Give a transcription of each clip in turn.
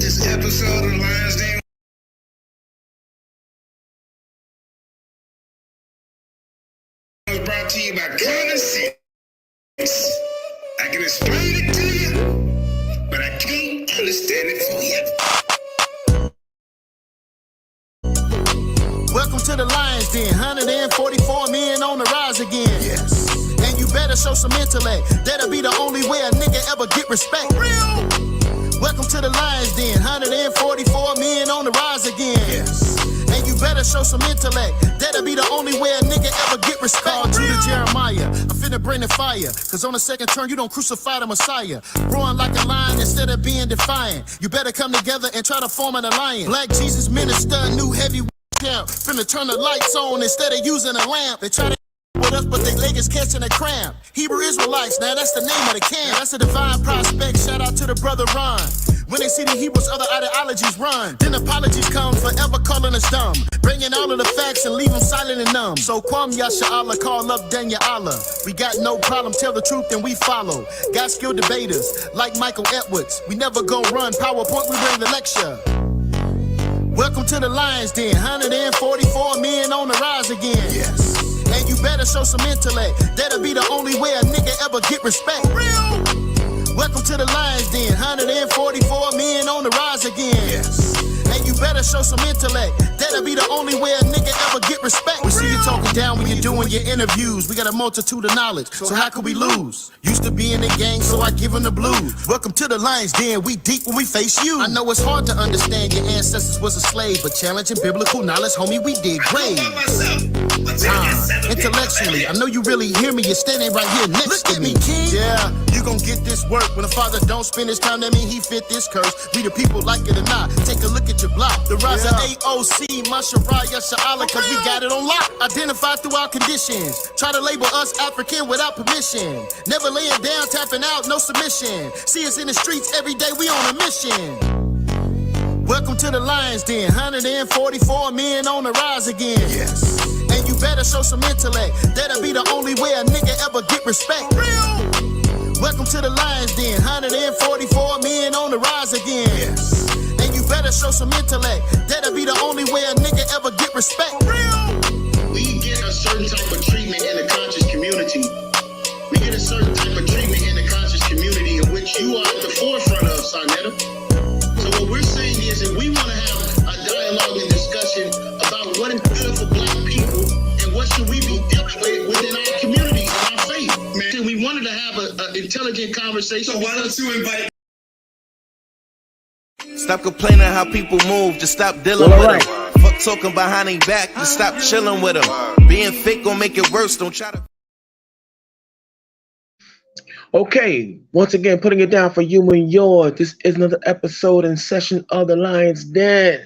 This episode of Lions Den was brought to you by Common Sense. I can explain it to you, but I can't understand it for you. Welcome to the Lions Den, 144 men on the rise again. Yes. And you better show some intellect. That'll be the only way a nigga ever get respect. Real. Welcome to the Lions Den, 144 men on the rise again. Yes. And you better show some intellect. That'll be the only way a nigga ever get respect. Called you to Jeremiah, I'm finna bring the fire. Cause on the second turn, you don't crucify the Messiah. Roaring like a lion instead of being defiant. You better come together and try to form an alliance. Black Jesus minister, new heavy camp. Finna turn the lights on instead of using a lamp. They try to with us, but they leg is catching a cramp. Hebrew Israelites, now that's the name of the camp. That's a divine prospect, shout out to the brother Ron. When they see the Hebrews, other ideologies run. Then apologies come, forever calling us dumb. Bringing all of the facts and leave them silent and numb. So Kwam Yasha Allah, call up Danya Allah. We got no problem, tell the truth and we follow. Got skilled debaters, like Michael Edwards. We never gon' run, PowerPoint, we bring the lecture. Welcome to the Lions Den, 144 men on the rise again. Yes. And you better show some intellect. That'll be the only way a nigga ever get respect. Real. Welcome to the Lions Den, 144 men on the rise again. Yes. And you better show some intellect. That'll be the only way a nigga ever get respect. We see you talking down when you're doing your interviews. We got a multitude of knowledge, so how could we lose? Used to be in the gang, so I give them the blues. Welcome to the Lions Den, we deep when we face you. I know it's hard to understand your ancestors was a slave, but challenging biblical knowledge, homie, we did great. Intellectually, I know you really hear me, you're standing right here next to me. King. Yeah, you gon' get this work. When a father don't spend his time, that mean he fit this curse. We the people like it or not, take a look at your block. The rise of AOC, Masharaya, Sha'ala, cause we got it on lock. Identified through our conditions. Try to label us African without permission. Never laying down, tapping out, no submission. See us in the streets every day, we on a mission. Welcome to the Lions Den, 144 men on the rise again. Yes. And you better show some intellect. That'll be the only way a nigga ever get respect. Real. Welcome to the Lions Den, 144 men on the rise again. Yes. And you better show some intellect. That'll be the only way a nigga ever get respect. Real. We get a certain type of treatment in the conscious community. We get a certain type of treatment in the conscious community in which you are at the forefront of, Sarnetta. So what we're saying is that we want to have a dialogue and discussion about what is good for black people and what should we be dealing with within our communities and our faith. Man, we wanted to have an intelligent conversation. So why don't you invite? Stop complaining how people move, just stop dealing with them. Fuck talking behind their back, just stop chilling with them. Being fake gon' make it worse, don't try to. Okay, once again, putting it down for you and yours. This is another episode and session of the Lions Den.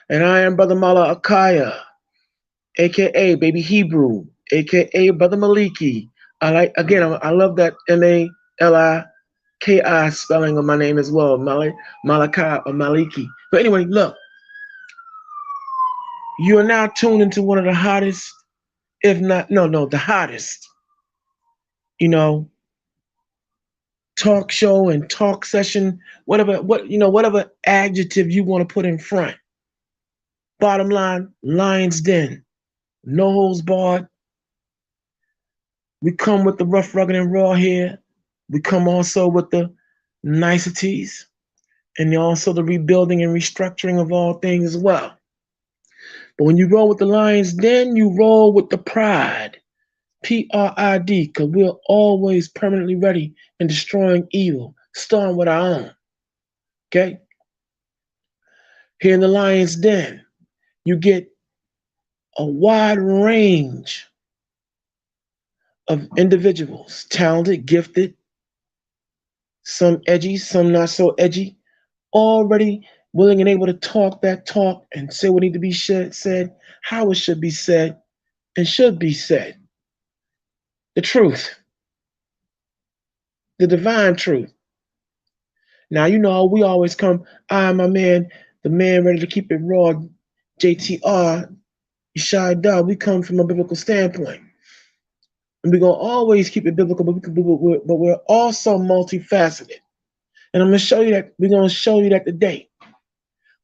And I am Brother Mala Akaya, aka Baby Hebrew, aka Brother Maliki. I love that M-A-L-I-K-I spelling of my name as well, Malaka or Maliki. But anyway, look, you are now tuned into one of the hottest, if not, the hottest, talk show and talk session, whatever adjective you want to put in front. Bottom line, Lions Den, no holds barred. We come with the rough, rugged, and raw here. We come also with the niceties and also the rebuilding and restructuring of all things as well. But when you roll with the Lions Den, you roll with the pride. P-R-I-D, because we're always permanently ready and destroying evil, starting with our own. Okay? Here in the Lions Den, you get a wide range of individuals, talented, gifted, some edgy, some not so edgy, already willing and able to talk that talk and say what needs to be said, how it should be said, and should be said. The truth. The divine truth. Now, we always come, my man, the man ready to keep it raw, JTR, Yeshai Dog. We come from a biblical standpoint. And we're going to always keep it biblical, but we're also multifaceted. And I'm going to show you that, we're going to show you that today.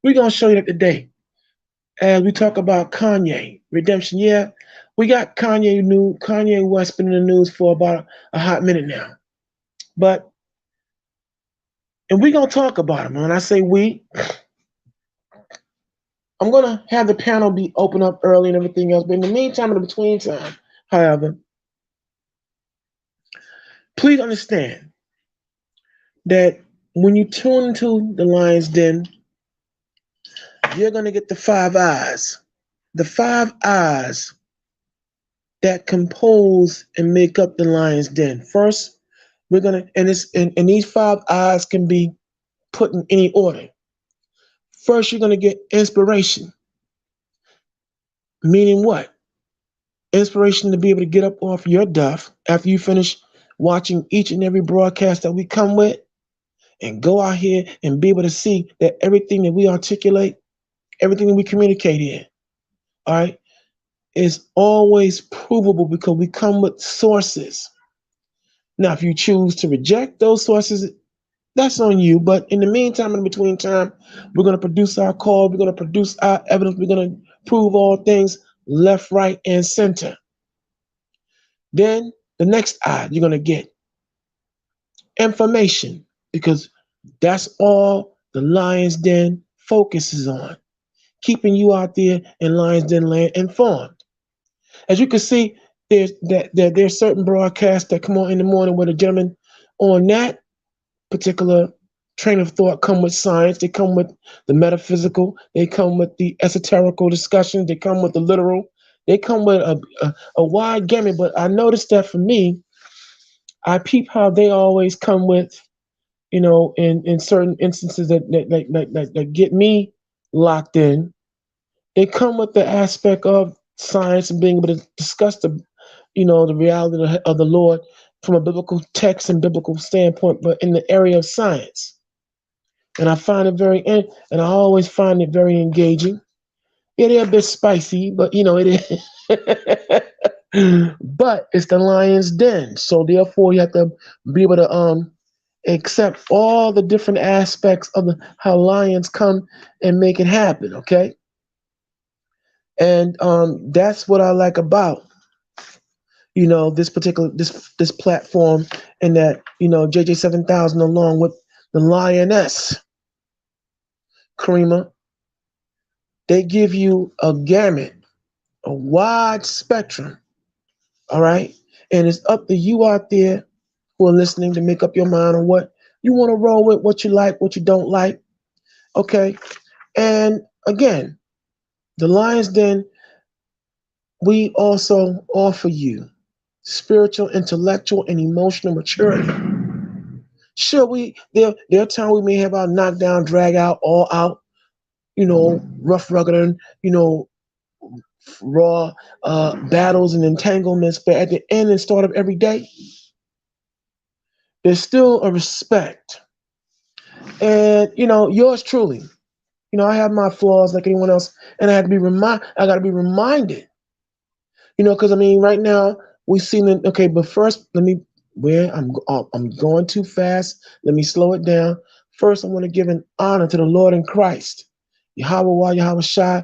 We're gonna show you that today as we talk about Kanye Redemption. Yeah, we got Kanye West been in the news for about a hot minute now, but and we're gonna talk about him. When I say we, I'm gonna have the panel be open up early and everything else. But in the meantime, in the between time, however, please understand that when you tune into the Lion's Den, you're gonna get the five eyes. The five eyes that compose and make up the Lion's Den. First, we're gonna and these five eyes can be put in any order. First, you're gonna get inspiration. Meaning what? Inspiration to be able to get up off your duff after you finish watching each and every broadcast that we come with and go out here and be able to see that everything that we articulate, everything that we communicate here, all right, is always provable because we come with sources. Now, if you choose to reject those sources, that's on you. But in the meantime, in between time, we're going to produce our call. We're going to produce our evidence. We're going to prove all things left, right, and center. Then the next eye you're going to get information, because that's all the Lion's Den focuses on, keeping you out there in Lion's Den land informed. As you can see, there's certain broadcasts that come on in the morning where the gentlemen on that particular train of thought come with science, they come with the metaphysical, they come with the esoterical discussions, they come with the literal, they come with a wide gamut. But I noticed that for me, I peep how they always come with, in certain instances that get me locked in, they come with the aspect of science and being able to discuss the reality of the Lord from a biblical text and biblical standpoint, but in the area of science. And I find it and I always find it very engaging. Yeah, they're a bit spicy, but it is. But it's the Lion's Den, so therefore you have to be able to accept all the different aspects of how lions come and make it happen. Okay, and that's what I like about this particular this platform, and that JJ 7000 along with the Lioness Karima, they give you a gamut, a wide spectrum. All right, and it's up to you out there who are listening to make up your mind on what you want to roll with, what you like, what you don't like. Okay, and again, the Lion's Den, we also offer you spiritual, intellectual, and emotional maturity. Sure, there are times we may have our knockdown, drag out, all out, rough, rugged, and raw battles and entanglements. But at the end and start of every day, there's still a respect. And yours truly. I have my flaws like anyone else, and I got to be reminded. Because right now we've seen it. Okay, but first, I'm going too fast. Let me slow it down. First, I want to give an honor to the Lord in Christ, Yahweh, Yahweh Shai.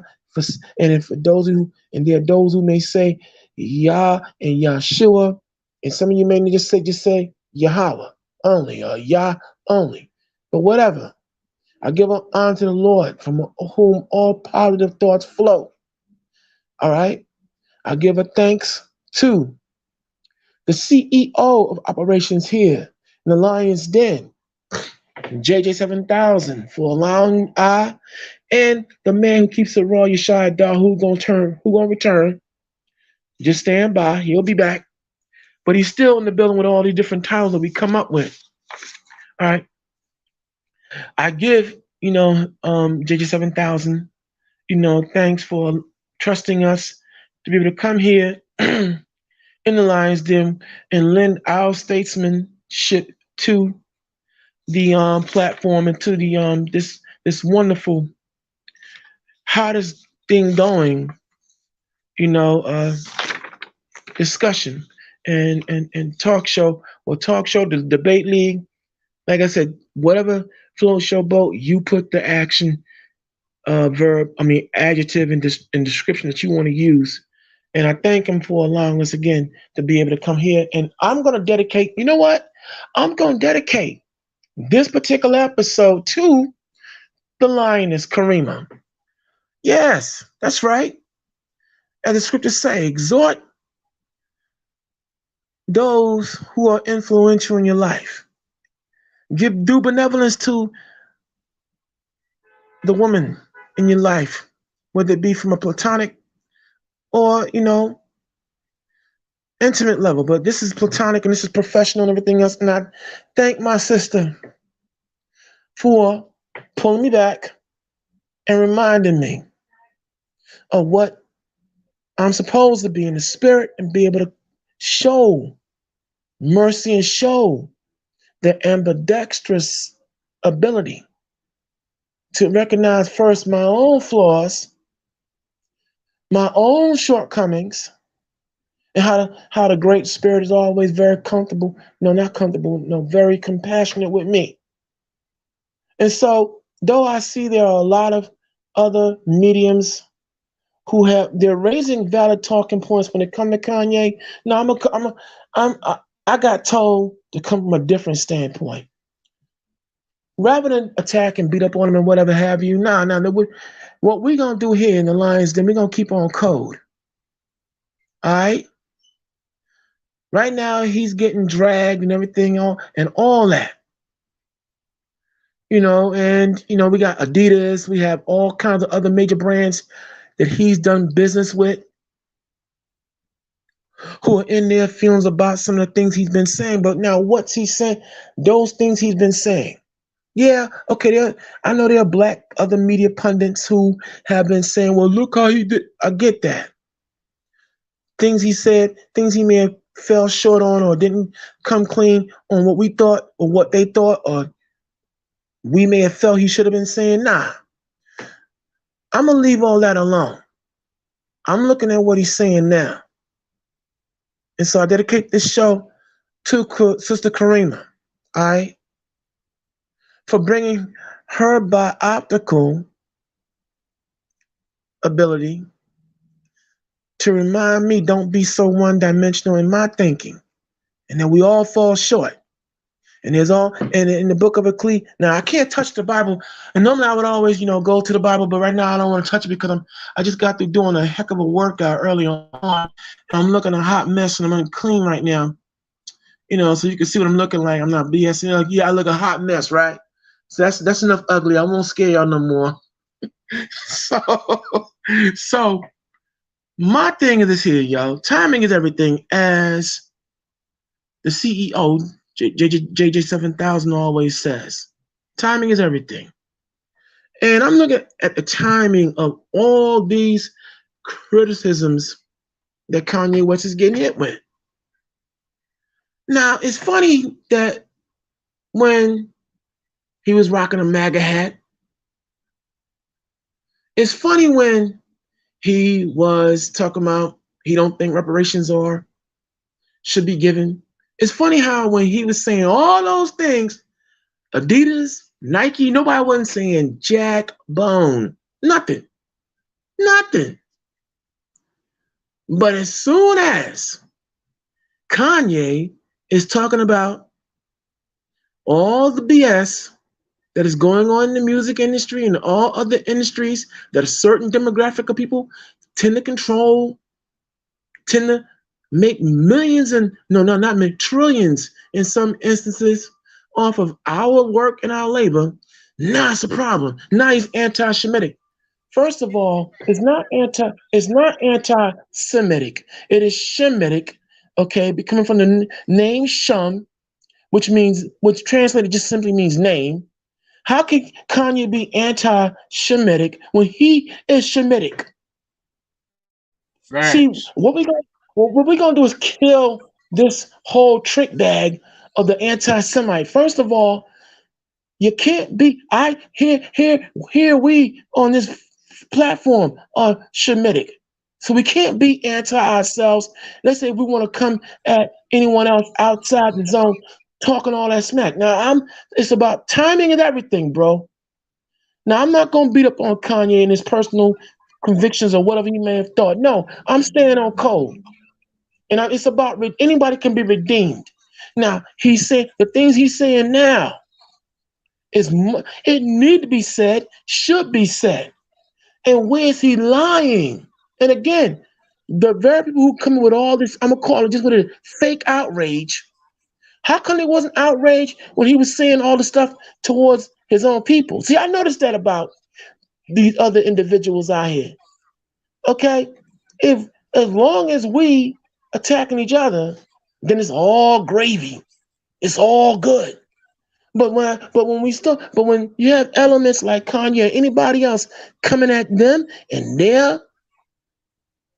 And for those there are those who may say Yah and Yahshua, and some of you may just say Yahweh only, or Yah only. But whatever, I give an honor to the Lord, from whom all positive thoughts flow. All right, I give a thanks to the CEO of operations here in the Lion's Den, JJ 7000, for allowing and the man who keeps it raw, Yeshua Dah, who gonna return. Just stand by, he'll be back. But he's still in the building with all these different titles that we come up with. All right. I give, JJ 7000, thanks for trusting us to be able to come here in the Lion's Den and lend our statesmanship to the platform and to the this wonderful, hottest thing going, discussion and talk show, the debate league. Like I said, whatever floats your boat, you put the action adjective and description that you want to use. And I thank him for allowing us again to be able to come here. And I'm going to dedicate, you know what? I'm going to dedicate this particular episode to the lioness, Karima. Yes, that's right. As the scriptures say, exhort those who are influential in your life. Give due benevolence to the woman in your life, whether it be from a platonic or, intimate level. But this is platonic and this is professional and everything else. And I thank my sister for pulling me back and reminding me of what I'm supposed to be in the spirit and be able to show mercy and show the ambidextrous ability to recognize first my own flaws, my own shortcomings, and how the great spirit is always very comfortable, not comfortable, very compassionate with me. And so, though I see there are a lot of other mediums who they're raising valid talking points when it comes to Kanye. No, I got told to come from a different standpoint. Rather than attack and beat up on him and whatever have you, what we're gonna do here in the Lions, then we're gonna keep on code. All right. Right now he's getting dragged and everything and all that. We got Adidas, we have all kinds of other major brands that he's done business with who are in their feelings about some of the things he's been saying. But now what's he saying? Those things he's been saying. Yeah, okay, I know there are black other media pundits who have been saying, well, look how he did. I get that. Things he said, things he may have fell short on or didn't come clean on what we thought or what they thought, or we may have felt he should have been saying. Nah, I'm going to leave all that alone. I'm looking at what he's saying now. And so I dedicate this show to Sister Karima, all right, for bringing her bioptical ability to remind me, don't be so one-dimensional in my thinking, and that we all fall short. And in the book of Ecclesiastes. Now I can't touch the Bible, and normally I would always, go to the Bible, but right now I don't want to touch it because I just got through doing a heck of a workout early on, and I'm looking a hot mess, and I'm unclean right now. So you can see what I'm looking like. I'm not BSing. Like, yeah, I look a hot mess, right? So that's enough ugly. I won't scare y'all no more. So my thing is this here, yo. Timing is everything, as the CEO, JJ 7000 always says. Timing is everything. And I'm looking at the timing of all these criticisms that Kanye West is getting hit with. Now, it's funny that when he was rocking a MAGA hat, it's funny when he was talking about he don't think reparations should be given. It's funny how when he was saying all those things, Adidas, Nike, nobody wasn't saying jack bone, nothing. But as soon as Kanye is talking about all the BS that is going on in the music industry and all other industries that a certain demographic of people tend to control, tend to make millions trillions in some instances off of our work and our labor. Now it's a problem. Now he's anti-Semitic. First of all, it's not anti-Semitic. It is Shemitic, okay, coming from the name Shem, which translated just simply means name. How can Kanye be anti-Shemitic when he is Shemitic? Right. See, what we're gonna do is kill this whole trick bag of the anti-Semite. First of all, you can't be. Here we on this platform are Shemitic, so we can't be anti ourselves. Let's say we want to come at anyone else outside the zone talking all that smack. Now it's about timing and everything, bro. Now, I'm not going to beat up on Kanye and his personal convictions or whatever he may have thought. No, I'm staying on code. And it's about anybody can be redeemed. Now, he's saying the things he's saying now it need to be said, should be said. And where is he lying? And again, the very people who come with all this, I'm gonna call it just with a fake outrage. How come he wasn't outraged when he was saying all the stuff towards his own people? See, I noticed that about these other individuals out here. Okay, if as long as we attacking each other, then it's all gravy. It's all good. But when you have elements like Kanye or anybody else coming at them and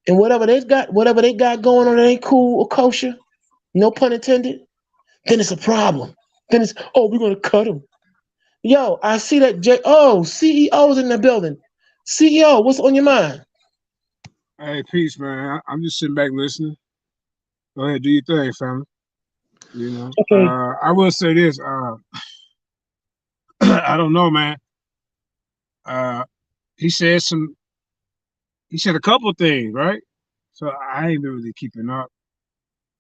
whatever they got going on that ain't cool or kosher, no pun intended, then it's a problem. Then it's we're gonna cut them. Yo, I see that CEO's in the building. CEO, what's on your mind? Hey, peace, man. I'm just sitting back listening. Go ahead, do your thing, family. You know, Okay. I will say this. I don't know, man. He said a couple of things, right? So I ain't been really keeping up.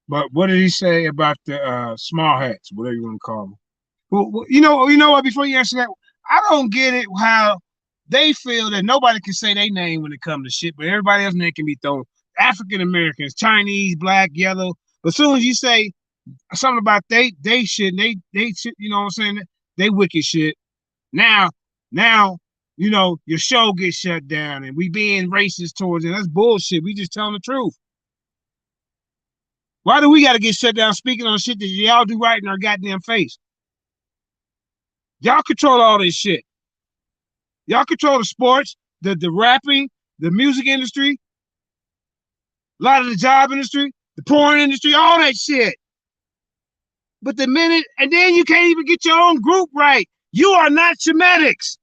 But what did he say about the small hats, whatever you want to call them? Well, you know what? Before you answer that, I don't get it how they feel that nobody can say their name when it comes to shit, but everybody else's name can be thrown. African Americans, Chinese, black, yellow. But as soon as you say something about they shit, they shit, you know what I'm saying? They wicked shit. Now, you know, your show gets shut down and we being racist towards it. That's bullshit. We just telling the truth. Why do we got to get shut down speaking on shit that y'all do right in our goddamn face? Y'all control all this shit. Y'all control the sports, the rapping, the music industry, a lot of the job industry, the porn industry, all that shit. But the minute, and then you can't even get your own group right. You are not Shemetics.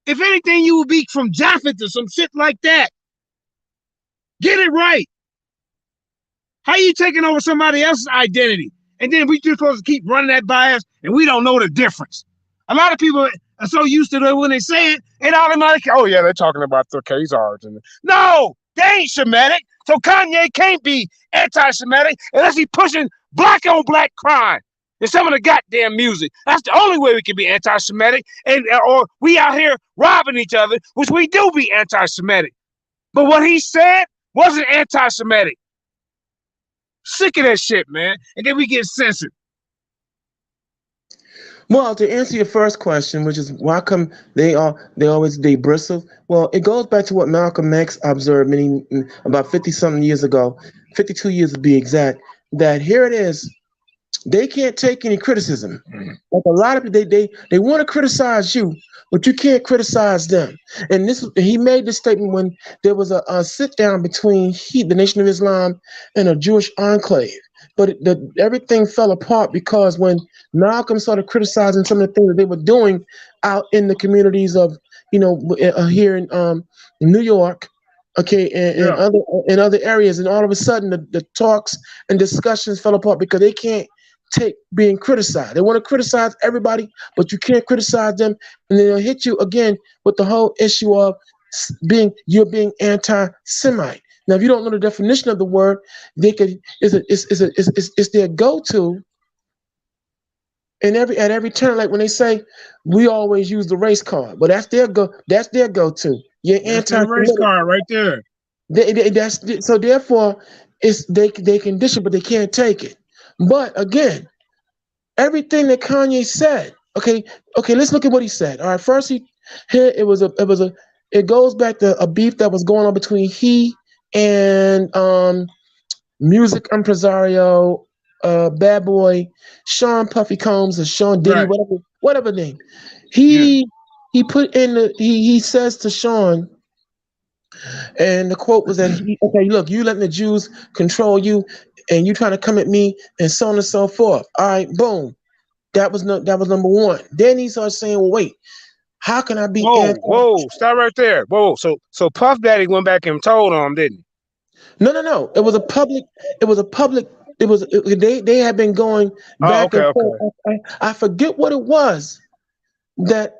If anything, you will be from Japheth or some shit like that. Get it right. How you taking over somebody else's identity? And then we just supposed to keep running that bias and we don't know the difference. A lot of people are so used to it when they say it, and automatically, oh yeah, they're talking about the Khazars. No, they ain't Shemitic. So Kanye can't be anti-Semitic unless he's pushing black on black crime in some of the goddamn music. That's the only way we can be anti-Semitic, or we out here robbing each other, which we do be anti-Semitic. But what he said wasn't anti-Semitic. Sick of that shit, man. And then we get censored. Well, to answer your first question, which is why come they always bristle? Well, it goes back to what Malcolm X observed about 50-something years ago, 52 years to be exact, that here it is, they can't take any criticism. Like a lot of people, they want to criticize you, but you can't criticize them. And he made this statement when there was a sit down between the Nation of Islam and a Jewish enclave. But everything fell apart because when Malcolm started criticizing some of the things that they were doing out in the communities of, here in New York, okay, and other areas, and all of a sudden the talks and discussions fell apart because they can't take being criticized. They want to criticize everybody, but you can't criticize them, and they'll hit you again with the whole issue of you're being anti-Semite. Now, if you don't know the definition of the word, it's their go-to. And at every turn, like when they say, we always use the race card, but that's their go-to. You're anti race card right there. So therefore, they can dish it, but they can't take it. But again, everything that Kanye said. Okay, let's look at what he said. All right, first it goes back to a beef that was going on between he and music impresario, bad boy Sean Puffy Combs or Sean Diddy, right, whatever name. He put in he says to Sean, and the quote was that look, you letting the Jews control you, and you trying to come at me, and so on and so forth. All right, boom. That was number one. Then he started saying, well, wait, how can I be Whoa, stop right there. Whoa, so Puff Daddy went back and told on him, didn't he? No. It was a public. They had been going back and forth. I forget what it was that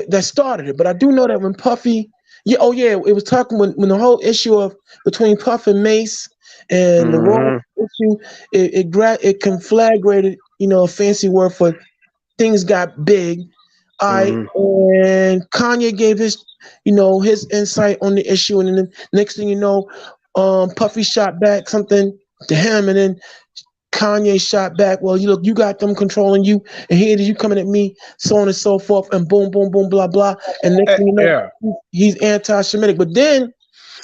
that started it. But I do know that when Puffy, yeah, oh yeah, it was talking when the whole issue of between Puff and Mace and the Roy Mm-hmm. issue, it conflagrated, a fancy word for things got big. All right, Mm-hmm. and Kanye gave his insight on the issue, and then the next thing you know, Puffy shot back something to him, and then Kanye shot back. Well, you got them controlling you, and here it is you coming at me, so on and so forth, and boom, boom, boom, blah, blah, and next thing you Yeah. know, he's anti-Semitic. But then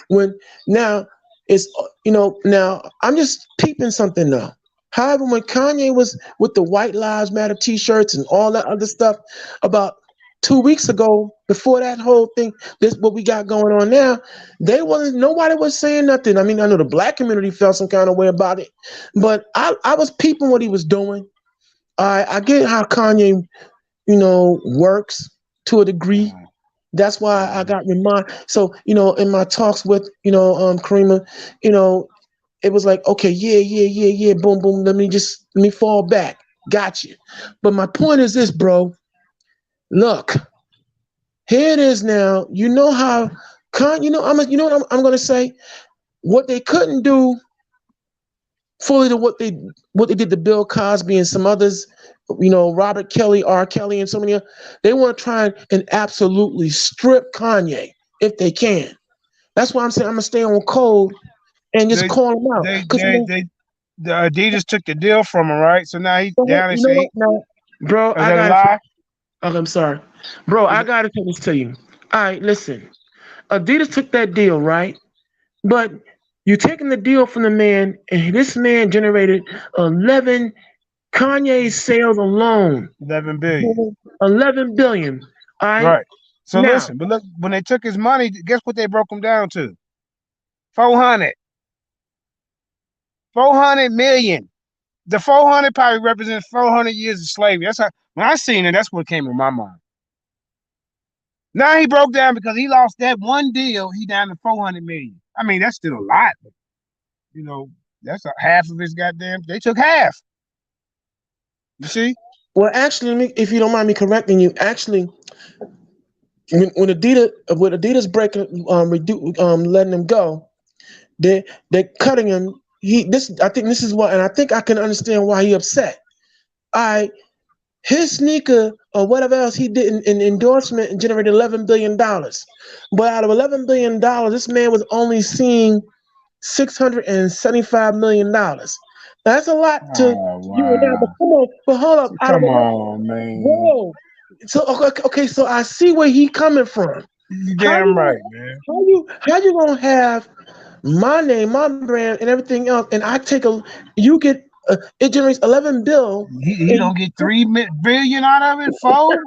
when now it's now I'm just peeping something now. However, when Kanye was with the White Lives Matter T-shirts and all that other stuff about 2 weeks ago, before that whole thing, this what we got going on now, nobody was saying nothing. I mean, I know the black community felt some kind of way about it, but I was peeping what he was doing. I get how Kanye, works to a degree. That's why I got reminded. So, in my talks with, Karima, you know, it was like, okay, yeah, yeah, yeah, yeah, boom, boom. Let me fall back. Got you. But my point is this, bro. Look, here it is now. You know how you know what I'm gonna say? What they couldn't do fully to what they did to Bill Cosby and some others, Robert Kelly, R. Kelly, and so many others, they want to try and absolutely strip Kanye if they can. That's why I'm saying I'm gonna stay on code and just They call him out. they Because they they the Adidas took the deal from him, right? So now they you know say, what now, bro, is I that a gotta lie? okay, I'm sorry. Bro, Is I it, gotta tell this to you. All right, listen. Adidas took that deal, right? But you're taking the deal from the man, and this man generated 11 Kanye's sales alone, 11 billion. 11 billion. All right. Right. So Now, listen, but look, when they took his money, guess what they broke him down to? 400. 400 million. The 400 probably represents 400 years of slavery. That's how, when I seen it, that's what came in my mind. Now he broke down because he lost that one deal. He down to 400 million. I mean, that's still a lot, but you know, that's half of his goddamn. They took half. You see? well, actually, if you don't mind me correcting you, actually, when Adidas breaking, letting him go, they're cutting him. I think this is what, and I think I can understand why he upset. I His sneaker or whatever else he did in endorsement and generated $11 billion, but out of $11 billion, this man was only seeing $675 million. That's a lot to Oh you and I. But wow! come on, but hold up, out of Come 11, on, man. whoa. So okay, so I see where he coming from. You How damn you right, man. how you gonna have my name, my brand, and everything else, and you get it generates 11 bill, He and don't get 3 billion out of it, fool.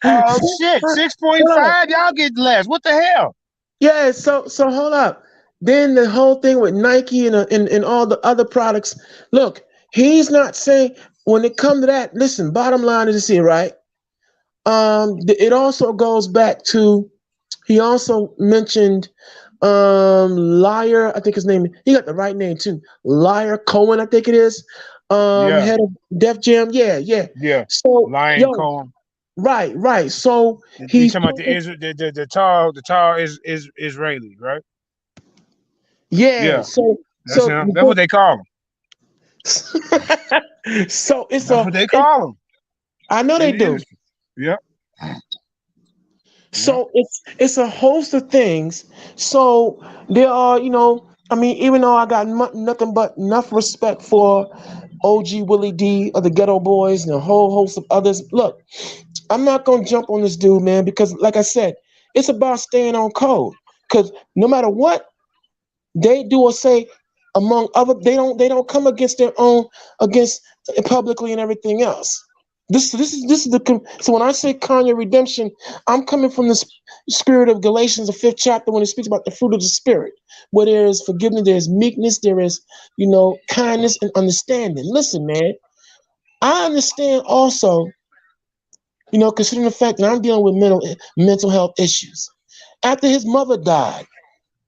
Oh shit, six point hold on. five. Y'all get less. What the hell? Yeah, so hold up. Then the whole thing with Nike and all the other products. Look, he's not saying when it comes to that. Listen, bottom line is this here, right? It also goes back to he also mentioned Liar, I think his name. He got the right name too. Liar Cohen, I think it is. Yeah, Head of Def Jam. Yeah, yeah. yeah. So Lion yo, Cohen. right, right. So You he's talking about the Israel, the tall is Israeli, right? yeah. Yeah, So that's so him. That's what they call him. so That's what they call him I know in they the do. industry. Yep. Yep. So it's a host of things. So there are, I mean, even though I got nothing but enough respect for OG Willie D of the Ghetto Boys and a whole host of others. Look, I'm not gonna jump on this dude, man, because like I said, it's about staying on code. Because no matter what they do or say, among other, they don't come against their own against publicly and everything else. So when I say Kanye redemption, I'm coming from the spirit of Galatians, the 5th chapter, when it speaks about the fruit of the spirit, where there is forgiveness, there is meekness, there is kindness and understanding. Listen, man, I understand also, considering the fact that I'm dealing with mental health issues. After his mother died,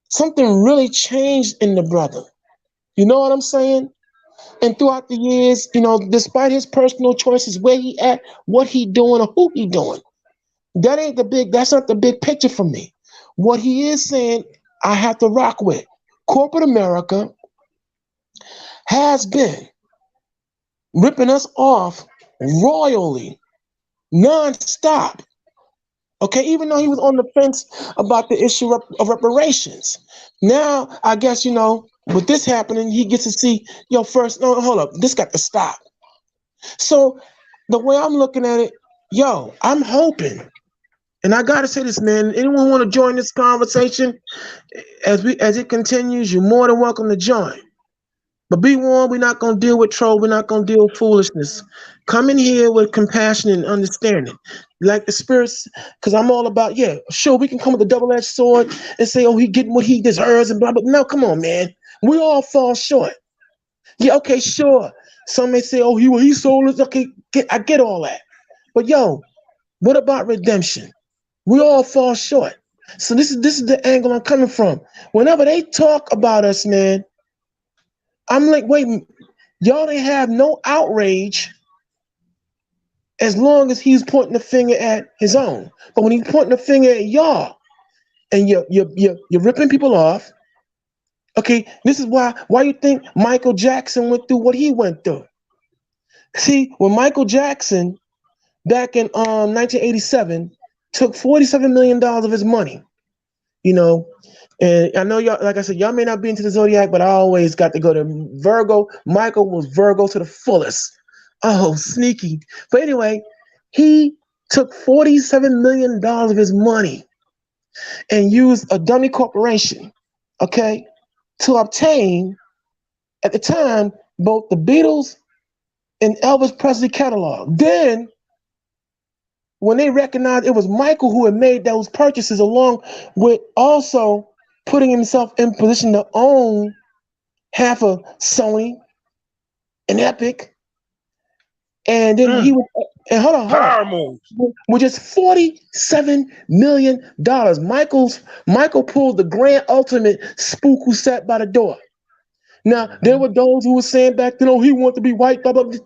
something really changed in the brother. You know what I'm saying? And throughout the years, despite his personal choices, where he at, what he doing, or who he doing, That's not the big picture for me. What he is saying, I have to rock with. Corporate America has been ripping us off royally, non-stop. Okay, even though he was on the fence about the issue of reparations. Now, I guess, with this happening, he gets to see, first, no, hold up, this got to stop. So the way I'm looking at it, I'm hoping, and I gotta say this, man, anyone want to join this conversation as it continues, you're more than welcome to join. But be warned, we're not going to deal with troll. We're not going to deal with foolishness. Come in here with compassion and understanding. Like the spirits, because I'm all about, sure, we can come with a double-edged sword and say, oh, he getting what he deserves and blah, blah. No, come on, man. We all fall short. Yeah, okay, sure. Some may say, oh, he sold us. Okay, I get all that. But, what about redemption? We all fall short. So this is the angle I'm coming from. Whenever they talk about us, man, I'm like, wait, y'all didn't have no outrage as long as he's pointing the finger at his own. But when he's pointing the finger at y'all and you're ripping people off, okay, this is why you think Michael Jackson went through what he went through. See, when Michael Jackson back in 1987 took $47 million of his money, and I know y'all, like I said, y'all may not be into the zodiac, but I always got to go to Virgo. Michael was Virgo to the fullest. Oh, sneaky. But anyway, he took $47 million of his money and used a dummy corporation, okay, to obtain, at the time, both the Beatles and Elvis Presley catalog. Then, when they recognized it was Michael who had made those purchases, along with also putting himself in position to own half of Sony and Epic, and then he was, and hold on, with just $47 million. Michael pulled the grand ultimate spook who sat by the door. Now, there were those who were saying back then, oh, he wanted to be white, blah, blah, blah.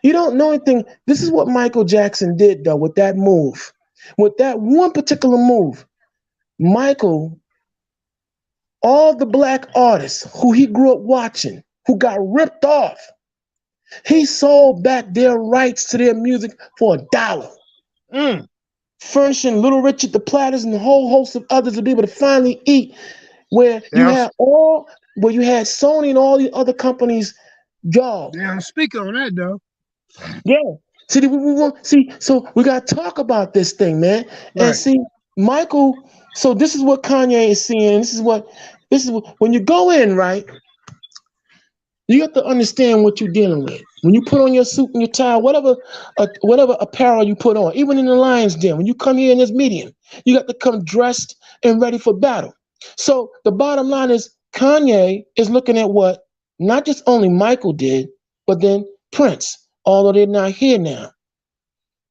You don't know anything. This is what Michael Jackson did, though, with that move. With that one particular move, Michael, all the black artists who he grew up watching, who got ripped off, he sold back their rights to their music for $1. Furnishing Little Richard the Platters and a whole host of others to be able to finally eat, where you had Sony and all the other companies jobs. Yeah, I'm speaking on that though. Yeah. So we gotta talk about this thing, man. Right. And see, Michael, so this is what Kanye is seeing. This is what when you go in, right? You have to understand what you're dealing with. When you put on your suit and your tie, whatever apparel you put on, even in the Lion's Den, when you come here in this meeting, you got to come dressed and ready for battle. So the bottom line is Kanye is looking at what not just only Michael did, but then Prince, although they're not here now.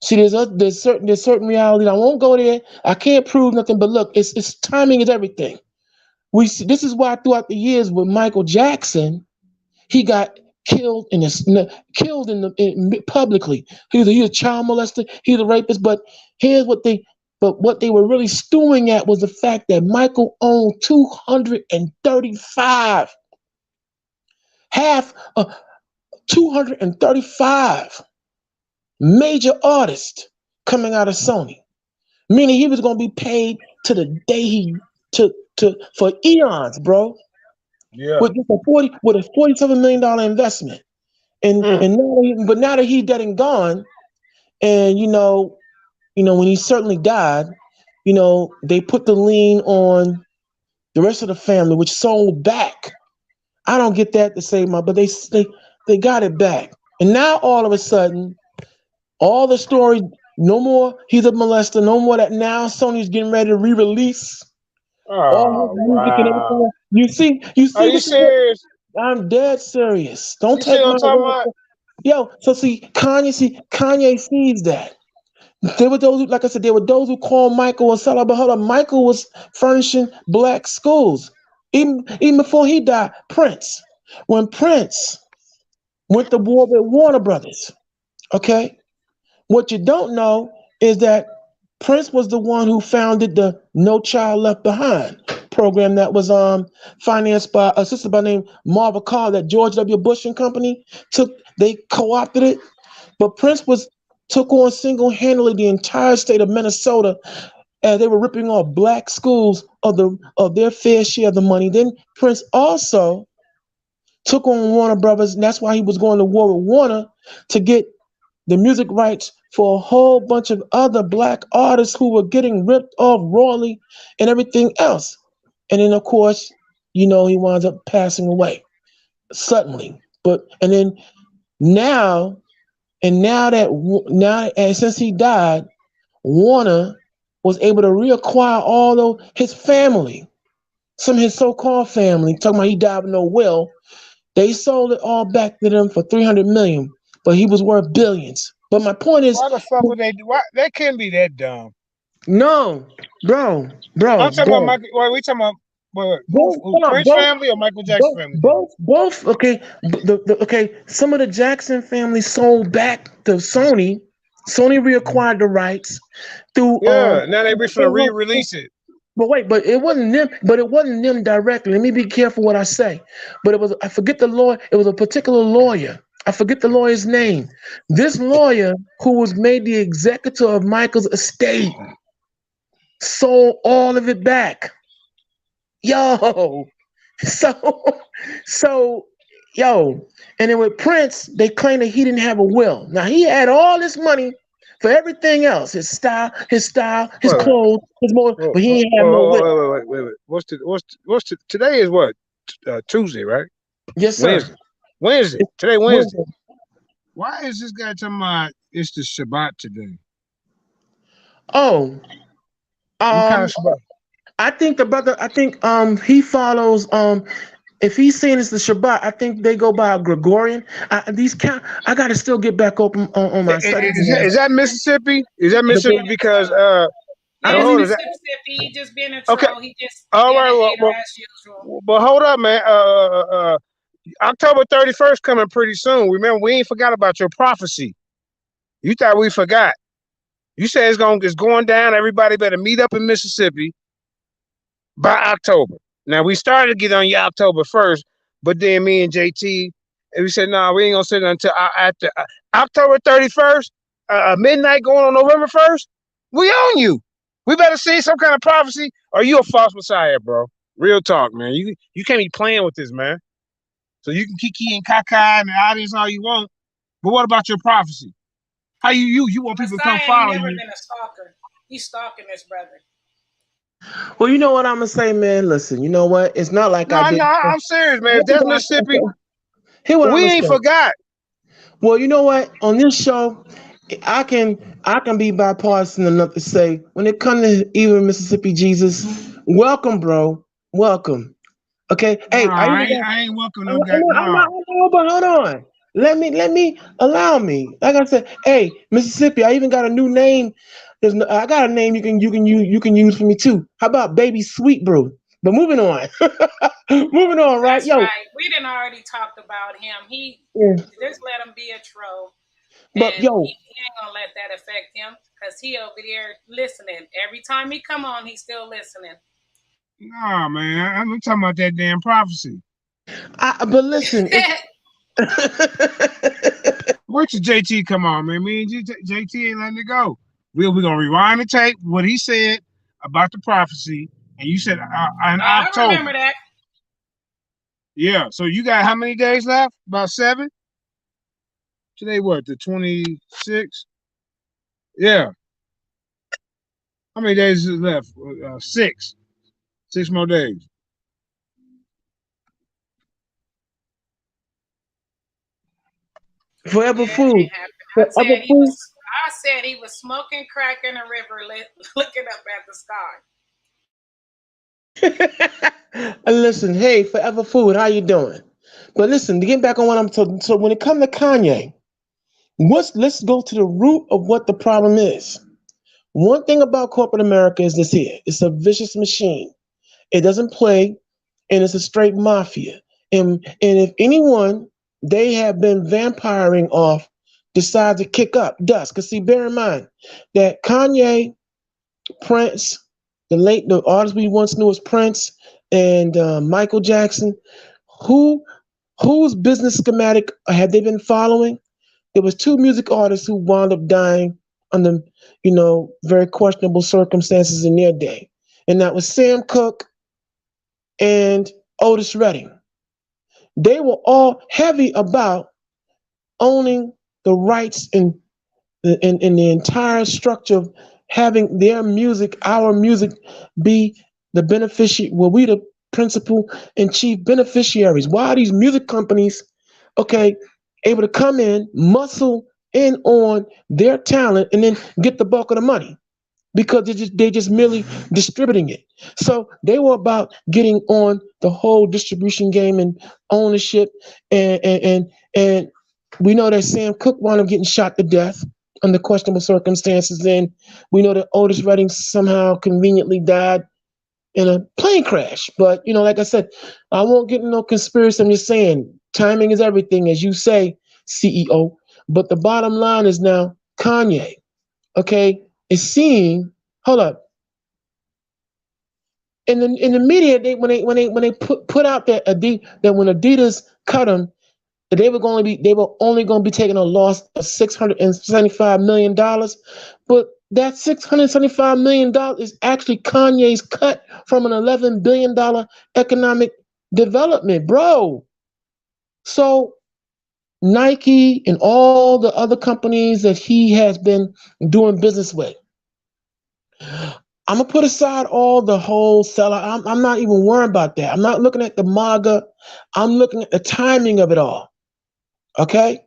See, there's certain reality. I won't go there. I can't prove nothing, but look, it's timing is everything. This is why throughout the years with Michael Jackson, he got killed publicly. He's a child molester. He's a rapist. But what they were really stewing at was the fact that Michael owned 235 major artists coming out of Sony, meaning he was going to be paid to the day for eons, bro. Yeah. With a $47 million investment, and now that he's dead and gone, and when he certainly died, they put the lien on the rest of the family, which sold back. I don't get that to say but they got it back, and now all of a sudden, all the stories, no more he's a molester, no more that. Now Sony's getting ready to re-release all his music and everything. You see. Are you serious? I'm dead serious. Don't you take my word. Yo, so Kanye sees that. There were those, like I said, there were those who called Michael and said, but hold on, Michael was furnishing black schools. Even before he died, Prince. When Prince went to war with Warner Brothers, okay? What you don't know is that Prince was the one who founded the No Child Left Behind program that was financed by a sister by name Marva Carr that George W. Bush and company they co-opted it. But Prince took on single-handedly the entire state of Minnesota as they were ripping off black schools of their fair share of the money. Then Prince also took on Warner Brothers, and that's why he was going to war with Warner to get the music rights for a whole bunch of other black artists who were getting ripped off royally and everything else. And then, of course, he winds up passing away suddenly. And since he died, Warner was able to reacquire all of his family, some of his so-called family, talking about he died with no will. They sold it all back to them for $300 million, but he was worth billions. But my point is, why the fuck would they do? Why they can't be that dumb? No, bro. I'm talking about Michael. Wait, we talking about who Prince family or Michael Jackson family? Both. Okay, okay. Some of the Jackson family sold back to Sony. Sony reacquired the rights through. Yeah, now they wish to re-release it. But it wasn't them. But it wasn't them directly. Let me be careful what I say. But I forget the lawyer. It was a particular lawyer. I forget the lawyer's name. This lawyer, who was made the executor of Michael's estate, sold all of it back. Yo. And then with Prince, they claim that he didn't have a will. Now he had all this money for everything else, his style, his clothes, his more, but he ain't have no will. Wait. Today is what? Tuesday, right? Yes, sir. Wednesday. Today Wednesday. Why is this guy talking about it's the Shabbat today? Oh. What kind of Shabbat? I think the brother, he follows if he's saying it's the Shabbat, I think they go by a Gregorian. I gotta still get back up on my site. Is that Mississippi? Is that Mississippi? Because Mississippi, he just being a troll. Okay. He just all right. Well, as usual. But hold up, man. October 31st coming pretty soon. Remember, we ain't forgot about your prophecy. You thought we forgot. You said it's going down. Everybody better meet up in Mississippi by October. Now we started to get on you October 1st, but then me and JT, and we said, no, we ain't gonna sit until after October 31st, midnight going on November 1st. We on you. We better see some kind of prophecy, or you a false messiah, bro. Real talk, man. You can't be playing with this, man. So you can kiki and kaka and the audience all you want, but what about your prophecy? How you want people to come follow you? Never been a stalker. He's stalking his brother. Well, you know what I'm gonna say, man. Listen, you know what? It's not like I'm serious, man. If that's Mississippi, we ain't forgot. Well, you know what? On this show, I can be bipartisan enough to say, when it comes to even Mississippi Jesus, welcome, bro. Welcome. Okay. Hey, I ain't welcome no guy. But hold on. Let me allow me. Like I said, hey, Mississippi, I even got a new name. I got a name you can use for me too. How about Baby Sweet Brew? But moving on. Moving on, right? That's right. We didn't already talked about him. Just let him be a troll. But he ain't gonna let that affect him because he over there listening. Every time he come on, he's still listening. Nah, man. I'm talking about that damn prophecy. But listen. Wait till JT come on, man. Me and JT ain't letting it go. We're gonna rewind the tape, what he said about the prophecy, and you said in October. I remember that. Yeah, so you got how many days left? About 7? Today what, the 26th? Yeah. How many days is left? 6. 6 more days. Forever food. I said he was smoking crack in a river, looking up at the sky. Listen, hey, Forever Food, how you doing? But listen, to get back on what I'm talking. So when it comes to Kanye, let's go to the root of what the problem is. One thing about corporate America is this here: it's a vicious machine. It doesn't play, and it's a straight mafia. And if anyone they have been vampiring off decide to kick up dust, because see, bear in mind that Kanye Prince, the artist we once knew as Prince, and Michael Jackson. Whose business schematic have they been following? There was two music artists who wound up dying under, very questionable circumstances in their day, and that was Sam Cooke and Otis Redding. They were all heavy about owning the rights in the entire structure of having their music, our music, be the beneficiary. Well, we the principal and chief beneficiaries. Why are these music companies, able to come in, muscle in on their talent, and then get the bulk of the money? Because they're just merely distributing it. So they were about getting on the whole distribution game and ownership, and we know that Sam Cooke wound up getting shot to death under questionable circumstances. And we know that Otis Redding somehow conveniently died in a plane crash. But, like I said, I won't get into no conspiracy. I'm just saying timing is everything, as you say, CEO. But the bottom line is now Kanye, is seeing, hold up. In the media, when they put out that when Adidas cut them, that they were only going to be taking a loss of $675 million. But that $675 million is actually Kanye's cut from an $11 billion economic development, bro. So Nike and all the other companies that he has been doing business with, I'm going to put aside all the wholesaler. I'm not even worried about that. I'm not looking at the MAGA. I'm looking at the timing of it all. Okay?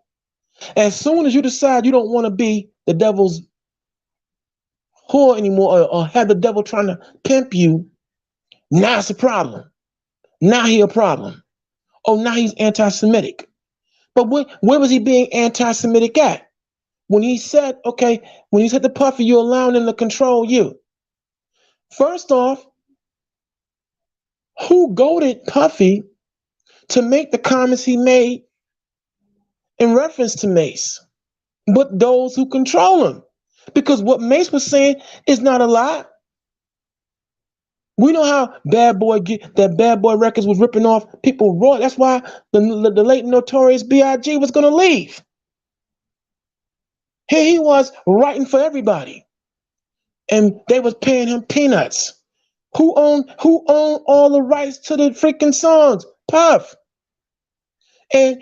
As soon as you decide you don't want to be the devil's whore anymore, or have the devil trying to pimp you, now it's a problem. Now he a problem. Oh, now he's anti-Semitic. But where was he being anti-Semitic at? When he said to Puffy, you're allowing them to control you. First off, who goaded Puffy to make the comments he made in reference to Mace? But those who control him. Because what Mace was saying is not a lie. We know how Bad Boy Records was ripping off people raw. That's why the late Notorious B.I.G. was going to leave. Here he was writing for everybody, and they was paying him peanuts. Who owned all the rights to the freaking songs? Puff. And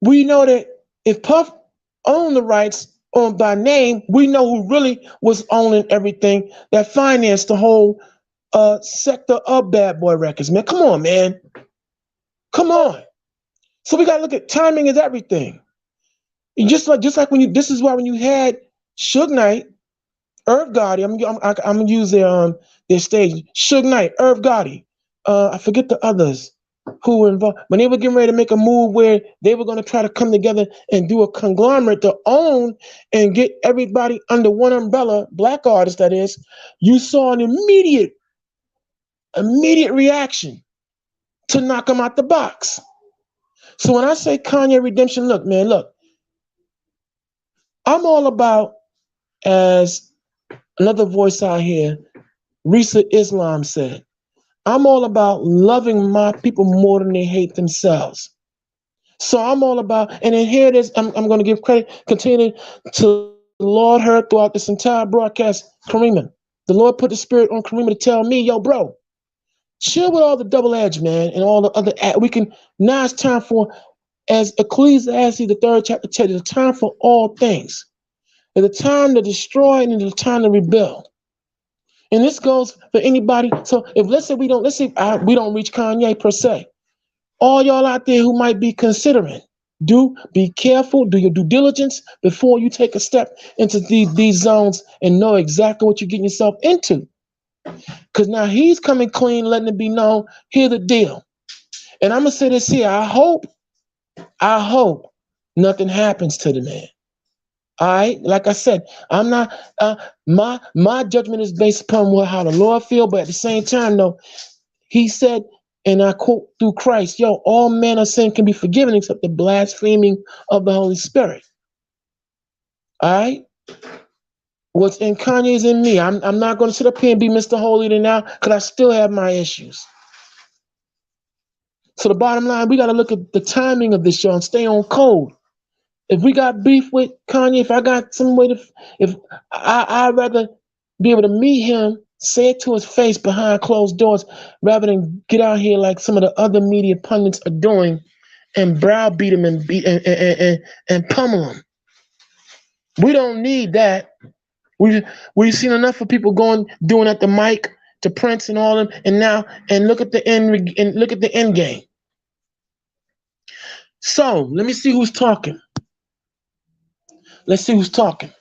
we know that if Puff owned the rights by name, we know who really was owning everything that financed the whole sector of Bad Boy Records. Man, come on, man. Come on. So we gotta look at timing is everything. And just like this is why when you had Suge Knight, Irv Gotti, I'm gonna use their stage. Suge Knight, Irv Gotti, I forget the others who were involved. When they were getting ready to make a move where they were going to try to come together and do a conglomerate to own and get everybody under one umbrella, black artists that is, you saw an immediate reaction to knock them out the box. So when I say Kanye Redemption, look, I'm all about, as another voice out here, Risa Islam said, I'm all about loving my people more than they hate themselves. So I'm all about, and then here it is, I'm going to give credit, continue to Lord her throughout this entire broadcast, Karima. The Lord put the spirit on Karima to tell me, yo, bro, chill with all the double edge, man, and all the other, now it's time for, as Ecclesiastes, the 3rd chapter tells you, it's time for all things. It's a time to destroy and it's a time to rebuild. And this goes for anybody. So if let's say we don't reach Kanye per se, all y'all out there who might be considering, be careful, do your due diligence before you take a step into these zones and know exactly what you're getting yourself into. Because now he's coming clean, letting it be known, here's the deal. And I'm gonna say this here, I hope nothing happens to the man. All right, like I said, I'm not. My judgment is based upon how the Lord feel, but at the same time, though, He said, and I quote through Christ, "Yo, all manner of sin can be forgiven except the blaspheming of the Holy Spirit." All right. What's in Kanye's in me. I'm not going to sit up here and be Mr. Holier now because I still have my issues. So the bottom line, we got to look at the timing of this show and stay on code. If we got beef with Kanye, if I got some way to, if I'd rather be able to meet him, say it to his face behind closed doors, rather than get out here like some of the other media pundits are doing and browbeat him and beat and pummel him. We don't need that. We've seen enough of people doing at the mic to Prince and all them, and now look at the end game. So let me see who's talking. Let's see who's talking.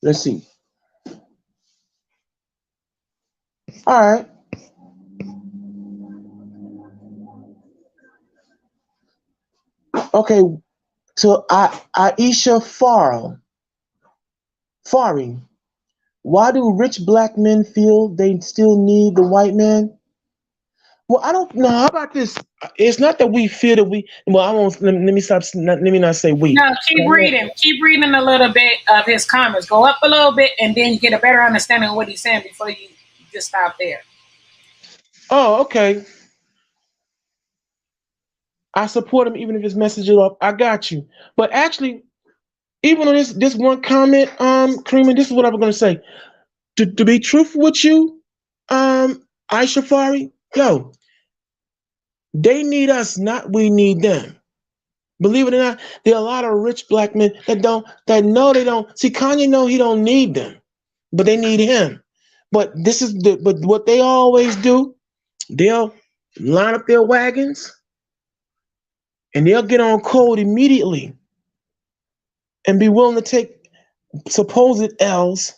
Let's see. All right. Okay. So Aisha Fari, why do rich black men feel they still need the white man? Well, I don't know. How about this? It's not that we feel that we. Well, I won't. Let me stop. Let me not say we. No, keep reading. Keep reading a little bit of his comments. Go up a little bit, and then you get a better understanding of what he's saying before you just stop there. Oh, okay. I support him even if his message is off. I got you. But actually, even on this one comment, Kareem, this is what I was going to say. To be truthful with you, Aisha Fari, yo, they need us, not we need them. Believe it or not, there are a lot of rich black men that know they don't. See, Kanye know he don't need them, but they need him. But but what they always do, they'll line up their wagons and they'll get on code immediately and be willing to take supposed L's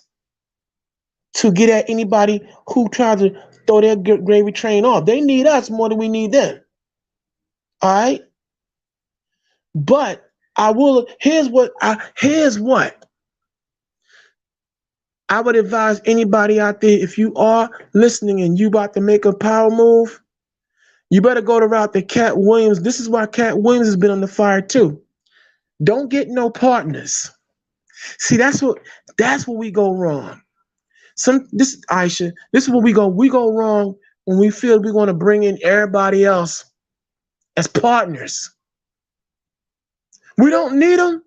to get at anybody who tries to throw their gravy train off. They need us more than we need them. All right? But here's what I would advise anybody out there, if you are listening and you about to make a power move, you better go the route that Cat Williams. This is why Cat Williams has been on the fire too. Don't get no partners. See, that's what we go wrong. Aisha, this is what we go wrong when we feel we want to bring in everybody else as partners. We don't need them,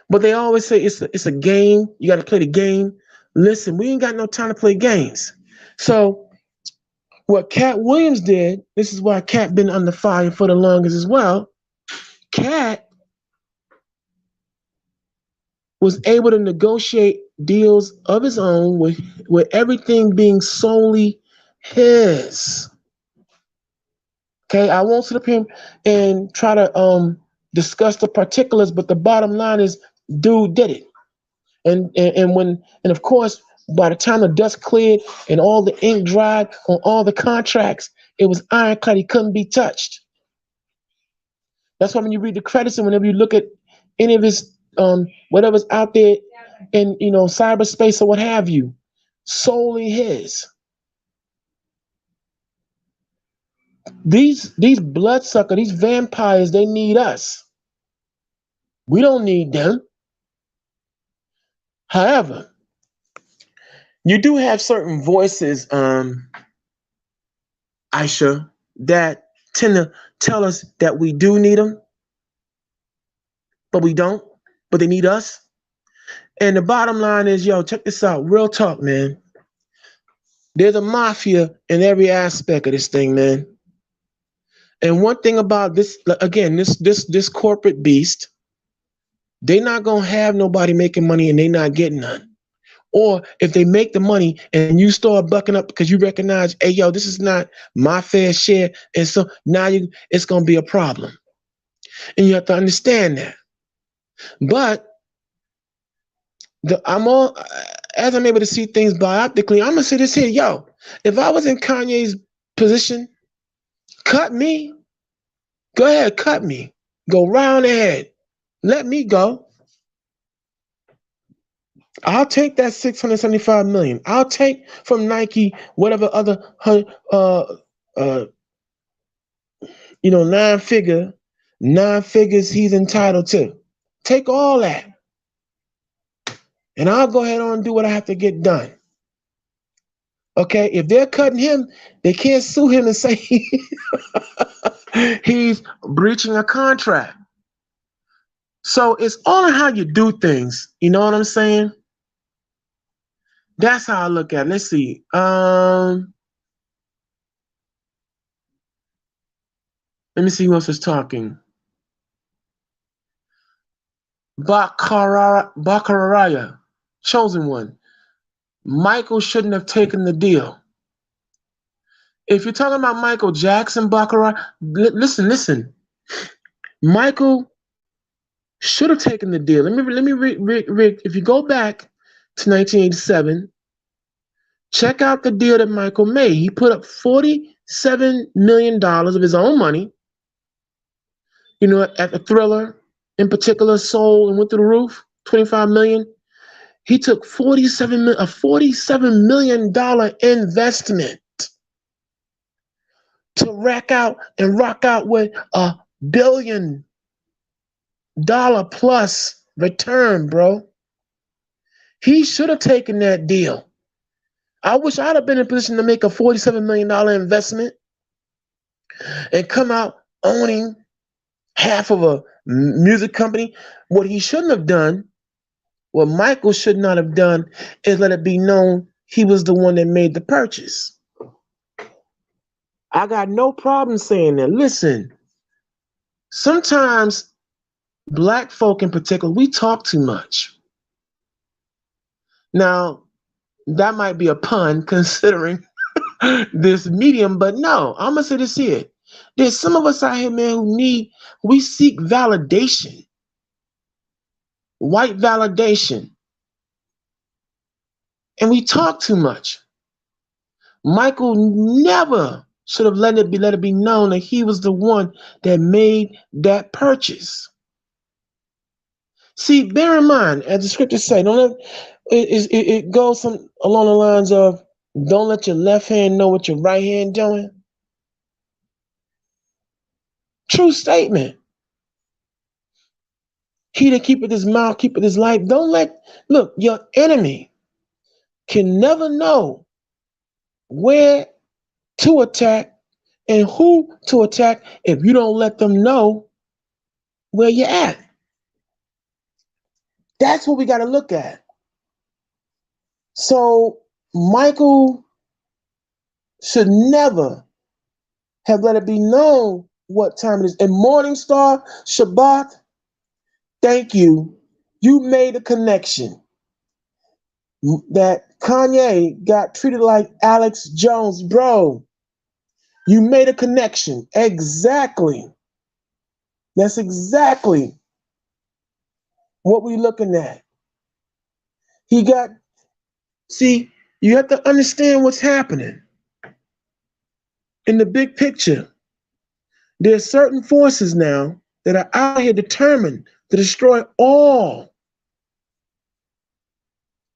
but they always say it's a game. You got to play the game. Listen, we ain't got no time to play games. So what Cat Williams did, this is why Cat been under fire for the longest as well. Cat was able to negotiate deals of his own with everything being solely his. Okay, I won't sit up here and try to discuss the particulars, but the bottom line is, dude did it. And of course, by the time the dust cleared and all the ink dried on all the contracts, it was ironclad. He couldn't be touched. That's why when you read the credits and whenever you look at any of his whatever's out there in cyberspace or what have you, solely his. These bloodsuckers, these vampires, they need us. We don't need them. However, you do have certain voices, Aisha, that tend to tell us that we do need them, but we don't, but they need us. And the bottom line is, yo, check this out. Real talk, man. There's a mafia in every aspect of this thing, man. And one thing about this, again, this corporate beast, they not gonna have nobody making money and they not getting none. Or if they make the money and you start bucking up because you recognize, hey, yo, this is not my fair share, and so now it's gonna be a problem. And you have to understand that. But as I'm able to see things bioptically, I'm gonna say this here, yo. If I was in Kanye's position, cut me. Go ahead, cut me. Go round ahead. Let me go. I'll take that $675 million. I'll take from Nike whatever other 9-figure 9 figures he's entitled to. Take all that. And I'll go ahead on and do what I have to get done. Okay, if they're cutting him, they can't sue him and say he's breaching a contract. So it's all in how you do things. You know what I'm saying? That's how I look at it. Let's see. Let me see who else is talking. Baccaraya, chosen one. Michael shouldn't have taken the deal. If you're talking about Michael Jackson, Baccarat, listen. Michael should have taken the deal. Let me read. If you go back to 1987, check out the deal that Michael made. He put up $47 million of his own money. You know, at the Thriller, in particular, sold and went through the roof. $25 million. He took $47 million investment to rock out with $1 billion plus return, bro. He should have taken that deal. I wish I'd have been in a position to make a $47 million investment and come out owning half of a music company. What he shouldn't have done, what Michael should not have done, is let it be known he was the one that made the purchase. I got no problem saying that. Listen, sometimes Black folk in particular, we talk too much. Now, that might be a pun considering this medium, but no, I'm going to say this here. There's some of us out here, man, we seek validation. White validation. And we talk too much. Michael never should have let it be known that he was the one that made that purchase. See, bear in mind, as the scriptures say, it goes along the lines of, don't let your left hand know what your right hand doing. True statement. He that keepeth his mouth, keepeth his life. Look, your enemy can never know where to attack and who to attack if you don't let them know where you're at. That's what we got to look at. So Michael should never have let it be known what time it is. And Morning Star, Shabbat, thank you. You made a connection that Kanye got treated like Alex Jones. Bro, you made a connection. Exactly. That's exactly what we're looking at. See, you have to understand what's happening in the big picture. There's certain forces now that are out here determined to destroy all,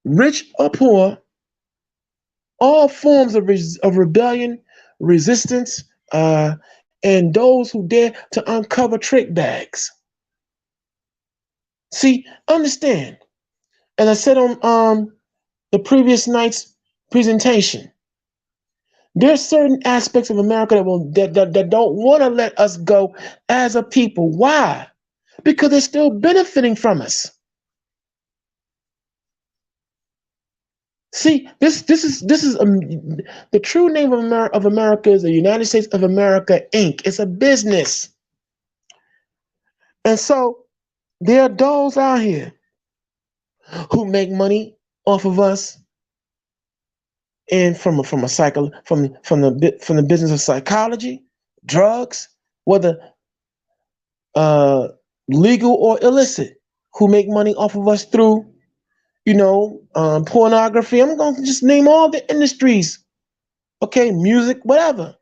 rich or poor, all forms of rebellion, resistance, and those who dare to uncover trick bags. See, understand, as I said on the previous night's presentation, there's certain aspects of America that don't want to let us go as a people. Why? Because they're still benefiting from us. See, this is the true name of America is the United States of America, Inc. It's a business. And so there are those out here who make money off of us, and from the business of psychology, drugs, whether legal or illicit, who make money off of us through, pornography. I'm going to just name all the industries. Okay, music, whatever.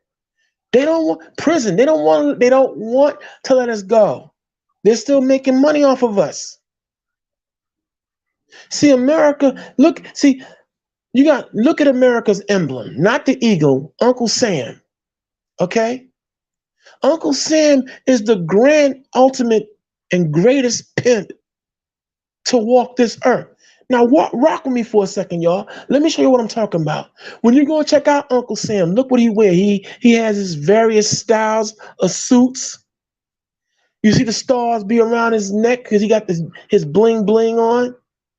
They don't want prison. They don't want to let us go. They're still making money off of us. See, America, look at America's emblem, not the eagle, Uncle Sam. Okay? Uncle Sam is the grand ultimate and greatest pimp to walk this earth. Now, rock with me for a second, y'all. Let me show you what I'm talking about. When you go check out Uncle Sam, look what he wear. He has his various styles of suits. You see the stars be around his neck because he got his bling bling on.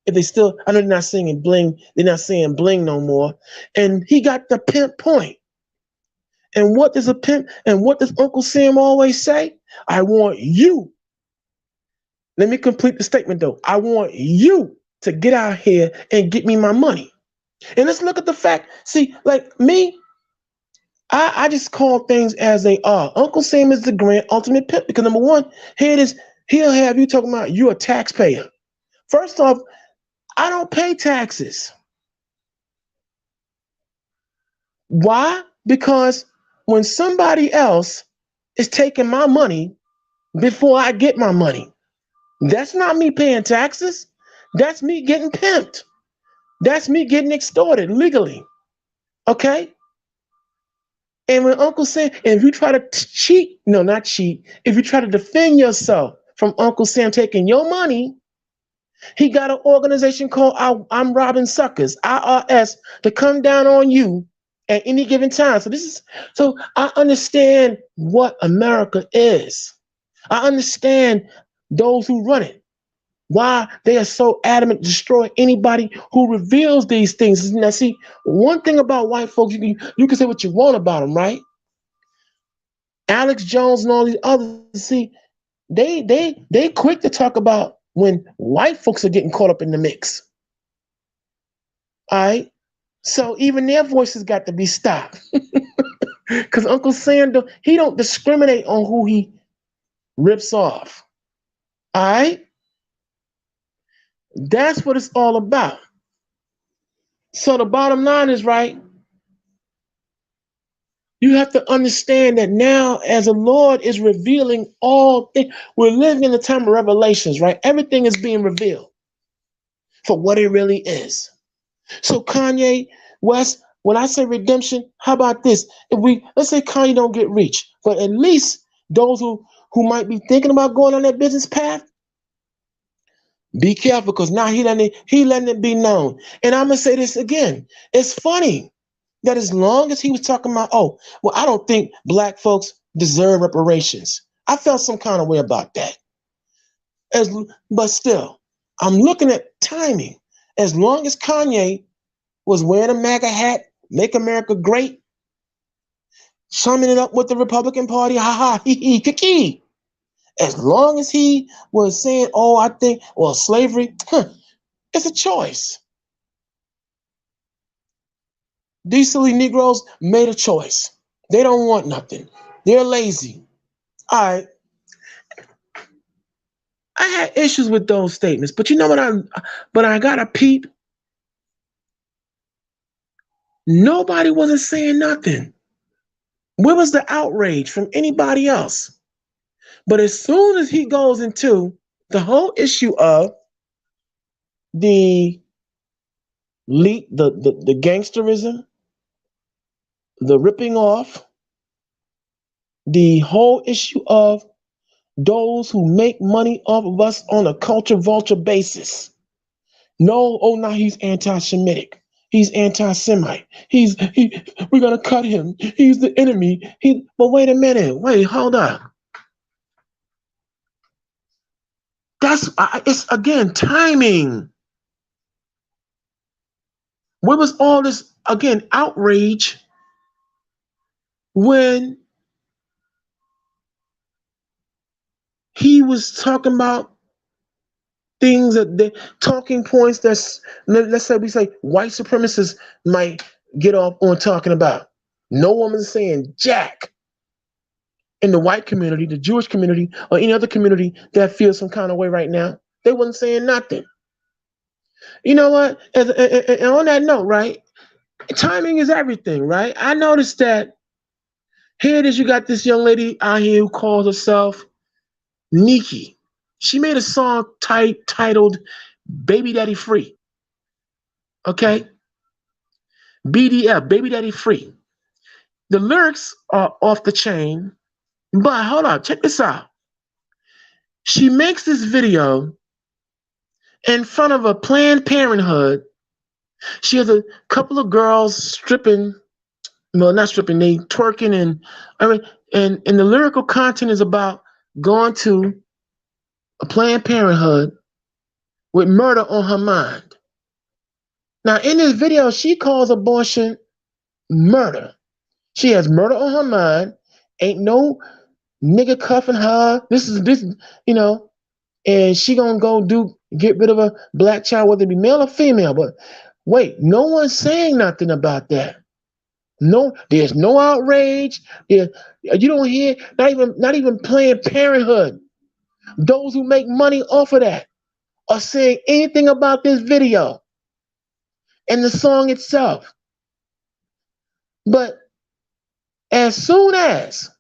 If they still, I know they're not singing bling, they're not saying bling no more. And he got the pimp point. And what does a pimp and what does Uncle Sam always say? I want you. Let me complete the statement though. I want you to get out here and get me my money. And let's look at the fact. See, like me, I just call things as they are. Uncle Sam is the grand ultimate pimp because number one, here it is, he'll have you talking about you're a taxpayer. First off, I don't pay taxes. Why? Because when somebody else is taking my money before I get my money, that's not me paying taxes. That's me getting pimped. That's me getting extorted legally. Okay? And when Uncle Sam, and if you try to cheat, no, not cheat, if you try to defend yourself from Uncle Sam taking your money, he got an organization called I'm Robbing Suckers, IRS, to come down on you at any given time. So I understand what America is. I understand those who run it. Why they are so adamant to destroy anybody who reveals these things. Now, see, one thing about white folks, you can say what you want about them, right? Alex Jones and all these others, see, they quick to talk about when white folks are getting caught up in the mix. All right? So even their voices got to be stopped. Because Uncle Sam, he don't discriminate on who he rips off. All right? That's what it's all about. So the bottom line is, right, you have to understand that now as the Lord is revealing all things, we're living in the time of revelations, right? Everything is being revealed for what it really is. So Kanye West, when I say redemption, how about this? Let's say Kanye don't get rich, but at least those who might be thinking about going on that business path, be careful, because now he letting it be known. And I'm gonna say this again. It's funny that as long as he was talking about, oh, well, I don't think black folks deserve reparations. I felt some kind of way about that. But still, I'm looking at timing. As long as Kanye was wearing a MAGA hat, make America great, summing it up with the Republican Party, ha ha, hee hee, kiki. As long as he was saying, oh, I think, well, slavery, it's a choice. These silly Negroes made a choice. They don't want nothing. They're lazy. All right. I had issues with those statements, but you know what? I got a peep. Nobody wasn't saying nothing. Where was the outrage from anybody else? But as soon as he goes into the whole issue of the gangsterism, the ripping off, the whole issue of those who make money off of us on a culture vulture basis. No, oh, now he's anti-Semitic. He's anti-Semite. We're gonna cut him. He's the enemy. But wait a minute. Wait, hold up. It's again timing. Where was all this again outrage when he was talking about things that the talking points let's say we say white supremacists might get off on talking about? No woman's saying jack in the white community, the Jewish community, or any other community that feels some kind of way right now. They wasn't saying nothing. You know what? And on that note, right? Timing is everything, right? I noticed that here it is, you got this young lady out here who calls herself Nikki. She made a song titled Baby Daddy Free. Okay? BDF, Baby Daddy Free. The lyrics are off the chain. But hold on, check this out. She makes this video in front of a Planned Parenthood. She has a couple of girls stripping, well, not stripping, they twerking, and and the lyrical content is about going to a Planned Parenthood with murder on her mind. Now, in this video, she calls abortion murder. She has murder on her mind. Ain't no nigga cuffing her. This, and she gonna get rid of a black child, whether it be male or female. But wait, no one's saying nothing about that. No, there's no outrage. You don't hear not even Planned Parenthood. Those who make money off of that are saying anything about this video and the song itself. But as soon as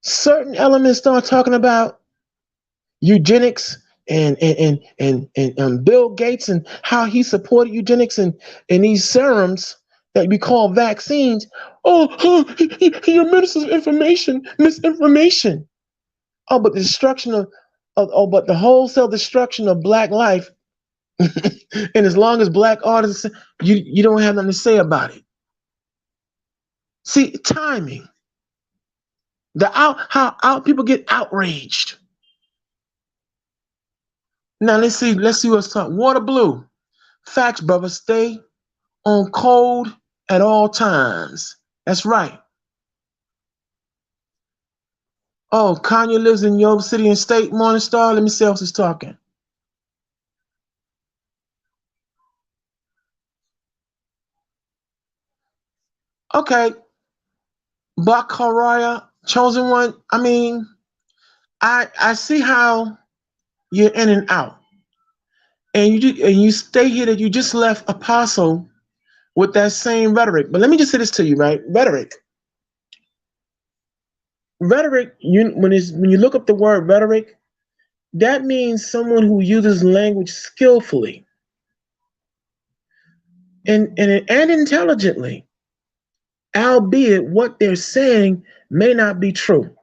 certain elements start talking about eugenics and Bill Gates and how he supported eugenics and these serums that we call vaccines, your misinformation. Oh, but the destruction but the wholesale destruction of black life. And as long as black artists, you don't have nothing to say about it. See, timing. How people get outraged. Now let's see what's talking. Water Blue. Facts, brother. Stay on code at all times. That's right. Oh, Kanye lives in your city and state, Morningstar. Let me see who else is talking. Okay. Bakaraya, chosen one. I mean, I see how you're in and out. And you stay here that you just left Apostle with that same rhetoric. But let me just say this to you, right? Rhetoric, when you look up the word rhetoric, that means someone who uses language skillfully and intelligently, albeit what they're saying may not be true.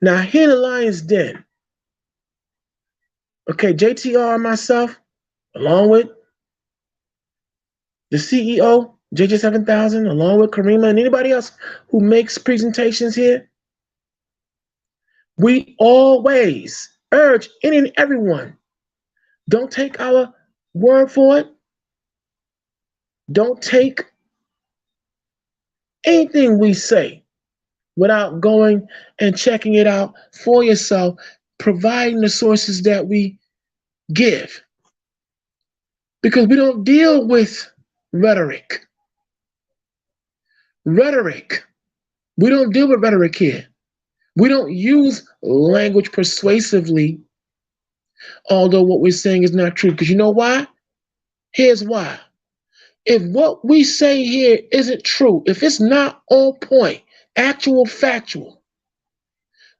Now, here in the Lion's Den, okay, JTR and myself, along with the CEO, JJ7000, along with Karima and anybody else who makes presentations here, we always urge any and everyone, don't take our word for it. Don't take anything we say without going and checking it out for yourself, providing the sources that we give. Because we don't deal with rhetoric. We don't deal with rhetoric here. We don't use language persuasively, although what we're saying is not true. Because you know why? Here's why. If what we say here isn't true, if it's not on point, actual, factual,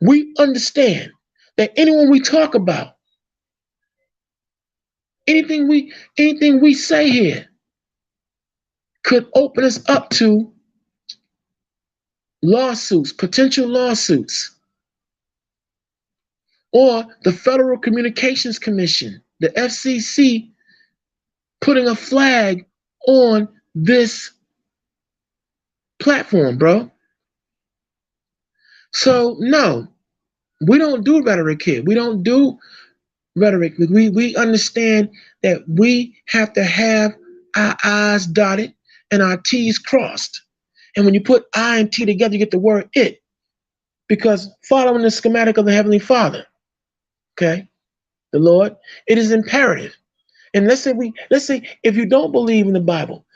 we understand that anyone we talk about, anything we say here could open us up to lawsuits, potential lawsuits, or the Federal Communications Commission, the FCC, putting a flag on this platform, bro. So no, we don't do rhetoric here. We don't do rhetoric. We understand that we have to have our I's dotted and our T's crossed. And when you put I and T together, you get the word it. Because following the schematic of the Heavenly Father, okay, the Lord, it is imperative. And let's say if you don't believe in the Bible,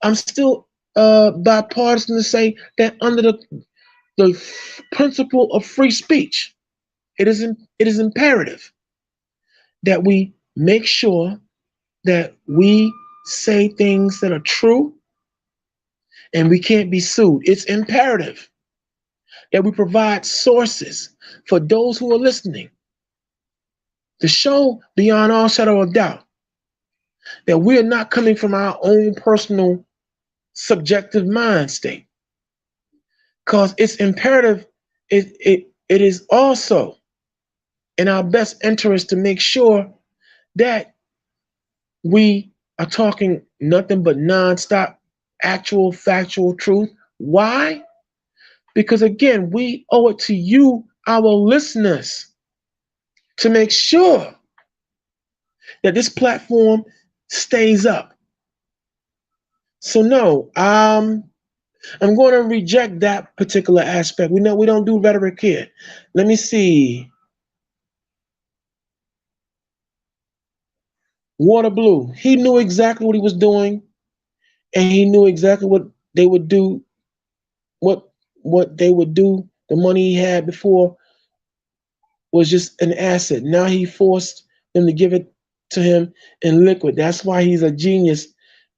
I'm still bipartisan to say that under the principle of free speech, it is imperative that we make sure that we say things that are true and we can't be sued. It's imperative that we provide sources for those who are listening to show beyond all shadow of doubt that we are not coming from our own personal subjective mind state. because it's imperative. It is also in our best interest to make sure that we are talking nothing but nonstop, actual, factual truth. Why? Because again, we owe it to you, our listeners, to make sure that this platform stays up. So no, I'm going to reject that particular aspect. We know we don't do rhetoric here. Let me see. Water Blue. He knew exactly what he was doing, and he knew exactly what they would do. What they would do. The money he had before was just an asset. Now he forced them to give it to him in liquid. That's why he's a genius.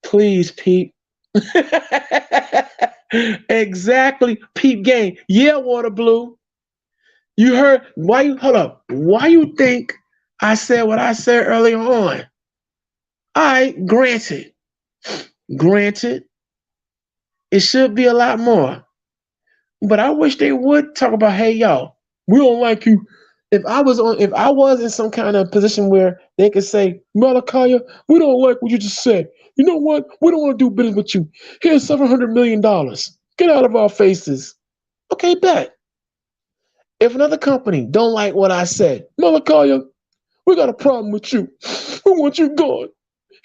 Please, Pete. Exactly, Pete Game. Yeah, Water Blue. You heard why you hold up. Why you think I said what I said earlier on? All right, granted. Granted, it should be a lot more. But I wish they would talk about, hey y'all, we don't like you. If I was in some kind of position where they could say, Malachi, we don't like what you just said. You know what? We don't want to do business with you. Here's $700 million. Get out of our faces. Okay, bet. If another company don't like what I said, Malachi, we got a problem with you. We want you gone.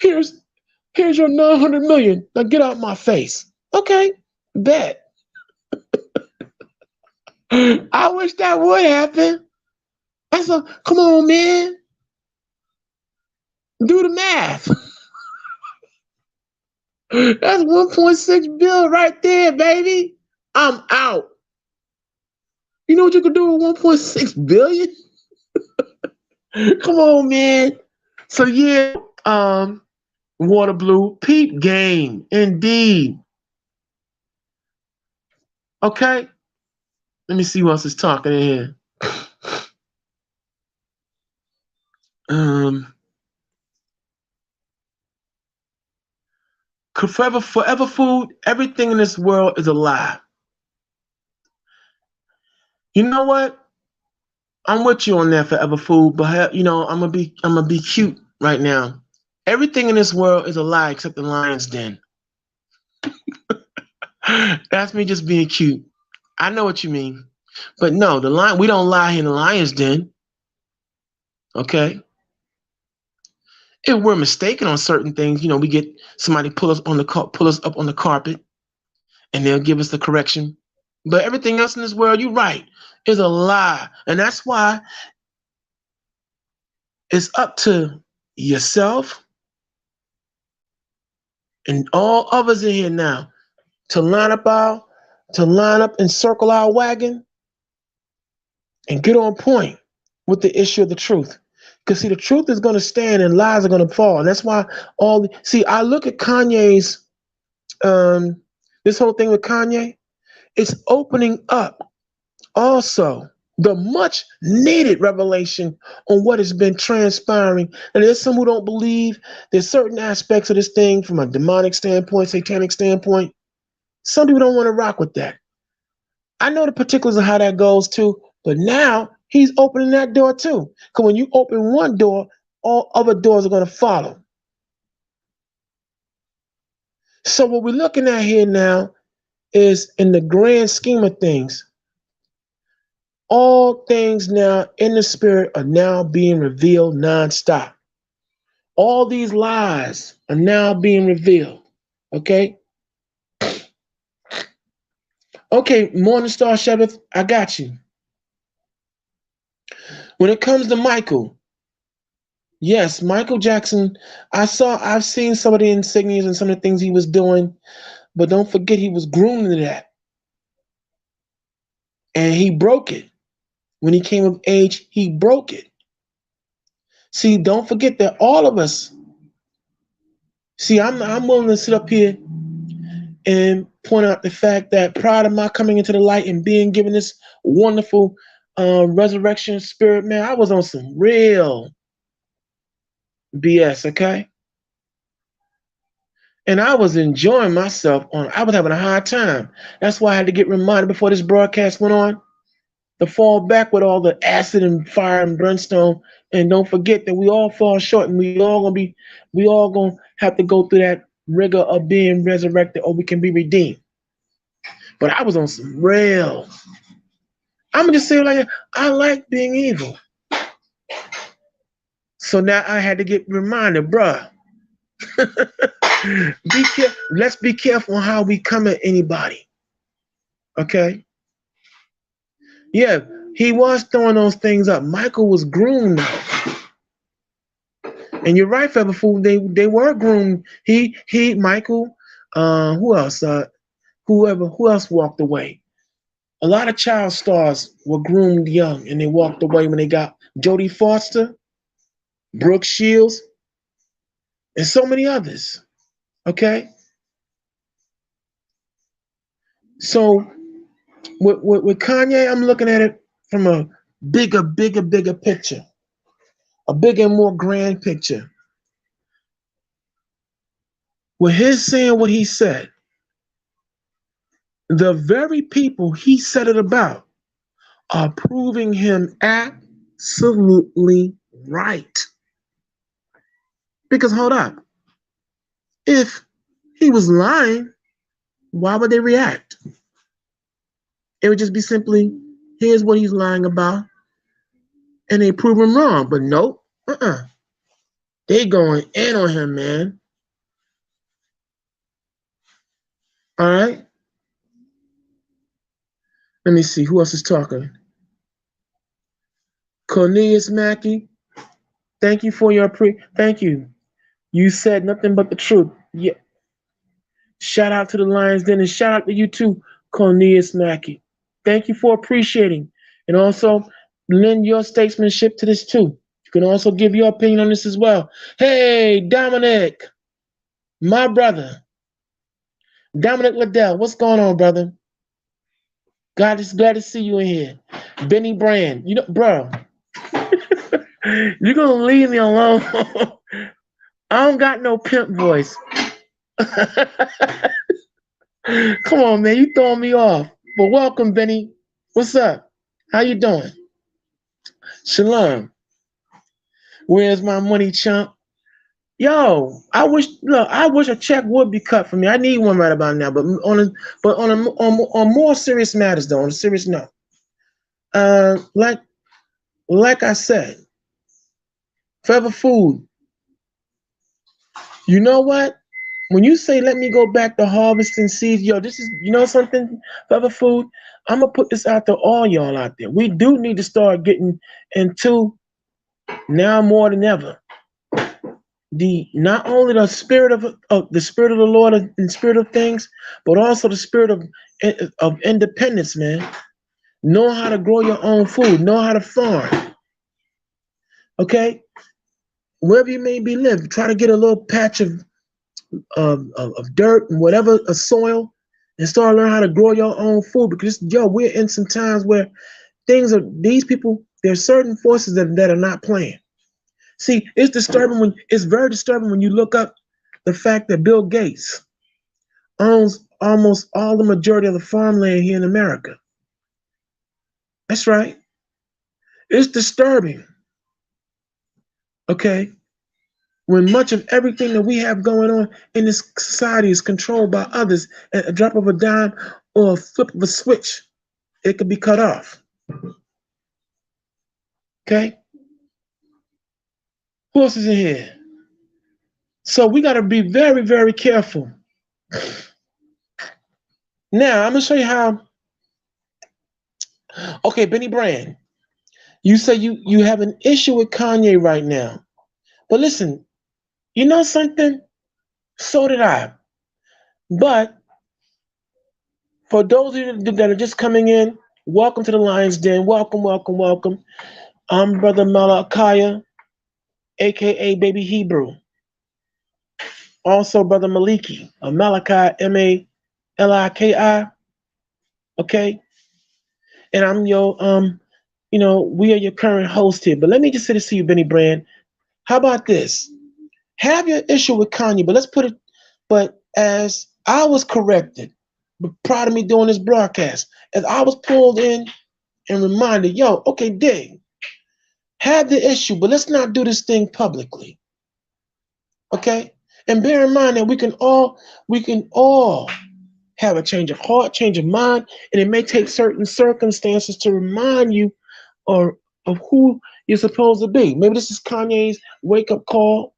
Here's your $900 million. Now get out my face. Okay, bet. I wish that would happen. Come on, man. Do the math. That's 1.6 billion right there, baby. I'm out. You know what you could do with 1.6 billion? Come on, man. So yeah, Water Blue, peep game, indeed. Okay. Let me see who else is talking in here. Forever food, everything in this world is a lie. You know what? I'm with you on that, Forever Food, but I'm gonna be cute right now. Everything in this world is a lie except the lion's den. That's me just being cute. I know what you mean. But no, we don't lie in the lion's den. Okay? If we're mistaken on certain things, we get somebody pull us up on the carpet and they'll give us the correction. But everything else in this world, you're right, is a lie. And that's why it's up to yourself and all others in here now to line up and circle our wagon and get on point with the issue of the truth. Because see, the truth is going to stand and lies are going to fall. And that's why I look at Kanye's, this whole thing with Kanye, it's opening up also the much needed revelation on what has been transpiring. And there's some who don't believe there's certain aspects of this thing from a demonic standpoint, satanic standpoint. Some people don't want to rock with that. I know the particulars of how that goes too, but now he's opening that door too. Because when you open one door, all other doors are going to follow. So what we're looking at here now is, in the grand scheme of things, all things now in the spirit are now being revealed nonstop. All these lies are now being revealed. Okay? Okay, Morningstar Shepard, I got you. When it comes to Michael, yes, Michael Jackson, I've seen some of the insignias and some of the things he was doing, but don't forget he was groomed to that. And he broke it. When he came of age, he broke it. See, don't forget that all of us, I'm willing to sit up here and point out the fact that prior to my coming into the light and being given this wonderful resurrection spirit, man, I was on some real BS, okay? And I was enjoying myself I was having a hard time. That's why I had to get reminded before this broadcast went on to fall back with all the acid and fire and brimstone. And don't forget that we all fall short, and we all gonna have to go through that rigor of being resurrected, or we can be redeemed. But I was on some real. I'm gonna just say it like I like being evil. So now I had to get reminded, bruh. Let's be careful on how we come at anybody. Okay? Yeah, he was throwing those things up. Michael was groomed though. And you're right, Feather Fool, they were groomed. Michael, who else? Who else walked away? A lot of child stars were groomed young and they walked away when they got Jodie Foster, Brooke Shields, and so many others. Okay? So with Kanye, I'm looking at it from a bigger picture. A bigger and more grand picture. With his saying what he said, the very people he said it about are proving him absolutely right. Because hold up, if he was lying, why would they react? It would just be simply, here's what he's lying about, and they prove him wrong. But nope, they going in on him, man. All right. Let me see, who else is talking? Cornelius Mackey, thank you for your thank you. You said nothing but the truth. Yeah. Shout out to the Lions Den, and shout out to you too, Cornelius Mackey. Thank you for appreciating. And also lend your statesmanship to this too. You can also give your opinion on this as well. Hey, Dominic, my brother. Dominic Liddell, what's going on, brother? God is glad to see you in here. Benny Brand, you know, bro, you're gonna leave me alone. I don't got no pimp voice. Come on, man, you throwing me off. But welcome, Benny. What's up? How you doing? Shalom. Where's my money, chump? Yo, I wish a check would be cut for me. I need one right about now. But on more serious matters, though, on a serious note, like I said, Forever Food. You know what? When you say let me go back to harvesting seeds, yo, this is, you know something, Forever Food? I'm gonna put this out to all y'all out there. We do need to start getting into, now more than ever, not only the spirit of the Lord and spirit of things, but also the spirit of independence, man. Know how to grow your own food. Know how to farm. Okay, wherever you may be live, try to get a little patch of dirt and whatever, a soil, and start learning how to grow your own food. Because we're in some times where these people, there's certain forces that are not playing. See, it's very disturbing when you look up the fact that Bill Gates owns almost all the majority of the farmland here in America. That's right. It's disturbing. Okay? When much of everything that we have going on in this society is controlled by others, at a drop of a dime or a flip of a switch, it could be cut off. Okay? Who else is in here? So we got to be very, very careful. Now, I'm going to show you how. Okay, Benny Brand, you say you have an issue with Kanye right now. But listen, you know something? So did I. But for those of you that are just coming in, welcome to the Lions Den. Welcome, welcome, welcome. I'm Brother Malachi, a.k.a. Baby Hebrew. Also, Brother Maliki, Malachi, M-A-L-I-K-I. Okay? And I'm your, we are your current host here. But let me just say this to you, Benny Brand. How about this? Have your issue with Kanye, but as I was corrected, but proud of me doing this broadcast, as I was pulled in and reminded, yo, okay, dig, have the issue, but let's not do this thing publicly. Okay? And bear in mind that we can all have a change of heart, change of mind, and it may take certain circumstances to remind you or of who you're supposed to be. Maybe this is Kanye's wake-up call.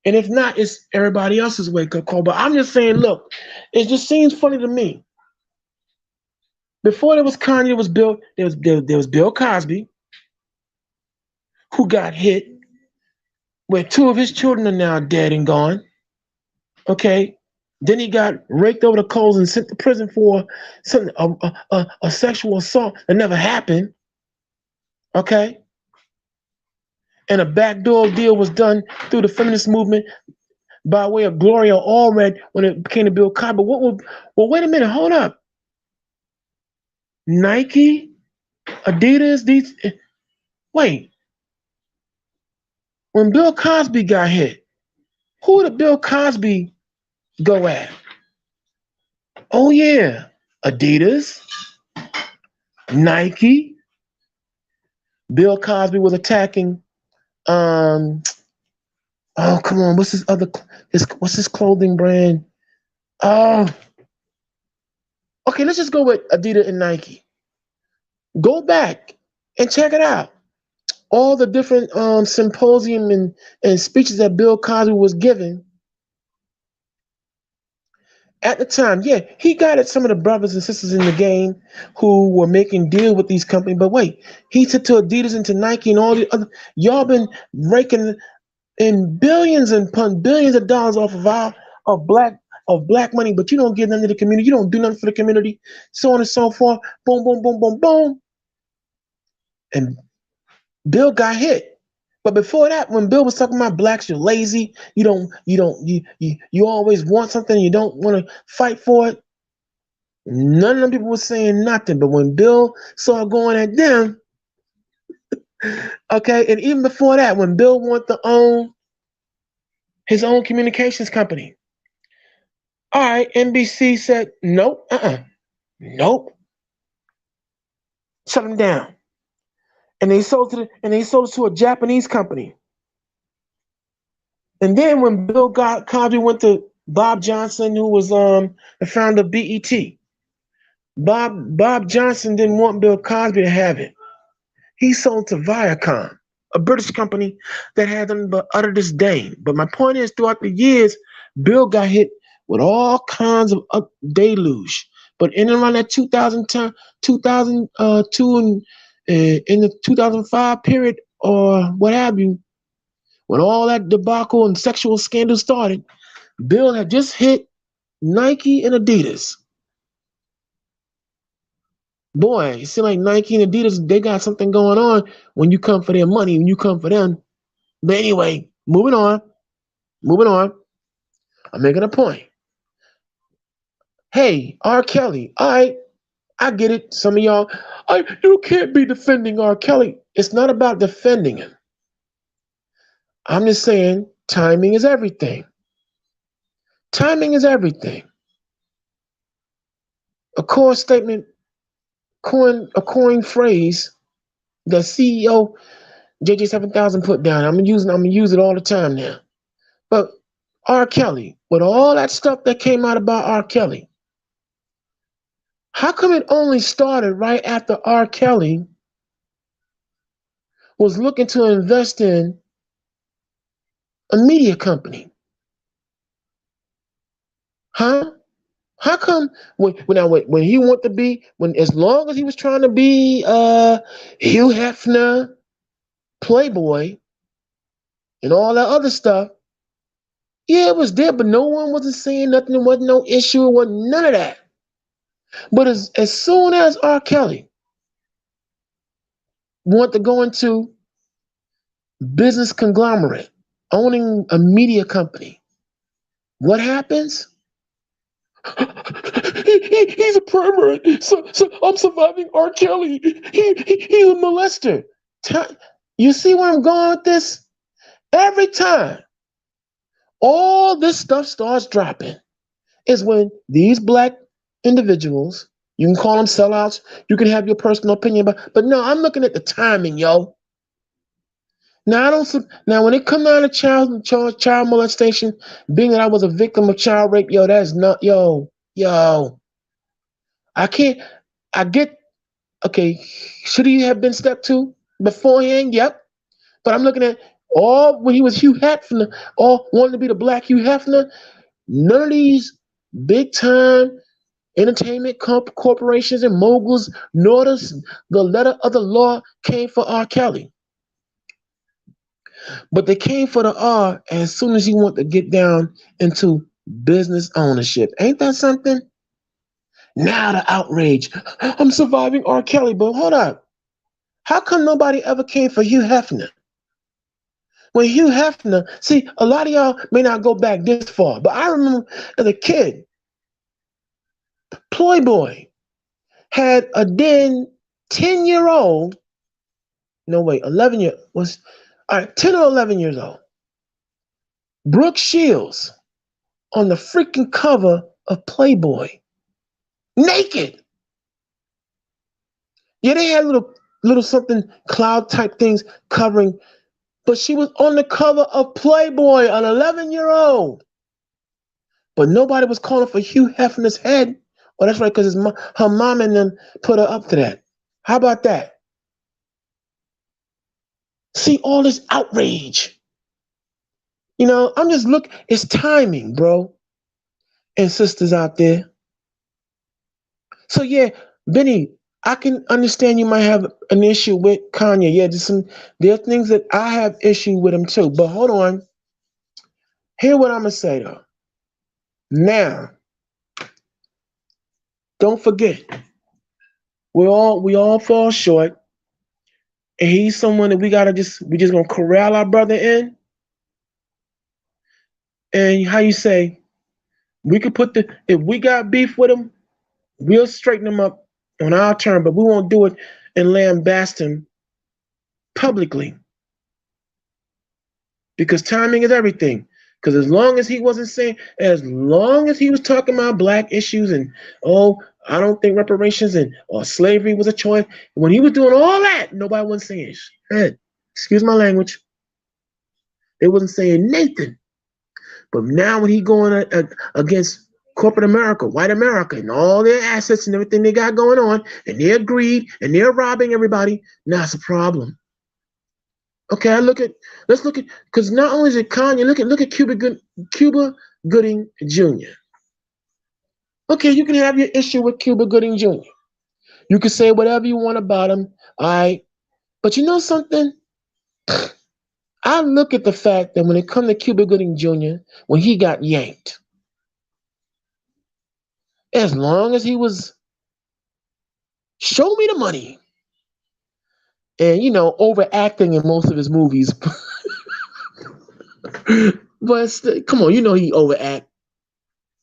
And if not, it's everybody else's wake-up call. But I'm just saying, look, it just seems funny to me. Before there was Kanye, there was Bill Cosby, who got hit, where 2 of his children are now dead and gone. Okay? Then he got raked over the coals and sent to prison for something, a sexual assault that never happened. Okay? And a backdoor deal was done through the feminist movement by way of Gloria Allred when it became to Bill Cosby. Well, wait a minute, hold up. Nike, Adidas, wait. When Bill Cosby got hit, who did Bill Cosby go at? Oh yeah, Adidas, Nike. Bill Cosby was attacking. Oh come on, what's his clothing brand? Oh, okay, let's just go with Adidas and Nike. Go back and check it out. All the different symposium and speeches that Bill Cosby was giving. At the time, yeah, he got at some of the brothers and sisters in the game who were making deals with these companies. But wait, he took to Adidas and to Nike and all the other. Y'all been raking in billions and billions of dollars off of black money, but you don't give nothing to the community. You don't do nothing for the community. So on and so forth. Boom, boom, boom, boom, boom. And Bill got hit. But before that, when Bill was talking about blacks, you're lazy. You always want something. You don't want to fight for it. None of them people were saying nothing. But when Bill started going at them, okay, and even before that, when Bill wanted to own his own communications company, all right, NBC said nope, nope, shut him down. And they sold it to a Japanese company. And then when Bill Cosby went to Bob Johnson, who was the founder of BET, Bob Johnson didn't want Bill Cosby to have it. He sold to Viacom, a British company that had them but utter disdain. But my point is, throughout the years, Bill got hit with all kinds of deluge. But in and around that 2002 and in the 2005 period or what have you, when all that debacle and sexual scandal started, Bill had just hit Nike and Adidas. Boy, it seems like Nike and Adidas, they got something going on when you come for their money, when you come for them. But anyway, moving on. I'm making a point. Hey, R. Kelly, all right, I get it. Some of y'all, you can't be defending R. Kelly. It's not about defending him. I'm just saying timing is everything. Timing is everything. A core statement, a coin phrase that CEO JJ7000 put down. I'm gonna use it all the time now. But R. Kelly, with all that stuff that came out about R. Kelly, how come it only started right after R. Kelly was looking to invest in a media company? Huh? How come when he wanted to be, as long as he was trying to be Hugh Hefner, Playboy, and all that other stuff, yeah, it was there, but no one wasn't saying nothing. There wasn't no issue. It wasn't none of that. But as soon as R. Kelly wanted to go into business conglomerate, owning a media company, what happens? He's a pervert. So I'm surviving R. Kelly. He's a molester. You see where I'm going with this? Every time all this stuff starts dropping is when these black individuals, you can call them sellouts, you can have your personal opinion, but no, I'm looking at the timing, yo. Now I don't. Now when it comes down to child molestation, being that I was a victim of child rape, yo, that's not, yo. I can't. I get. Okay, should he have been step two beforehand? Yep. But I'm looking at all when he was Hugh Hefner, all wanting to be the black Hugh Hefner. None of these big time entertainment corporations and moguls, nor the letter of the law came for R. Kelly. But they came for the R as soon as he wanted to get down into business ownership. Ain't that something? Now the outrage. I'm surviving R. Kelly, but hold up. How come nobody ever came for Hugh Hefner? When Hugh Hefner, see, a lot of y'all may not go back this far, but I remember as a kid, Playboy had a then 10-year-old, no wait, 11 year was, all right, 10 or 11 years old, Brooke Shields on the freaking cover of Playboy, naked. Yeah, they had little something cloud type things covering, but she was on the cover of Playboy, an 11-year-old. But nobody was calling for Hugh Hefner's head. Oh, that's right, because her mom and them put her up to that. How about that? See all this outrage. You know, I'm just it's timing, bro. And sisters out there. So yeah, Benny, I can understand you might have an issue with Kanye. Yeah, there are things that I have issue with him too. But hold on. Hear what I'm gonna say though. Now, don't forget, we all fall short. And he's someone that we just gonna corral our brother in. And how you say, we could if we got beef with him, we'll straighten him up on our turn, but we won't do it and lambast him publicly. Because timing is everything. Because as long as he was talking about black issues and, I don't think reparations or slavery was a choice. When he was doing all that, nobody was saying shit. Excuse my language. They wasn't saying Nathan. But now when he going against corporate America, white America, and all their assets and everything they got going on, and their greed, and they're robbing everybody, now it's a problem. Okay, let's look at, because not only is it Kanye, look at Cuba Gooding Jr. Okay, you can have your issue with Cuba Gooding Jr. You can say whatever you want about him, all right? But you know something? I look at the fact that when it comes to Cuba Gooding Jr., when he got yanked, as long as he was, show me the money, and, overacting in most of his movies. But come on, he overact.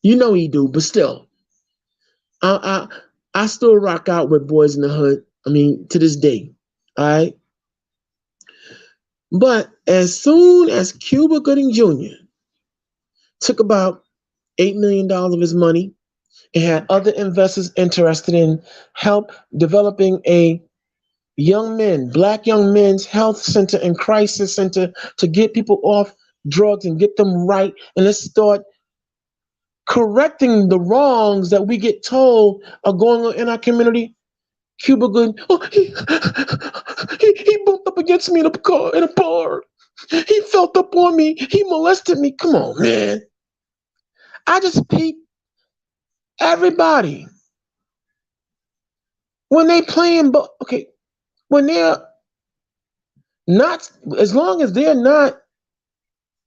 He do, but still. I still rock out with Boys in the Hood. I mean, to this day. All right? But as soon as Cuba Gooding Jr. took about $8 million of his money and had other investors interested in help developing a black young men's health center and crisis center to get people off drugs and get them right, and let's start correcting the wrongs that we get told are going on in our community. Cuba Gooding, he bumped up against me in a bar. He felt up on me. He molested me. Come on, man. I just peep everybody when they playing, when they're not, as long as they're not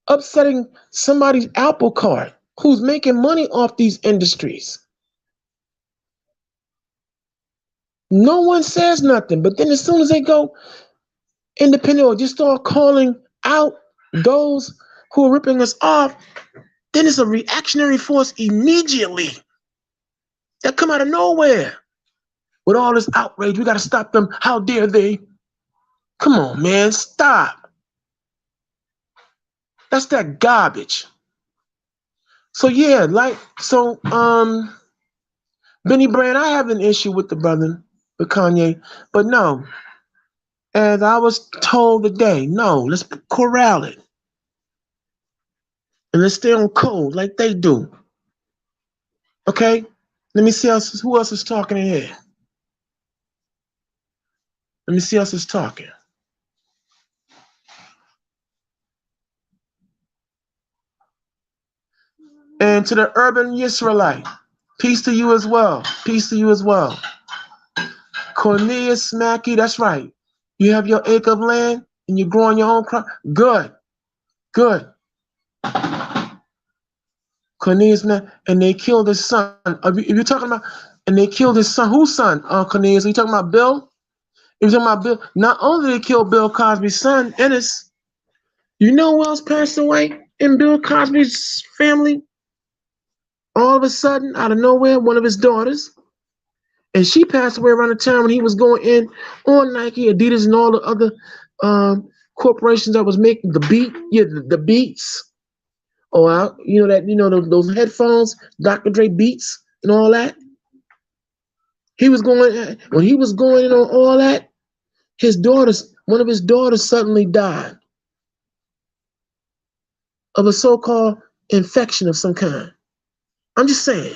upsetting somebody's apple cart who's making money off these industries. No one says nothing, but then as soon as they go independent or just start calling out those who are ripping us off, then it's a reactionary force immediately that come out of nowhere with all this outrage. We got to stop them. How dare they? Come on, man, stop. That's that garbage. So yeah, Benny Brand, I have an issue with the brother, with Kanye, but no, as I was told today, no, let's corral it and let's stay on code like they do. Okay, let me see who else is talking in here. Let me see who else is talking. And to the urban Israelite, peace to you as well. Peace to you as well. Cornelius Mackey, that's right. You have your acre of land and you're growing your own crop. Good, good. Cornelius Mackey, and they killed his son. If you're talking about, and they killed his son, whose son? Cornelius, are you talking about Bill? If you're talking about Bill, not only did they kill Bill Cosby's son, Ennis, you know who else passed away in Bill Cosby's family? All of a sudden, out of nowhere, one of his daughters, and she passed away around the time when he was going in on Nike, Adidas, and all the other corporations that was making the Beats. Oh, those headphones, Dr. Dre Beats, and all that. When he was going in on all that, one of his daughters suddenly died of a so-called infection of some kind. I'm just saying.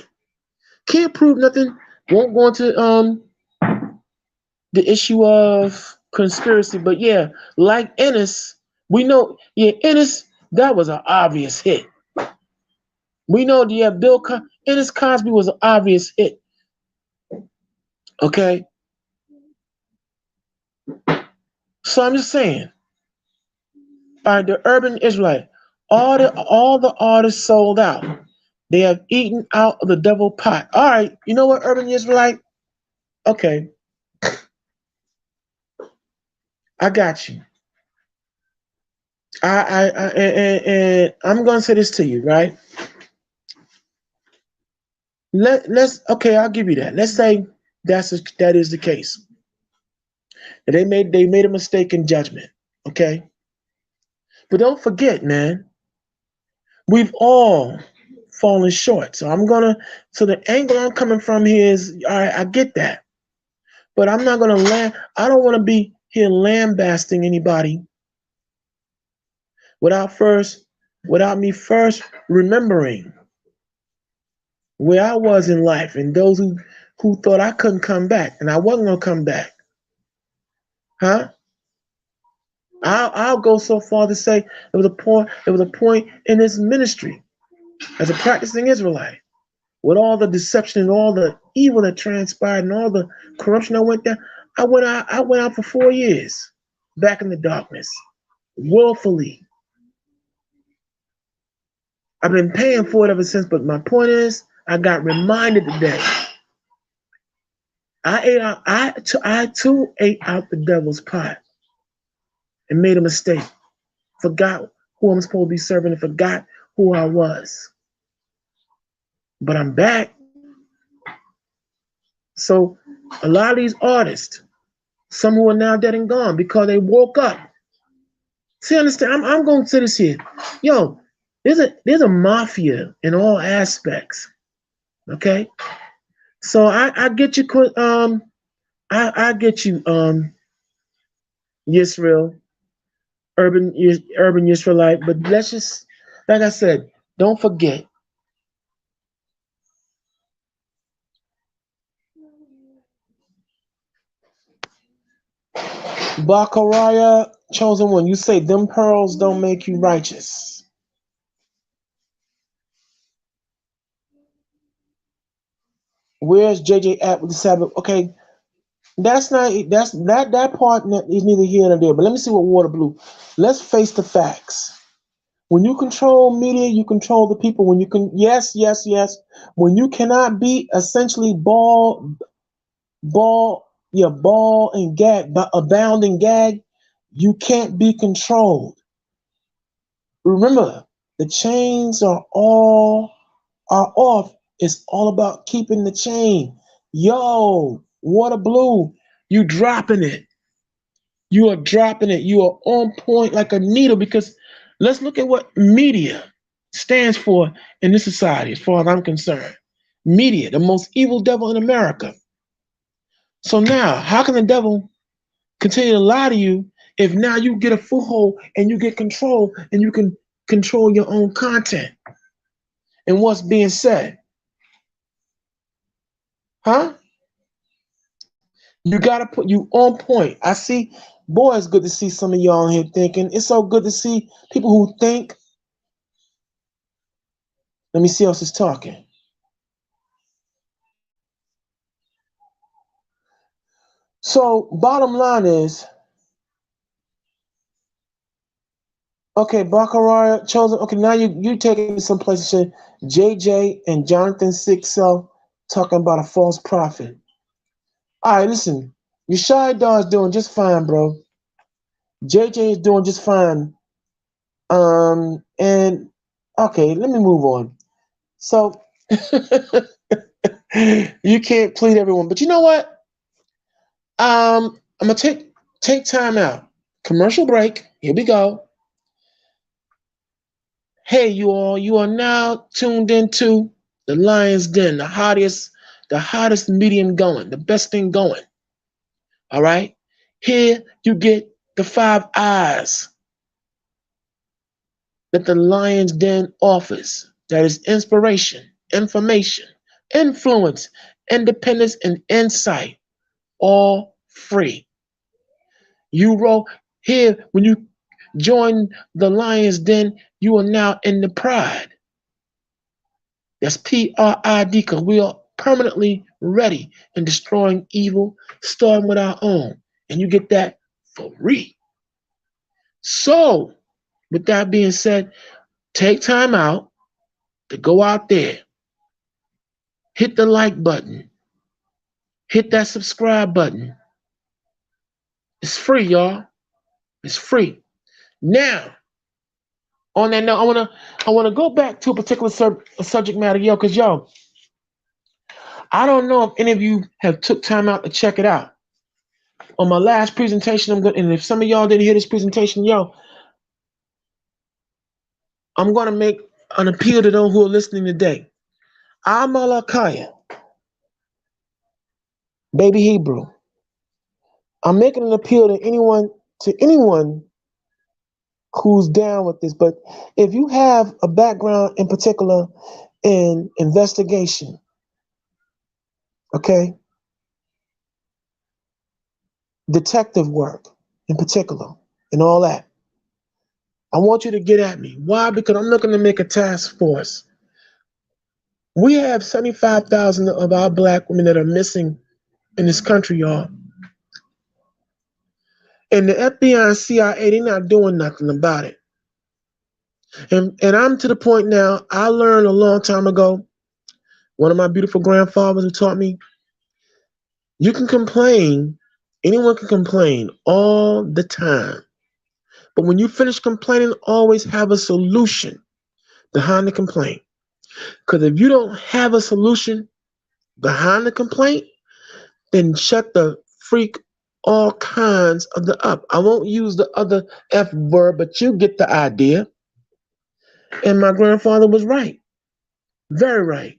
Can't prove nothing. Won't go into the issue of conspiracy, but yeah, like Ennis, we know, Ennis, that was an obvious hit. We know, Ennis Cosby was an obvious hit. Okay? So I'm just saying, all right, the urban Israelite, all the artists sold out. They have eaten out of the devil pot. All right, you know what, urban Israelite? Okay. I got you. And I'm gonna say this to you, right? Okay, I'll give you that. Let's say that is the case. They made a mistake in judgment, okay? But don't forget, man, we've all fallen short. So the angle I'm coming from here is, all right, I get that. But I'm not gonna I don't want to be here lambasting anybody without me first remembering where I was in life and those who thought I couldn't come back and I wasn't gonna come back. Huh? I'll go so far to say there was a point in this ministry as a practicing Israelite, with all the deception and all the evil that transpired and all the corruption that went down. I went out for 4 years, back in the darkness, willfully. I've been paying for it ever since, but my point is, I got reminded today. I too ate out the devil's pot and made a mistake. Forgot who I'm supposed to be serving and forgot who I was. But I'm back. So a lot of these artists, some who are now dead and gone because they woke up. See, understand? I'm going to say this here. Yo, there's a mafia in all aspects. Okay? So I get you, I get you, Yisrael, urban Israelite, but let's just, like I said, don't forget. Baccaria, chosen one, you say them pearls don't make you righteous. Where's JJ at with the Sabbath? Okay, that part is neither here nor there. But let me see what Water Blue. Let's face the facts. When you control media, you control the people. When you can, yes. When you cannot be essentially ball and gag, abound and gag, you can't be controlled. Remember, the chains are off. It's all about keeping the chain. Yo, Water Blue, you dropping it. You are dropping it. You are on point like a needle, because let's look at what media. stands for in this society, as far as I'm concerned. Media, the most evil devil in America. So now, how can the devil continue to lie to you if now you get a foothold and you get control and you can control your own content and what's being said? Huh? You gotta put you on point. I see, boy, it's good to see some of y'all in here thinking. It's so good to see people who think. Let me see who else is talking. So bottom line is, okay, Baccarat chosen. Okay, now you taking me someplace. Said JJ and Jonathan Sixel talking about a false prophet. All right, listen, your shy dog's doing just fine, bro. JJ is doing just fine. And okay, let me move on. So you can't plead everyone, but you know what? I'm gonna take time out. Commercial break. Here we go. Hey, you are now tuned into the Lion's Den, the hottest medium going, the best thing going. All right. Here you get the 5 eyes that the Lion's Den offers. That is inspiration, information, influence, independence, and insight. All free. You roll here when you join the Lion's Den, you are now in the pride. That's PRID, because we are permanently ready in destroying evil, starting with our own. And you get that for free. So, with that being said, take time out to go out there, hit the like button, hit that subscribe button. It's free, y'all. It's free. Now, on that note, I wanna go back to a particular subject matter, yo, because yo, I don't know if any of you have took time out to check it out. On my last presentation, and if some of y'all didn't hear this presentation, yo, I'm gonna make an appeal to those who are listening today. Amalakaya, baby Hebrew. I'm making an appeal to anyone who's down with this. But if you have a background in particular in investigation, okay, detective work in particular, and all that, I want you to get at me. Why? Because I'm looking to make a task force. We have 75,000 of our black women that are missing in this country, y'all. And the FBI and CIA, they're not doing nothing about it. And I'm to the point now, I learned a long time ago, one of my beautiful grandfathers who taught me, you can complain, anyone can complain all the time. But when you finish complaining, always have a solution behind the complaint. Because if you don't have a solution behind the complaint, then shut the freak all kinds of the up. I won't use the other F word, but you get the idea. And my grandfather was right. Very right.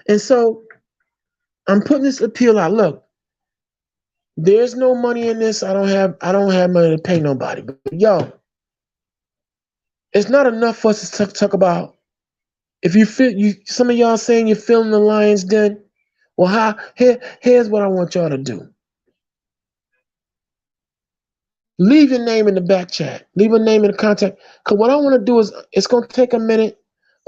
And so I'm putting this appeal out. Look, there's no money in this. I don't have money to pay nobody. But yo, it's not enough for us to talk about. If you feel some of y'all saying you're feeling the Lion's Den, well, here's what I want y'all to do. Leave your name in the back chat. Leave a name in the contact. Because what I want to do is, it's going to take a minute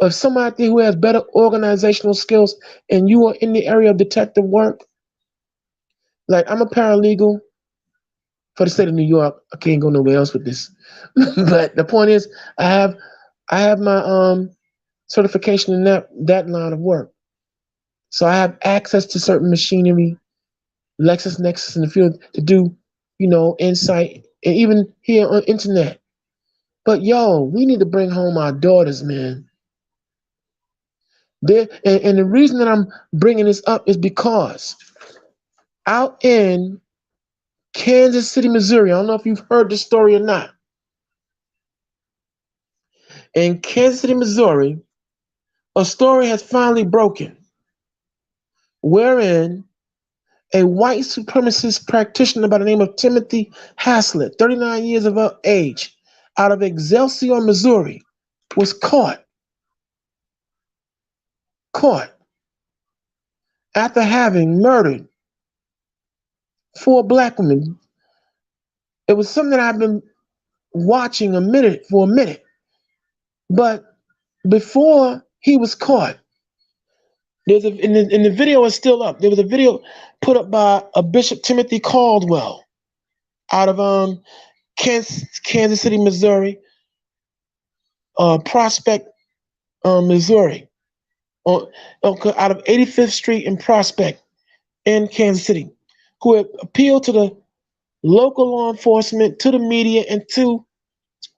of somebody who has better organizational skills and you are in the area of detective work. Like, I'm a paralegal for the state of New York. I can't go nowhere else with this. But the point is, I have my certification in that line of work. So I have access to certain machinery, LexisNexis in the field to do, insight, and even here on internet. But yo, we need to bring home our daughters, man. And the reason that I'm bringing this up is because out in Kansas City, Missouri, I don't know if you've heard this story or not. In Kansas City, Missouri, a story has finally broken wherein a white supremacist practitioner by the name of Timothy Haslett, 39 years of age, out of Excelsior, Missouri, was caught after having murdered 4 black women. It was something that I've been watching for a minute. But before he was caught, and the video is still up. There was a video put up by a Bishop Timothy Caldwell out of Kansas City, Missouri, Prospect, Missouri, out of 85th Street in Prospect in Kansas City, who had appealed to the local law enforcement, to the media, and to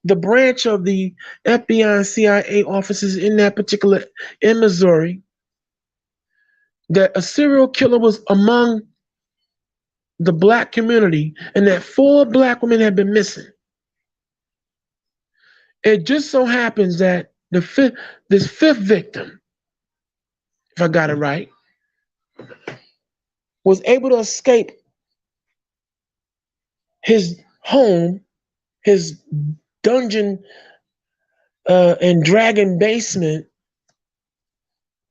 the branch of the FBI and CIA offices in Missouri, that a serial killer was among the black community and that 4 black women had been missing. It just so happens that this fifth victim, if I got it right, was able to escape his home, his dungeon and dragon basement,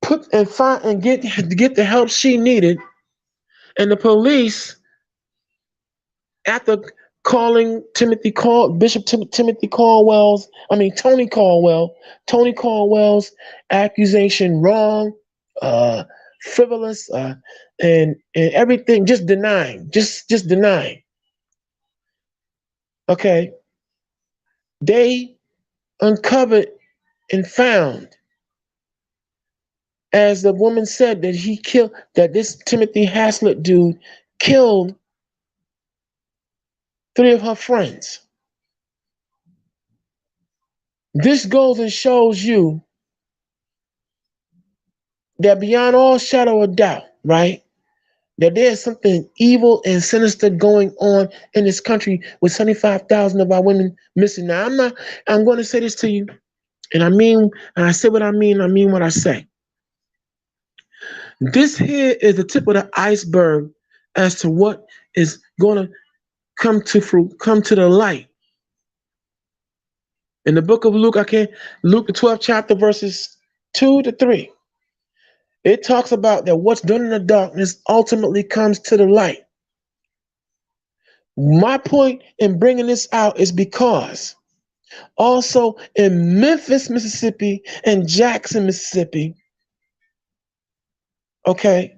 get the help she needed, and the police, after calling Tony Caldwell's accusation wrong, frivolous, and everything, just denying. Okay, they uncovered and found, as the woman said, that this Timothy Haslett dude killed 3 of her friends. This goes and shows you that beyond all shadow of doubt, right, that there's something evil and sinister going on in this country with 75,000 of our women missing. Now, I'm going to say this to you, and I say what I mean what I say. This here is the tip of the iceberg as to what is going to come to the light. In the book of Luke, Luke the 12th chapter, verses 2-3. It talks about that what's done in the darkness ultimately comes to the light. My point in bringing this out is because also in Memphis, Mississippi, and Jackson, Mississippi, okay,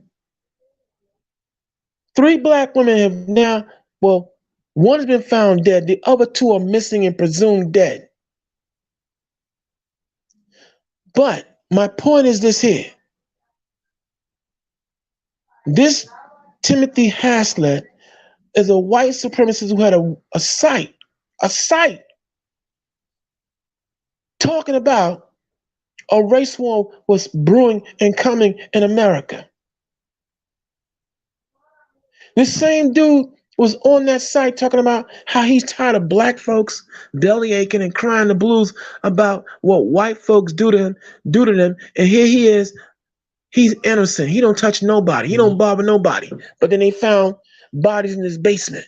3 black women have now, one has been found dead. The other 2 are missing and presumed dead. But my point is this here. This Timothy Haslett is a white supremacist who had a site talking about a race war was brewing and coming in America. This same dude was on that site talking about how he's tired of black folks belly aching and crying the blues about what white folks do to them. And here he is. He's innocent. He don't touch nobody. He don't bother nobody. But then they found bodies in his basement.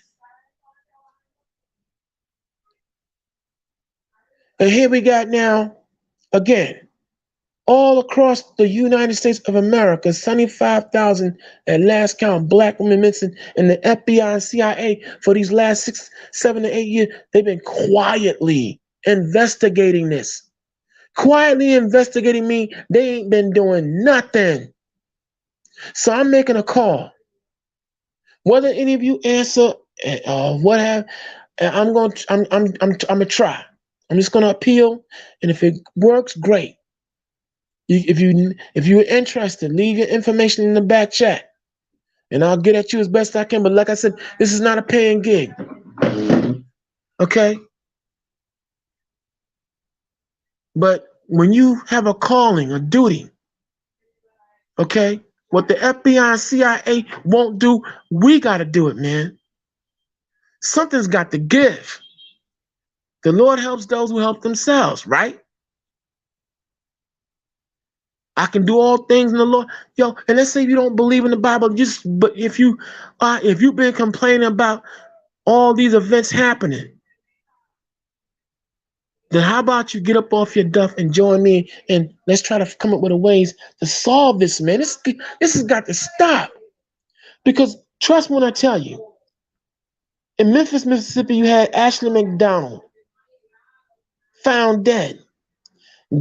And here we got now, again, all across the United States of America, 75,000 at last count black women missing, and the FBI and CIA for these last 6, 7 to 8 years, they've been quietly investigating this. Quietly investigating me, they ain't been doing nothing. So I'm making a call. Whether any of you answer or what have, I'm gonna try. I'm just gonna appeal, and if it works, great. If you're interested, leave your information in the back chat, and I'll get at you as best I can. But like I said, this is not a paying gig. Okay? But when you have a calling, a duty, okay, what the FBI and CIA won't do, we got to do it, man. Something's got to give. The Lord helps those who help themselves, right? I can do all things in the Lord. Yo, and let's say you don't believe in the Bible, but if you've been complaining about all these events happening, then how about you get up off your duff and join me and let's try to come up with a ways to solve this, man. This has got to stop. Because trust me when I tell you, in Memphis, Mississippi, you had Ashley McDonald found dead.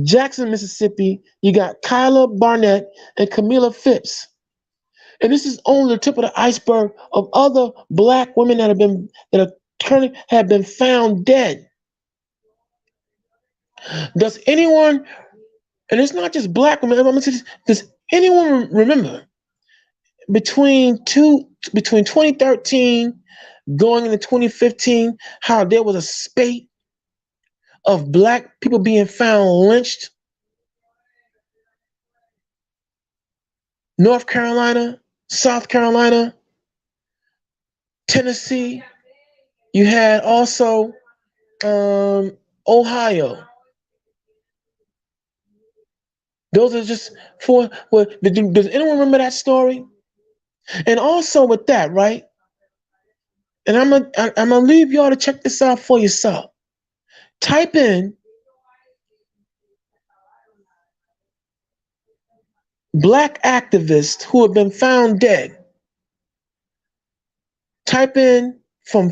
Jackson, Mississippi, you got Kyla Barnett and Camilla Phipps. And this is only the tip of the iceberg of other black women that have been found dead. Does anyone, and it's not just black women, I'm gonna say this, does anyone remember between 2013 going into 2015 how there was a spate of black people being found lynched? North Carolina, South Carolina, Tennessee. You had also Ohio. Those are just four. Well, does anyone remember that story? And also with that, right? And I'm gonna leave y'all to check this out for yourself. Type in black activists who have been found dead. Type in from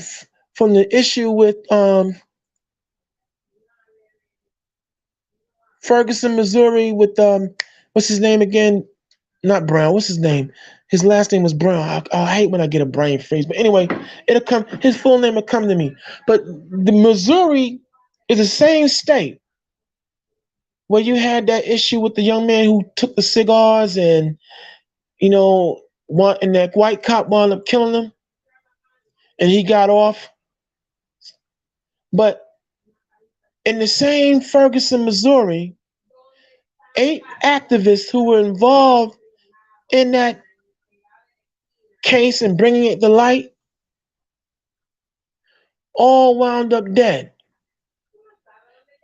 the issue with Ferguson, Missouri, with what's his name again? Not Brown. What's his name? His last name was Brown. I hate when I get a brain freeze. But anyway, it'll come. His full name will come to me. But the Missouri is the same state where you had that issue with the young man who took the cigars and and that white cop wound up killing him, and he got off. But in the same Ferguson, Missouri, 8 activists who were involved in that case and bringing it to light all wound up dead.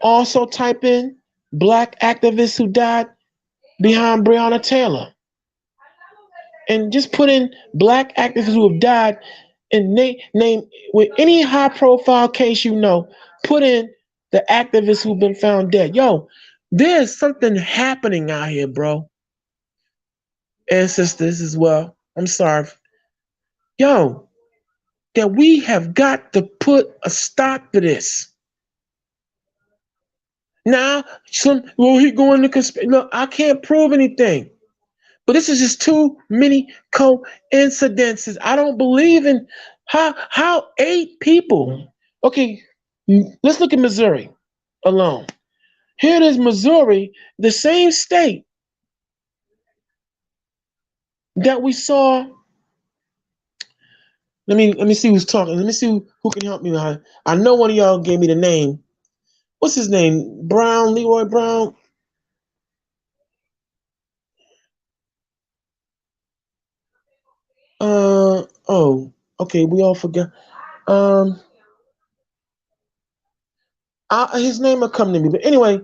Also type in black activists who died behind Breonna Taylor. And just put in black activists who have died and name with any high profile case put in the activists who've been found dead. Yo, there's something happening out here, bro. And sisters as well. I'm sorry. Yo, that we have got to put a stop to this. Now, he going to conspiracy. Look, I can't prove anything. But this is just too many coincidences. I don't believe in how 8 people. Okay, let's look at Missouri alone. Here it is, Missouri, the same state that we saw. Let me see who's talking. Let me see who can help me. I know one of y'all gave me the name. What's his name? Brown, Leroy Brown. Okay, we all forgot. His name will come to me. But anyway,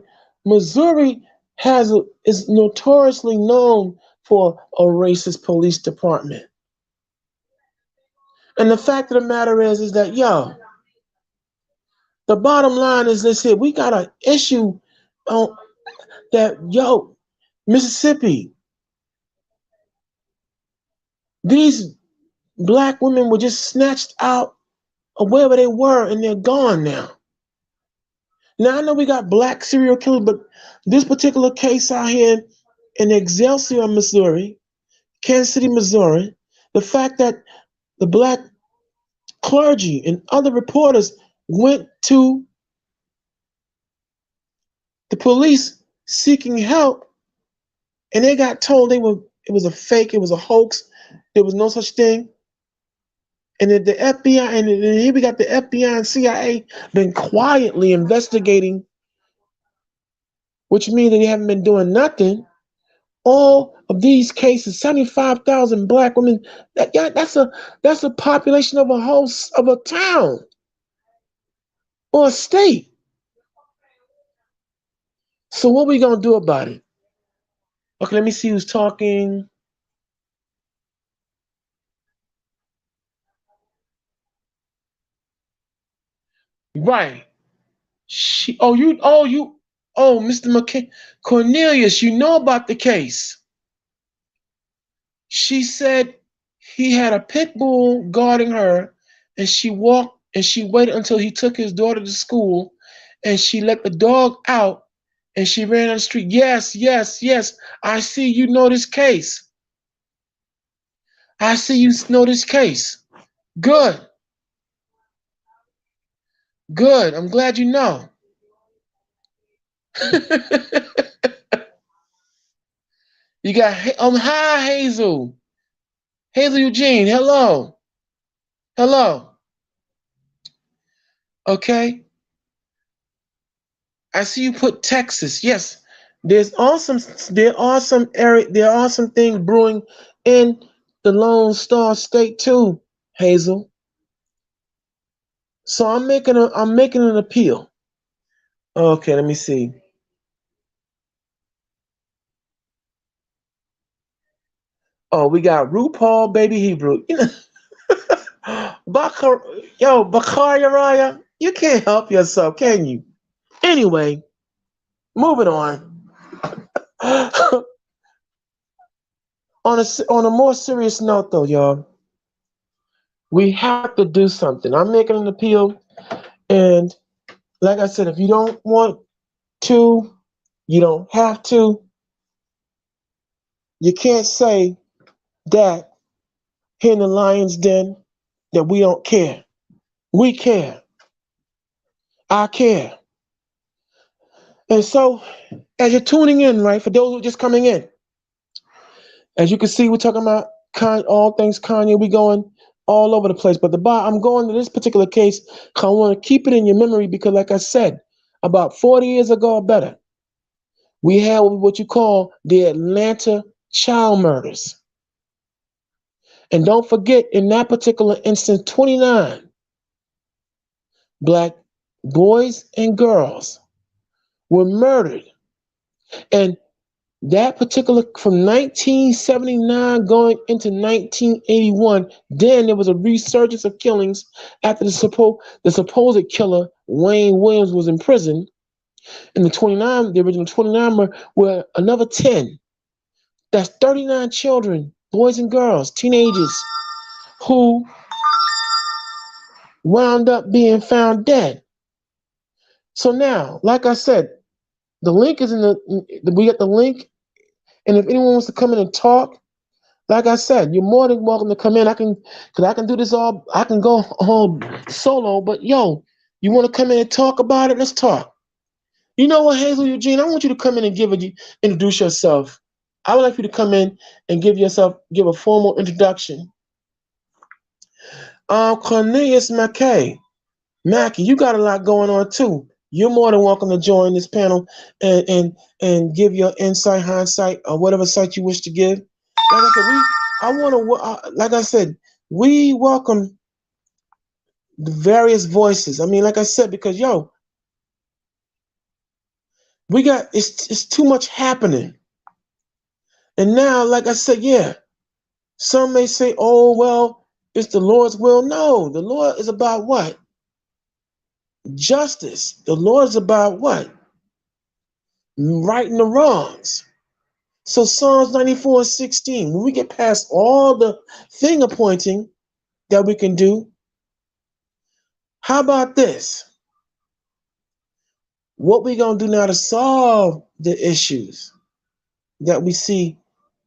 Missouri is notoriously known for a racist police department. And the fact of the matter is that, the bottom line is this here. We got an issue that, Mississippi, these black women were just snatched out of wherever they were and they're gone now. Now, I know we got black serial killers, but this particular case out here in Excelsior, Missouri, Kansas City, Missouri, the fact that the black clergy and other reporters went to the police seeking help, and they got told it was a fake, it was a hoax, there was no such thing. And then the FBI, and here we got the FBI and CIA been quietly investigating, which means that they haven't been doing nothing. All of these cases, 75,000 black women, that's a population of a town or a state. So what are we gonna do about it? Okay, let me see who's talking. Right. Mr. McKay, Cornelius, you know about the case. She said he had a pit bull guarding her, and she waited until he took his daughter to school, and she let the dog out, and she ran on the street. Yes, yes, yes. I see you know this case. I see you know this case. Good, good. I'm glad you know. You got hi Hazel. Hazel Eugene, hello. Hello. Okay. I see you put Texas. Yes. There are some things brewing in the Lone Star State too, Hazel. So I'm making an appeal. Okay, let me see. Oh, we got RuPaul Baby Hebrew. You know, Bakar Uriah, you can't help yourself, can you? Anyway, moving on. On a more serious note, though, y'all, we have to do something. I'm making an appeal, and like I said, if you don't want to, you don't have to. You can't say that here in the Lion's Den that we don't care. We care. I care. And so, as you're tuning in, right, for those who are just coming in, as you can see, we're talking about all things Kanye. We going all over the place. But I'm going to this particular case because I want to keep it in your memory because, like I said, about 40 years ago or better, we had what you call the Atlanta child murders. And don't forget, in that particular instance, 29 black boys and girls were murdered. And that particular, from 1979 going into 1981, then there was a resurgence of killings after the supposed killer, Wayne Williams, was in prison. And the original 29 were another 10. That's 39 children, boys and girls, teenagers, who wound up being found dead. So now, like I said, the link is we got the link. And if anyone wants to come in and talk, like I said, you're more than welcome to come in. I can do this I can go all solo, but yo, you want to come in and talk about it? Let's talk. You know what, Hazel Eugene, I want you to come in and introduce yourself. I would like you to come in and give a formal introduction. Cornelius Mackey, you got a lot going on too. You're more than welcome to join this panel and give your insight, hindsight, or whatever sight you wish to give. Like I said, we welcome the various voices. I mean, like I said, because it's too much happening. And now, like I said, yeah, some may say, oh, well, it's the Lord's will. No, the Lord is about what? Justice. The Lord is about what? Righting the wrongs. So Psalms 94:16, when we get past all the finger pointing that we can do, how about this? What we gonna do now to solve the issues that we see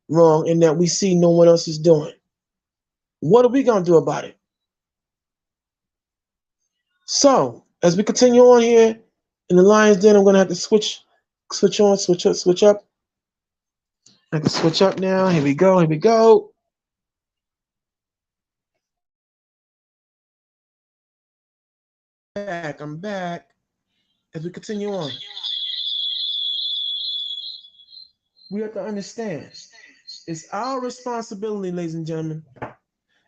wrong and that we see no one else is doing? What are we gonna do about it? So as we continue on here in the Lion's Den, I'm gonna have to switch up. I can switch up now. Here we go. I'm back. As we continue on, we have to understand it's our responsibility, ladies and gentlemen.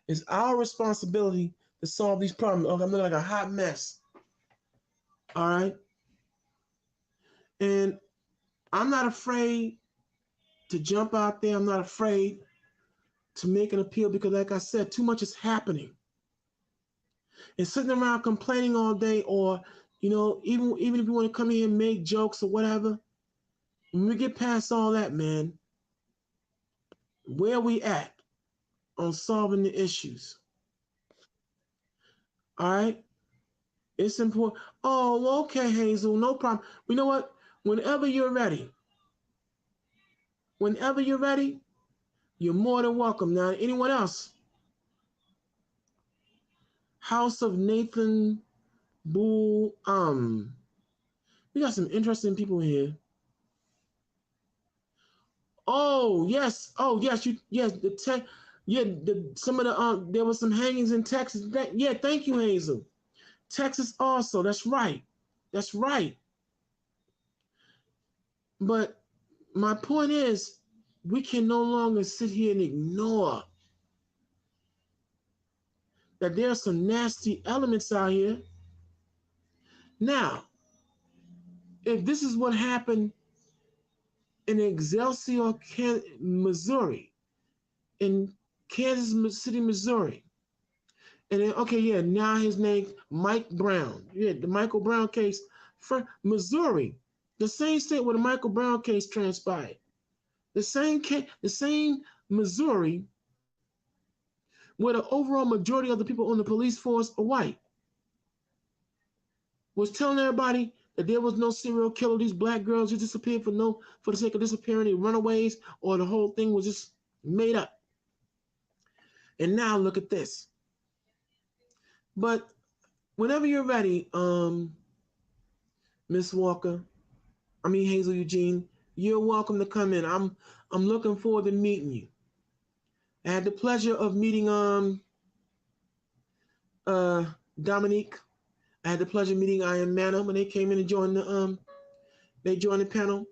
It's our responsibility to solve these problems. Oh, I'm looking like a hot mess. All right. And I'm not afraid to jump out there. I'm not afraid to make an appeal because, like I said, too much is happening. And sitting around complaining all day, or even if you want to come here and make jokes or whatever, when we get past all that, man, where we at on solving the issues? All right, it's important. Oh, well, okay, Hazel, no problem. You know what? Whenever you're ready, you're more than welcome. Now, anyone else? House of Nathan Bull. We got some interesting people here. Oh yes, yes. Some of the there was some hangings in Texas. Thank you, Hazel. Texas also. That's right. But my point is, we can no longer sit here and ignore that there are some nasty elements out here. Now, if this is what happened in Excelsior, Missouri, in Kansas City, Missouri, and then, now his name Mike Brown. Yeah, the Michael Brown case for Missouri, the same state where the Michael Brown case transpired. The same Missouri, where the overall majority of the people on the police force are white, was telling everybody that there was no serial killer. These black girls who disappeared for the sake of disappearing, they runaways, or the whole thing was just made up. And now look at this. But whenever you're ready, Miss Hazel Eugene, you're welcome to come in. I'm looking forward to meeting you. I had the pleasure of meeting Dominique. I had the pleasure of meeting Iron Manna when they came in and joined the panel.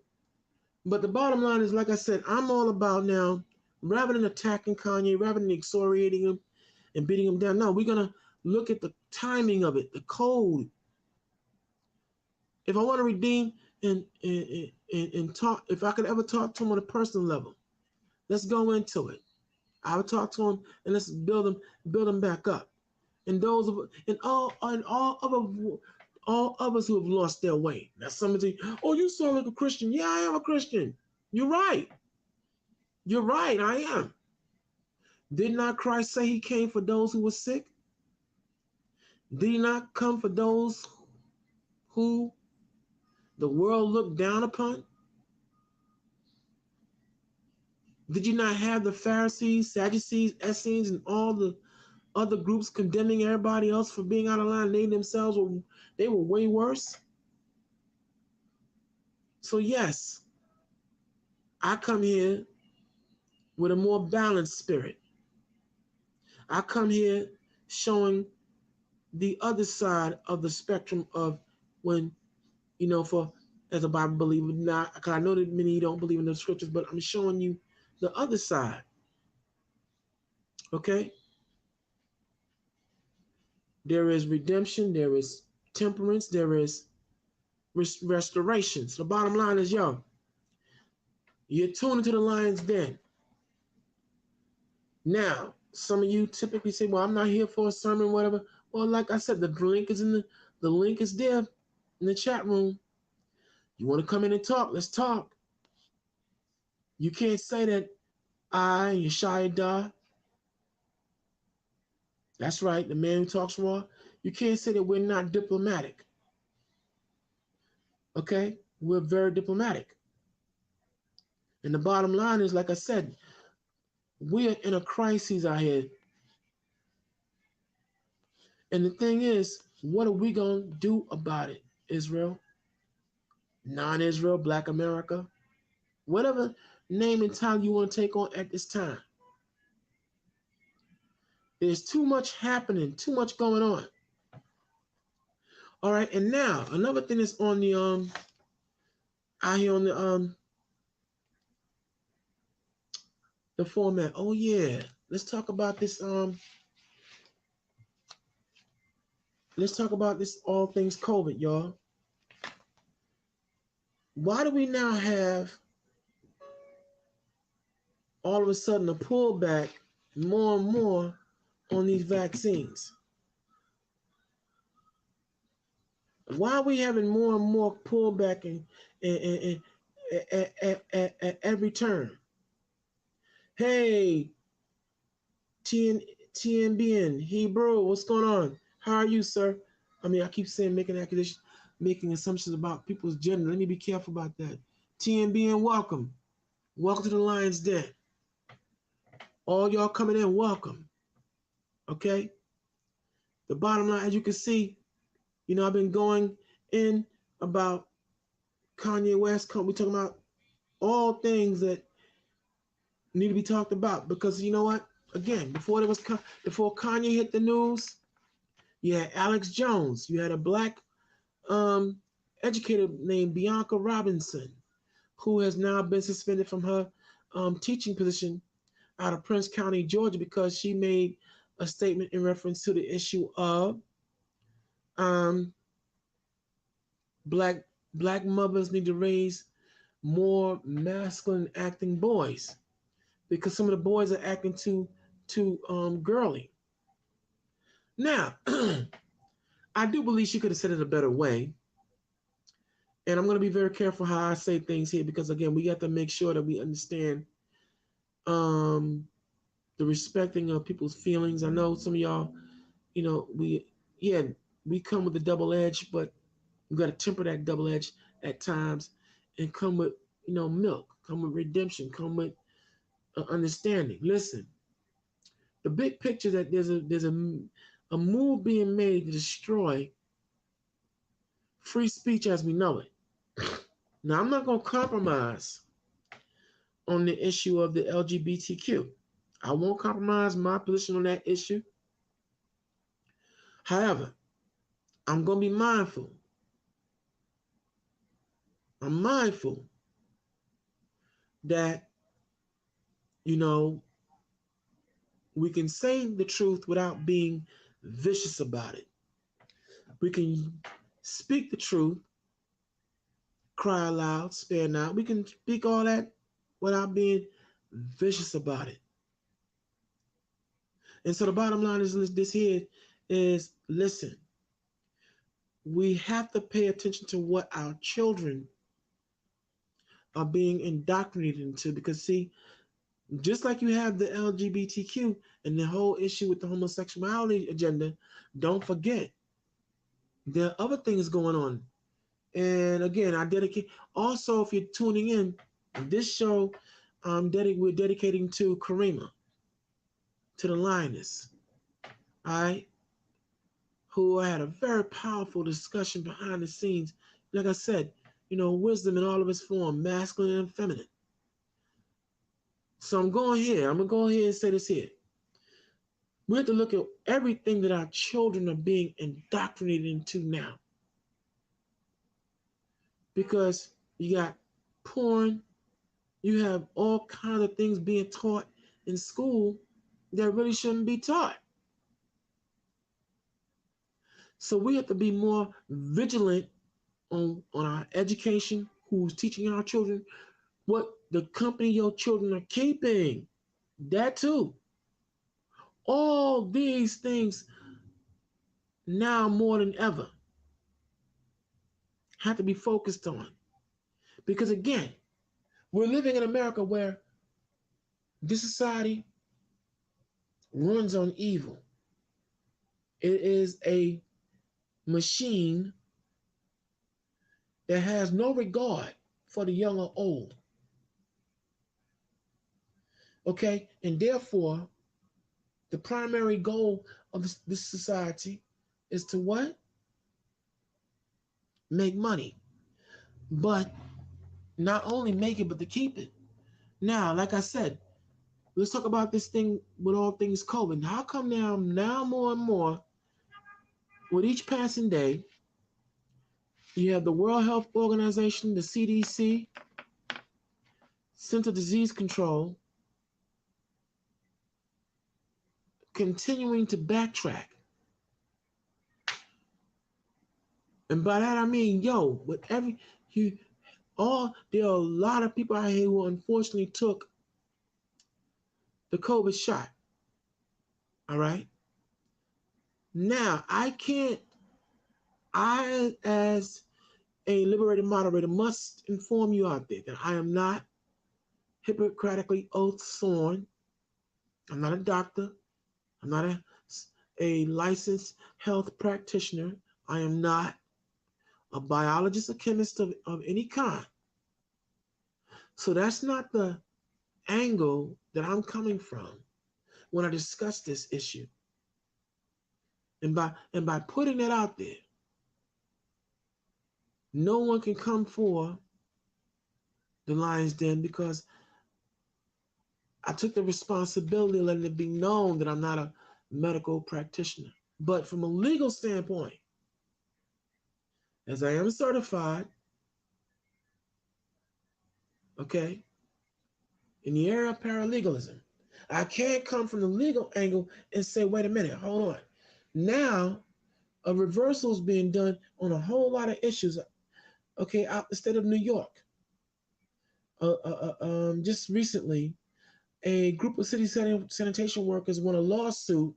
But the bottom line is, like I said, I'm all about now, rather than attacking Kanye, rather than excoriating him and beating him down. No, we're gonna look at the timing of it, the code. If I want to redeem and talk, if I could ever talk to him on a personal level, let's go into it. I would talk to him and let's build him back up. And all others who have lost their way. Now somebody say, "Oh, you sound like a Christian." Yeah, I am a Christian. You're right. I am. Did not Christ say he came for those who were sick? Did he not come for those who the world looked down upon? Did you not have the Pharisees, Sadducees, Essenes, and all the other groups condemning everybody else for being out of line? They themselves were way worse. So yes, I come here with a more balanced spirit. I come here showing the other side of the spectrum of when, as a Bible believer, not because I know that many of you don't believe in the scriptures, but I'm showing you the other side. Okay? There is redemption, there is temperance, there is restoration. So the bottom line is, you're tuned into the lion's den. Now, some of you typically say, "Well, I'm not here for a sermon, whatever." Well, like I said, the link is there in the chat room. You want to come in and talk? Let's talk. You can't say that Yeshaya, that's right, the man who talks raw. You can't say that we're not diplomatic. Okay? We're very diplomatic. And the bottom line is, like I said, we are in a crisis out here. And the thing is, what are we going to do about it, Israel? Non-Israel, Black America, whatever name and title you want to take on at this time. There's too much happening, too much going on. All right, and now another thing that's on the out here on the format. Oh yeah, let's talk about this let's talk about this all things COVID, y'all. Why do we now have all of a sudden a pullback more and more on these vaccines? Why are we having more and more pullback at every turn? Hey, TNBN, Hebrew, what's going on? How are you, sir? I mean, I keep saying making accusations, making assumptions about people's gender. Let me be careful about that. TNBN, welcome. Welcome to the Lion's Den. All y'all coming in, welcome. Okay? The bottom line, as you can see, you know, I've been going in about Kanye West. We're talking about all things that need to be talked about because you know what? Again, before Kanye hit the news, you had Alex Jones. You had a black educator named Bianca Robinson, who has now been suspended from her teaching position out of Prince County, Georgia, because she made a statement in reference to the issue of black mothers need to raise more masculine acting boys because some of the boys are acting too girly. Now, I do believe she could have said it a better way. And I'm going to be very careful how I say things here because, again, we got to make sure that we understand the respecting of people's feelings. I know some of y'all, you know, we come with a double edge, but we got to temper that double edge at times and come with, you know, milk, come with redemption, come with understanding. Listen, the big picture that there's a move being made to destroy free speech as we know it. Now, I'm not going to compromise on the issue of the LGBTQ. I won't compromise my position on that issue. However, I'm going to be mindful. I'm mindful that, you know, we can say the truth without being vicious about it. We can speak the truth, cry aloud, spare not. We can speak all that without being vicious about it. And so the bottom line is this here is, listen, we have to pay attention to what our children are being indoctrinated into because, see, just like you have the LGBTQ and the whole issue with the homosexuality agenda, don't forget, there are other things going on. And again, I dedicate, also if you're tuning in, this show we're dedicating to Karima, to the lioness, all right, who I had a very powerful discussion behind the scenes. Like I said, you know, wisdom in all of its form, masculine and feminine. So I'm going to go ahead and say this here. We have to look at everything that our children are being indoctrinated into now. Because you got porn, you have all kinds of things being taught in school that really shouldn't be taught. So we have to be more vigilant on our education, who's teaching our children, what the company your children are keeping. That too. All these things now more than ever have to be focused on. Because again, we're living in America where this society runs on evil. It is a machine that has no regard for the young or old. Okay? And therefore, the primary goal of this society is to what? Make money. But not only make it, but to keep it. Now, like I said, let's talk about this thing with all things COVID. How come now more and more, with each passing day, you have the World Health Organization, the CDC, Center for Disease Control, continuing to backtrack. And by that I mean, there are a lot of people out here who unfortunately took the COVID shot. All right. Now, I, as a liberated moderator, must inform you out there that I am not hypocritically oath sworn. I'm not a doctor. I'm not a licensed health practitioner. I am not a biologist or chemist of any kind. So that's not the angle that I'm coming from when I discuss this issue. And by putting it out there, no one can come for the lion's den because I took the responsibility of letting it be known that I'm not a medical practitioner. But from a legal standpoint, as I am certified, okay, in the area of paralegalism, I can't come from the legal angle and say, wait a minute, hold on. Now, a reversal is being done on a whole lot of issues, okay, out the state of New York. Just recently, a group of city sanitation workers won a lawsuit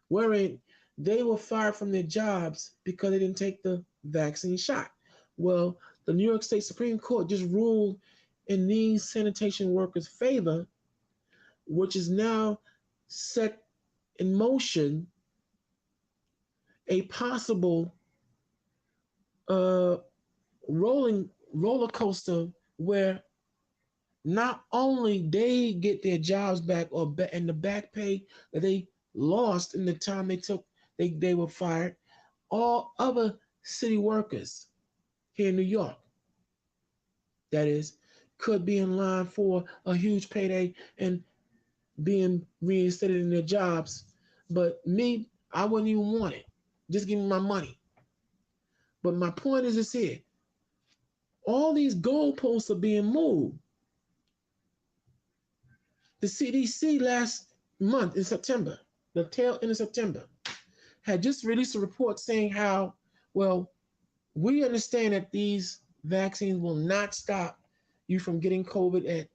wherein they were fired from their jobs because they didn't take the vaccine shot. Well, the New York State Supreme Court just ruled in these sanitation workers' favor, which is now set in motion a possible roller coaster where not only they get their jobs back and the back pay that they lost in the time they were fired, all other city workers here in New York, that is, could be in line for a huge payday and being reinstated in their jobs. But me, I wouldn't even want it. Just give me my money. But my point is this here. All these goalposts are being moved. The CDC last month in September, the tail end of September, had just released a report saying how, well, we understand that these vaccines will not stop you from getting COVID.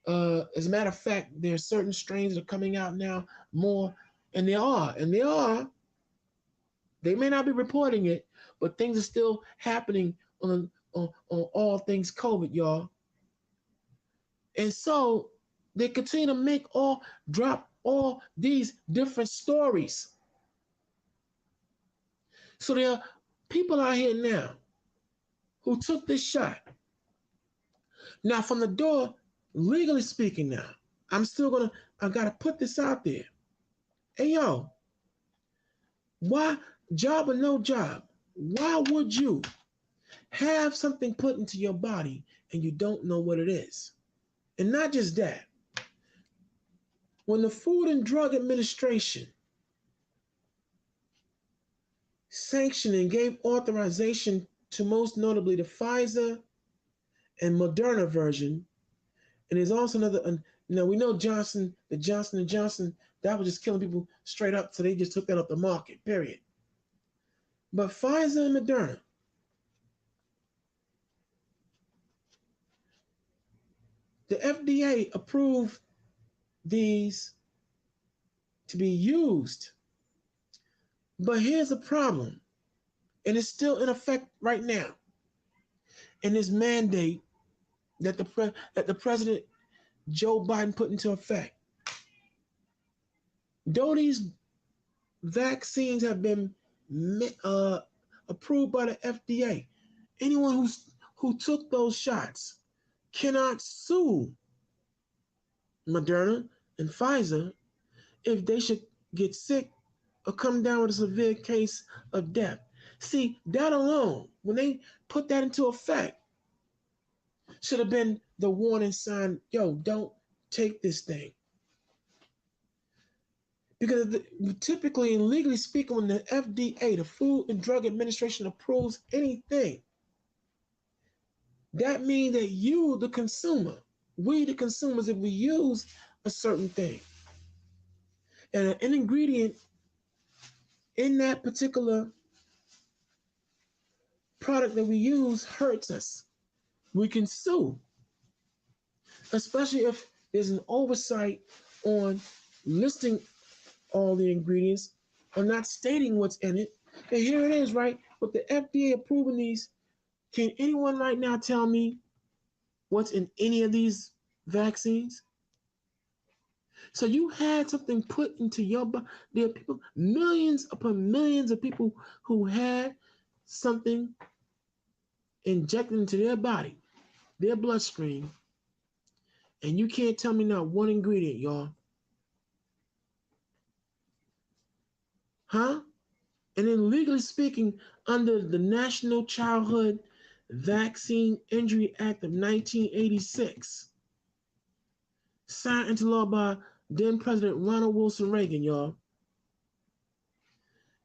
As a matter of fact, there are certain strains that are coming out now more, and they are. They may not be reporting it, but things are still happening on all things COVID, y'all. And so they continue to drop all these different stories. So there are people out here now who took this shot. Now, from the door, legally speaking now, I gotta put this out there. Hey, yo, why, job or no job, why would you have something put into your body and you don't know what it is? And not just that, when the Food and Drug Administration sanctioned and gave authorization to most notably the Pfizer and Moderna version, and there's also another, we know Johnson & Johnson, that was just killing people straight up, so they just took that off the market, period. But Pfizer and Moderna, the FDA approved these to be used. But here's the problem, and it's still in effect right now, in this mandate that the President Joe Biden put into effect. Though these vaccines have been approved by the FDA, anyone who took those shots cannot sue Moderna and Pfizer if they should get sick or come down with a severe case of death. See, that alone, when they put that into effect, should have been the warning sign, yo, don't take this thing. Because typically and legally speaking, when the FDA, the Food and Drug Administration, approves anything, that means that you, the consumer, we, the consumers, if we use a certain thing, and an ingredient in that particular product that we use hurts us, we can sue. Especially if there's an oversight on listing all the ingredients or not stating what's in it. And here it is, right? With the FDA approving these, can anyone right now tell me what's in any of these vaccines? So you had something put into your body. There are people, millions upon millions of people who had something injected into their body, their bloodstream, and you can't tell me not one ingredient, y'all. Huh? And then legally speaking, under the National Childhood Vaccine Injury Act of 1986, signed into law by then President Ronald Wilson Reagan, y'all.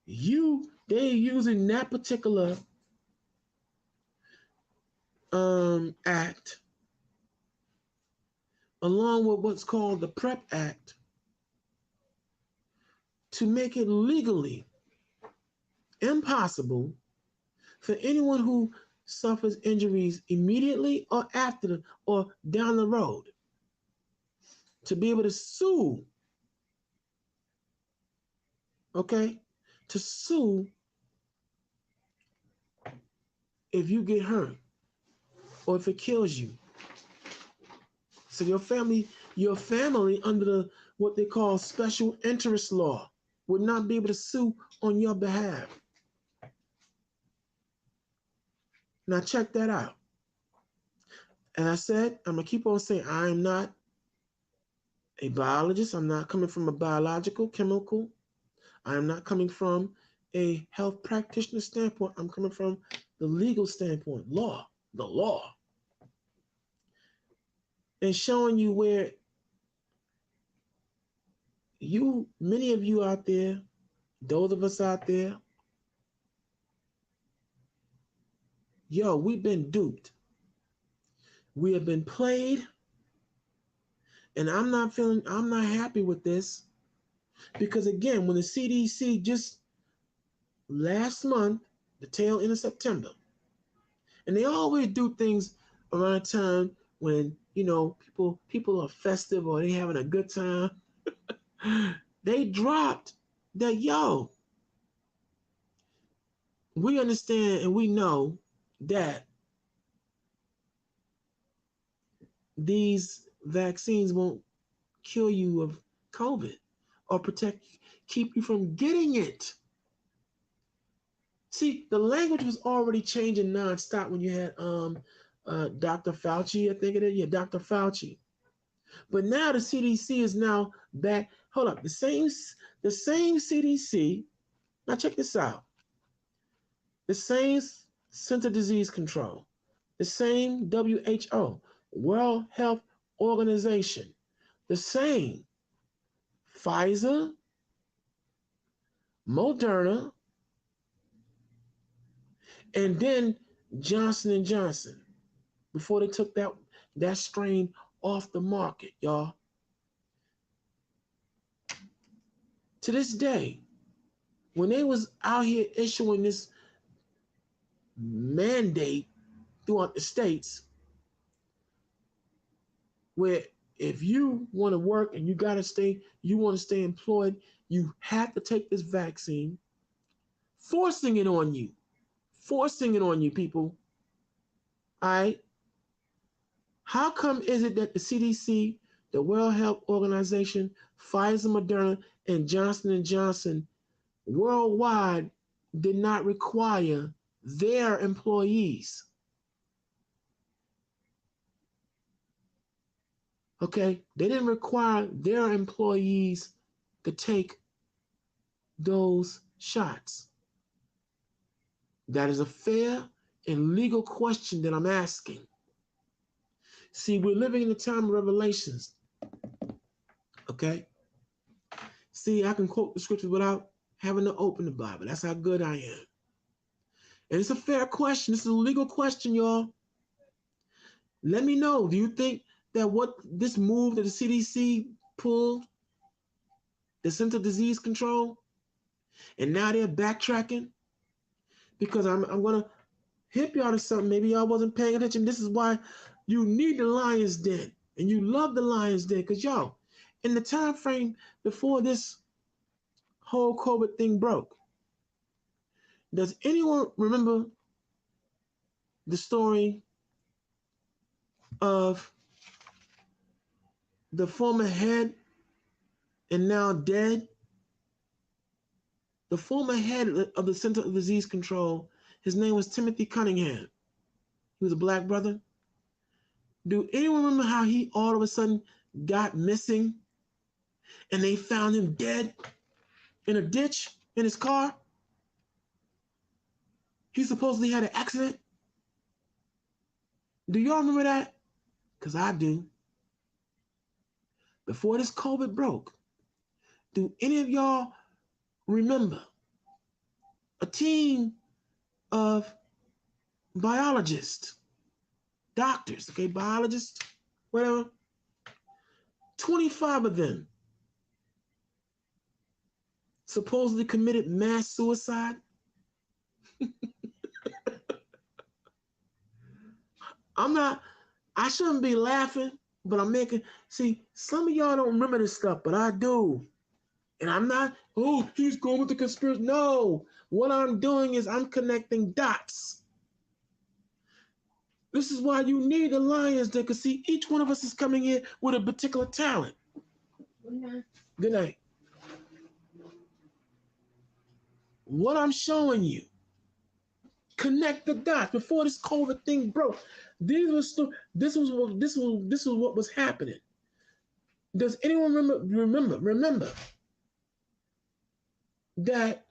They're using that particular act along with what's called the PrEP Act to make it legally impossible for anyone who suffers injuries immediately or after or down the road to be able to sue, okay? To sue if you get hurt or if it kills you. So your family under the what they call special interest law would not be able to sue on your behalf. Now check that out. And I said, I'm gonna keep on saying I am not a biologist. I'm not coming from a biological, chemical. I am not coming from a health practitioner standpoint. I'm coming from the legal standpoint, law, the law. And showing you where many of you out there, those of us out there, we've been duped. We have been played. And I'm not happy with this. Because again, when the CDC just last month, the tail end of September, and they always do things around a time when, people are festive or they having a good time. They dropped that, we understand and we know that these vaccines won't kill you of COVID or keep you from getting it. See, the language was already changing nonstop when you had Dr. Fauci, I think it is. Yeah, Dr. Fauci. But now the CDC is now back. Hold up, the same CDC. Now check this out. The same Center Disease Control, the same WHO, World Health Organization, the same Pfizer, Moderna, and then Johnson & Johnson before they took that strain off the market, y'all. To this day, when they was out here issuing this mandate throughout the states, where if you want to work and you want to stay employed, you have to take this vaccine, forcing it on you, people. All right. How come is it that the CDC, the World Health Organization, Pfizer, Moderna, and Johnson & Johnson worldwide did not require their employees? Okay, they didn't require their employees to take those shots. That is a fair and legal question that I'm asking. See, we're living in the time of revelations. Okay? See, I can quote the scriptures without having to open the Bible. That's how good I am. And it's a fair question. This is a legal question, y'all. Let me know. Do you think that what this move that the CDC pulled, the Center Disease Control, and now they're backtracking? Because I'm going to hip y'all to something. Maybe y'all wasn't paying attention. This is why you need the Lion's Den. And you love the Lion's Den. Because, in the time frame before this whole COVID thing broke, does anyone remember the story of the former head and now dead? The former head of the Center of Disease Control, his name was Timothy Cunningham. He was a black brother. Do anyone remember how he all of a sudden got missing and they found him dead in a ditch in his car? He supposedly had an accident. Do y'all remember that? Because I do. Before this COVID broke, do any of y'all remember a team of biologists, doctors, okay, biologists, whatever, 25 of them supposedly committed mass suicide? I shouldn't be laughing, but see, some of y'all don't remember this stuff, but I do. And I'm not, oh, he's going with the conspiracy. No, what I'm doing is I'm connecting dots. This is why you need the Lions, because see, each one of us is coming in with a particular talent. Good night. Good night. What I'm showing you, connect the dots. Before this COVID thing broke, this was what was happening. Does anyone remember that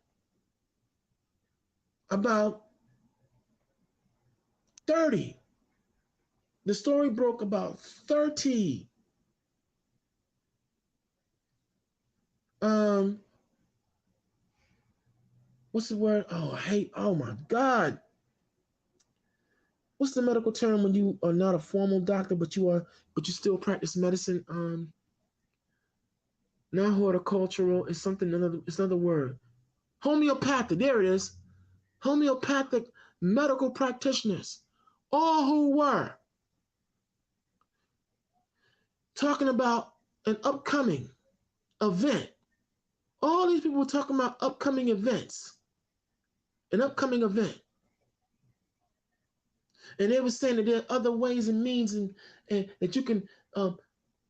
about 30, the story broke about 30 what's the word? Oh my God. What's the medical term when you are not a formal doctor, but you still practice medicine? Not horticultural, it's another word. Homeopathic, there it is. Homeopathic medical practitioners, all who were talking about an upcoming event. All these people were talking about upcoming events. An upcoming event. And they were saying that there are other ways and means and that you can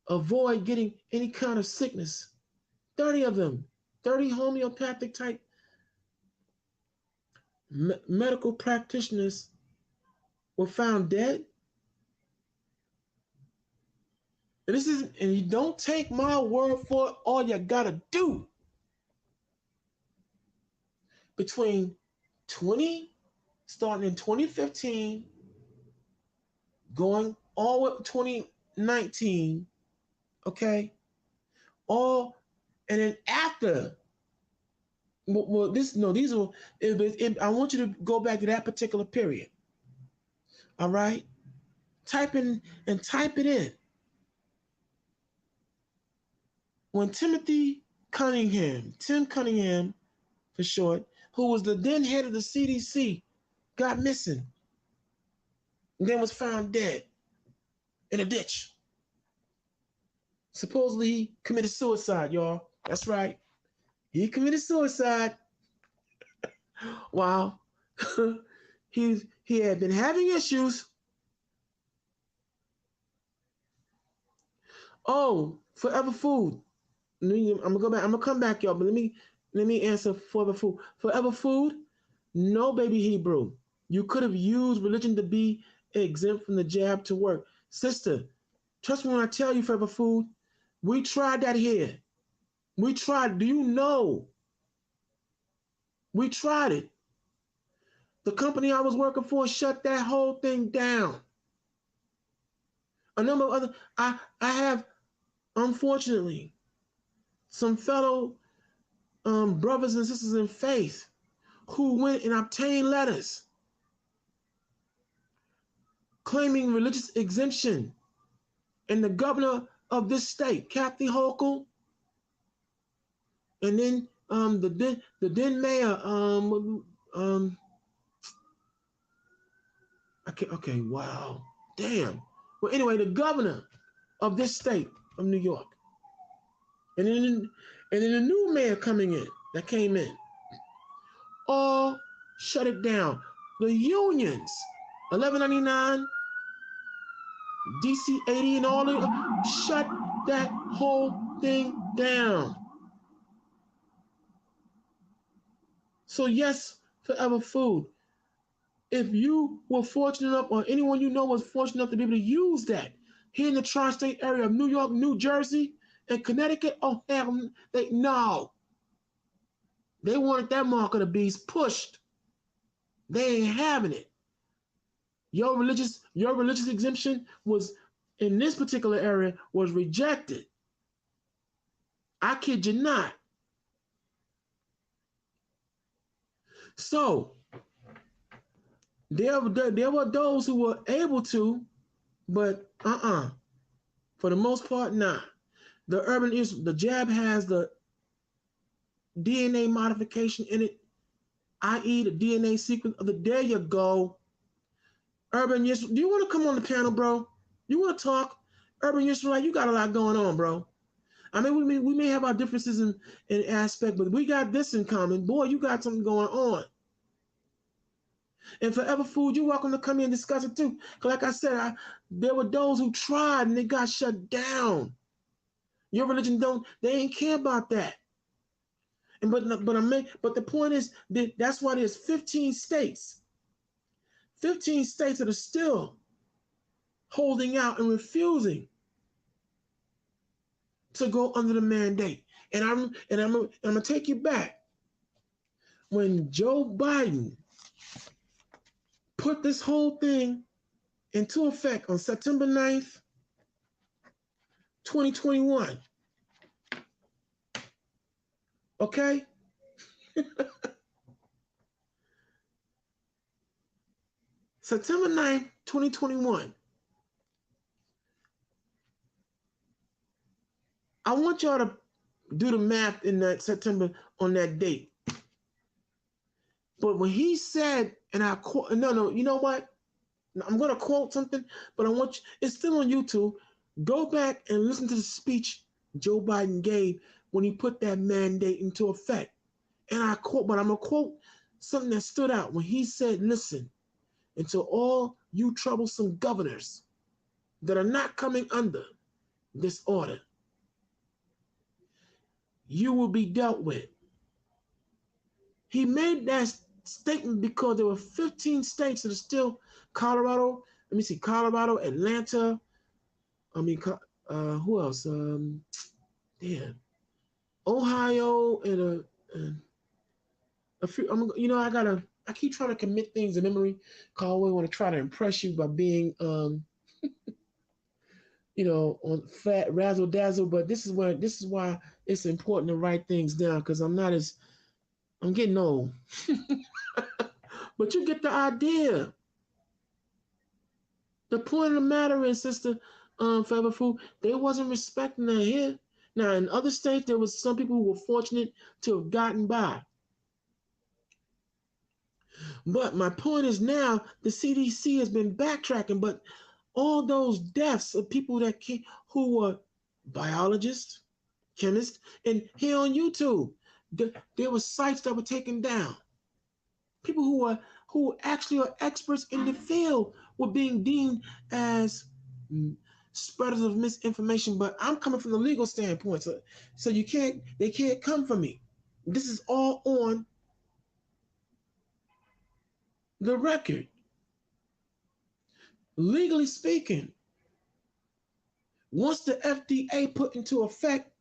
avoid getting any kind of sickness. 30 of them. 30 homeopathic type medical practitioners were found dead. And you don't take my word for it. All you gotta do between starting in 2015, going all the way up to 2019, okay? And then after, I want you to go back to that particular period. All right? Type it in. When Tim Cunningham for short, who was the then head of the CDC, got missing and then was found dead in a ditch. Supposedly he committed suicide, y'all. That's right. He committed suicide. Wow. He had been having issues. Oh, Forever Food. I'm gonna go back. I'm gonna come back, y'all. But let me answer Forever Food. Forever Food, no, baby Hebrew. You could have used religion to be exempt from the jab to work, sister. Trust me when I tell you, Forever Food. We tried that here. We tried. Do you know? We tried it. The company I was working for shut that whole thing down. A number of other. I have, unfortunately, some fellow brothers and sisters in faith who went and obtained letters claiming religious exemption. And the governor of this state, Kathy Hochul, and then the then mayor, okay, wow, damn. Well, anyway, the governor of this state of New York And then the new mayor that came in, all shut it down. The unions, 1199, DC 80, and all of them, shut that whole thing down. So yes, Forever Food. If you were fortunate enough, or anyone you know was fortunate enough to be able to use that here in the tri-state area of New York, New Jersey, and Connecticut, oh hell, they wanted that mark of the beast pushed. They ain't having it. Your religious exemption was in this particular area was rejected. I kid you not. So there were those who were able to, but for the most part, nah. The jab has the DNA modification in it, i.e. the DNA sequence of the, there you go. Urban Yisrael, do you want to come on the panel, bro? You want to talk? Urban Yisrael, you got a lot going on, bro. I mean, we may have our differences in aspect, but we got this in common. Boy, you got something going on. And Forever Food, you're welcome to come in and discuss it too. Because like I said, there were those who tried and they got shut down. Your religion they ain't care about that. And but the point is that's why there's 15 states. 15 states that are still holding out and refusing to go under the mandate. And I'm gonna take you back. When Joe Biden put this whole thing into effect on September 9th, 2021. Okay? September 9th, 2021. I want y'all to do the math in that September on that date. But when he said, and I quote, no, you know what? I'm going to quote something, but I want you, it's still on YouTube. Go back and listen to the speech Joe Biden gave when he put that mandate into effect. And I quote, but I'm going to quote something that stood out when he said, listen, and to all you troublesome governors that are not coming under this order, you will be dealt with. He made that statement because there were 15 states that are still Colorado. Let me see, Colorado, Atlanta. Who else? Ohio and a few. I keep trying to commit things to memory. Cause I always want to try to impress you by being, on fat razzle dazzle. But this is why it's important to write things down because I'm getting old. But you get the idea. The point of the matter is, Sister Forever Food, they wasn't respecting that here. Now, in other states, there was some people who were fortunate to have gotten by. But my point is now, the CDC has been backtracking, but all those deaths of people who were biologists, chemists, and here on YouTube, there were sites that were taken down. People who actually are experts in the field were being deemed as spreaders of misinformation. But I'm coming from the legal standpoint, so they can't come for me. This is all on the record. Legally speaking, once the FDA put into effect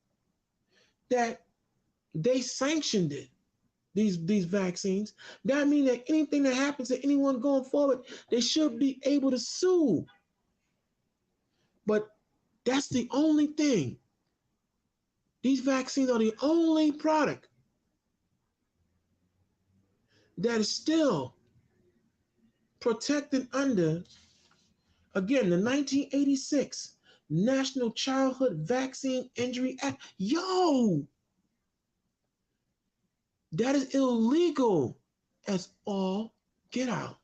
that they sanctioned it, these vaccines, that means that anything that happens to anyone going forward, they should be able to sue. But that's the only thing. These vaccines are the only product that is still protected under, again, the 1986 National Childhood Vaccine Injury Act. Yo! That is illegal as all get out.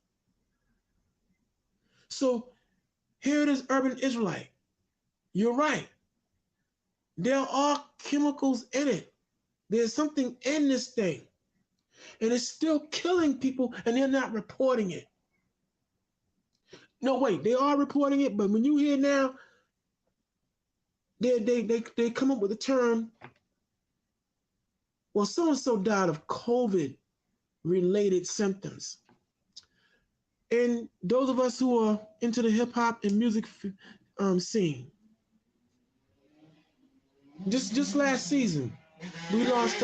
So here it is, Urban Israelite. You're right. There are chemicals in it. There's something in this thing. And it's still killing people and they're not reporting it. No, wait, they are reporting it, but when you hear now, they come up with a term, well, so-and-so died of COVID-related symptoms. And those of us who are into the hip-hop and music scene, just last season, we lost,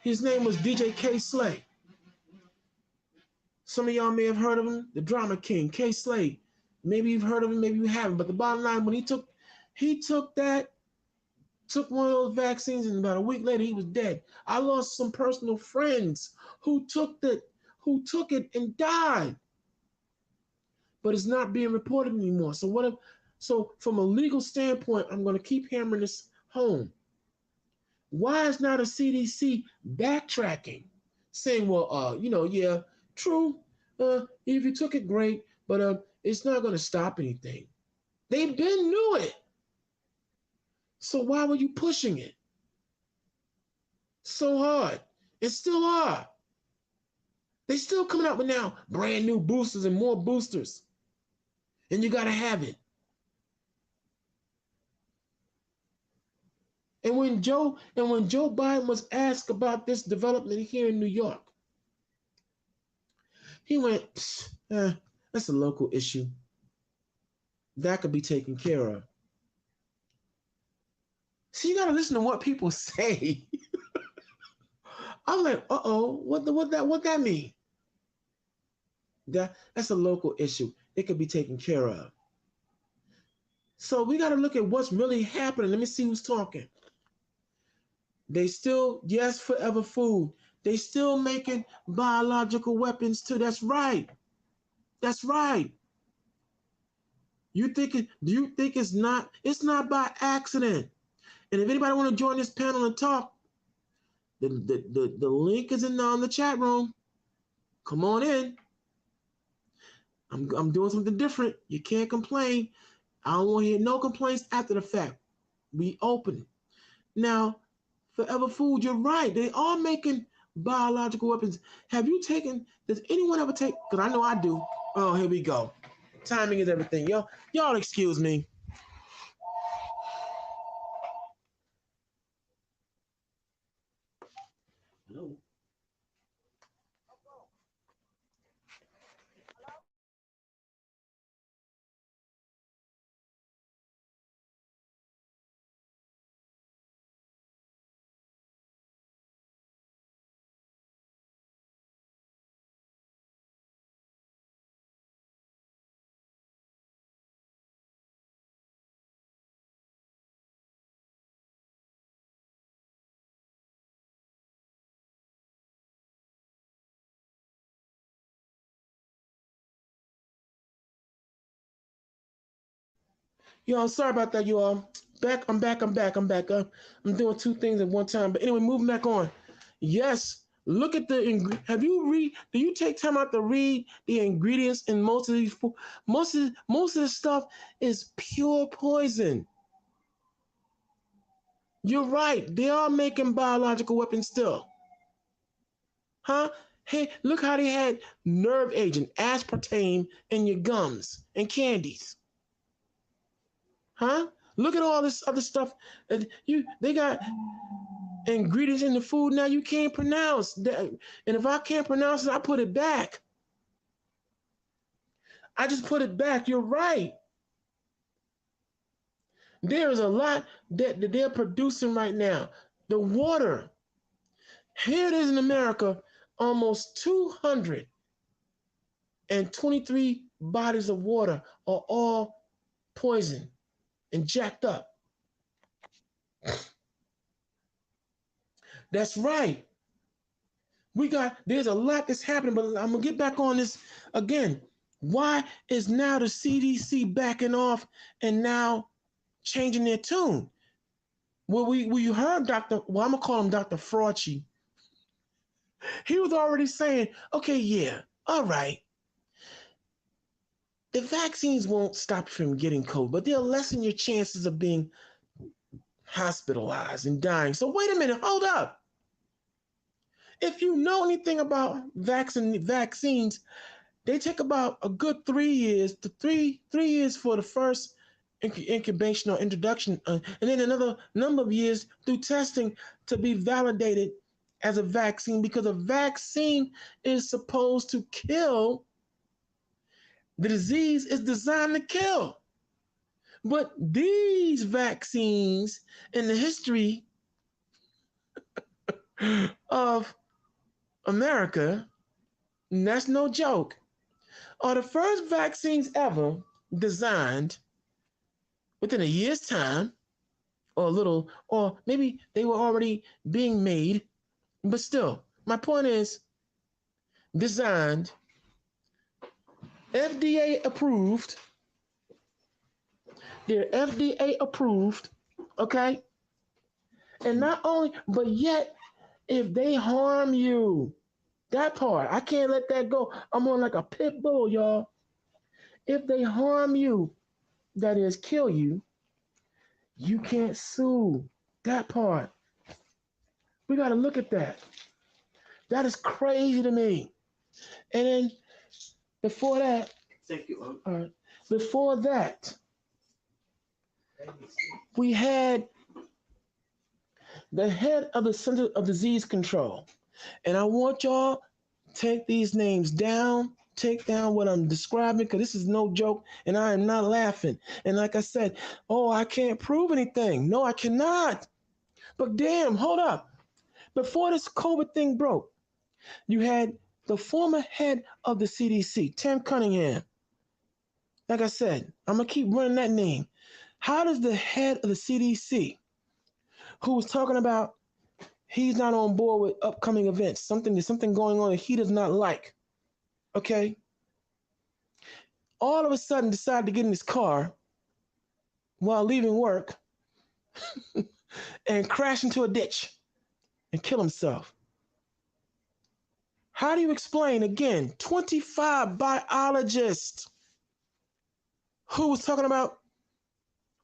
his name was DJ K Slay. Some of y'all may have heard of him, the drama king, K Slay. Maybe you've heard of him, maybe you haven't. But the bottom line, when he took one of those vaccines, and about a week later he was dead. I lost some personal friends who took it and died. But it's not being reported anymore. So from a legal standpoint, I'm going to keep hammering this home. Why is now the CDC backtracking, saying, well, yeah, true. If you took it, great, but it's not going to stop anything. They been knew it. So why were you pushing it so hard? It still are. They still coming out with now brand new boosters and more boosters. And you got to have it. And when Joe Biden was asked about this development here in New York, he went, that's a local issue. That could be taken care of. See, you got to listen to what people say. I'm like, what that mean? That's a local issue. It could be taken care of. So we got to look at what's really happening. Let me see who's talking. They still, yes, Forever Food. They still making biological weapons too. That's right. That's right. Do you think it's not by accident? And if anybody want to join this panel and talk, the link is in the chat room. Come on in. I'm doing something different. You can't complain. I don't want to hear no complaints after the fact. We open. Now, Forever Food, you're right. They are making biological weapons. Does anyone ever take, because I know I do. Oh, here we go. Timing is everything. Y'all excuse me. Hello. I'm sorry about that, you all. I'm back. I'm doing two things at one time. But anyway, moving back on. Yes, look at do you take time out to read the ingredients in most of these food? Most of this stuff is pure poison. You're right. They are making biological weapons still. Huh? Hey, look how they had nerve agent, aspartame in your gums and candies. Huh? Look at all this other stuff. They got ingredients in the food now you can't pronounce. And if I can't pronounce it, I put it back. I just put it back. You're right. There is a lot that they're producing right now. The water. Here it is in America, almost 223 bodies of water are all poison and jacked up. That's right. There's a lot that's happening, but I'm gonna get back on this again. Why is now the CDC backing off and now changing their tune? Well, you heard I'm gonna call him Dr. Fauci. He was already saying, okay, yeah, all right. The vaccines won't stop you from getting COVID, but they'll lessen your chances of hospitalized and dying. So wait a minute, hold up. If you know anything about vaccines, they take about a good 3 years to 3 years for the first incubation or introduction, and then another number of years through testing to be validated as a vaccine, because a vaccine is supposed to kill. The disease is designed to kill. But these vaccines in the history of America, and that's no joke, are the first vaccines ever designed within a year's time, or a little, or maybe they were already being made, but still, my point is designed, FDA approved. They're FDA approved, okay? And not only, but yet, if they harm you, that part, I can't let that go. I'm on like a pit bull, y'all. If they harm you, that is, kill you, you can't sue. That part. We got to look at that. That is crazy to me. And then before that, Thank you. before that, we had the head of the Center of Disease Control. And I want y'all take these names down, take down what I'm describing, because this is no joke, and I am not laughing. And like I said, oh, I can't prove anything. No, I cannot. But damn, hold up. Before this COVID thing broke, you had the former head of the CDC, Tim Cunningham. Like I said, I'm going to keep running that name. How does the head of the CDC, who was talking about he's not on board with upcoming events, there's something going on that he does not like, okay, all of a sudden decided to get in his car while leaving work and crash into a ditch and kill himself? How do you explain, again, 25 biologists who was talking about,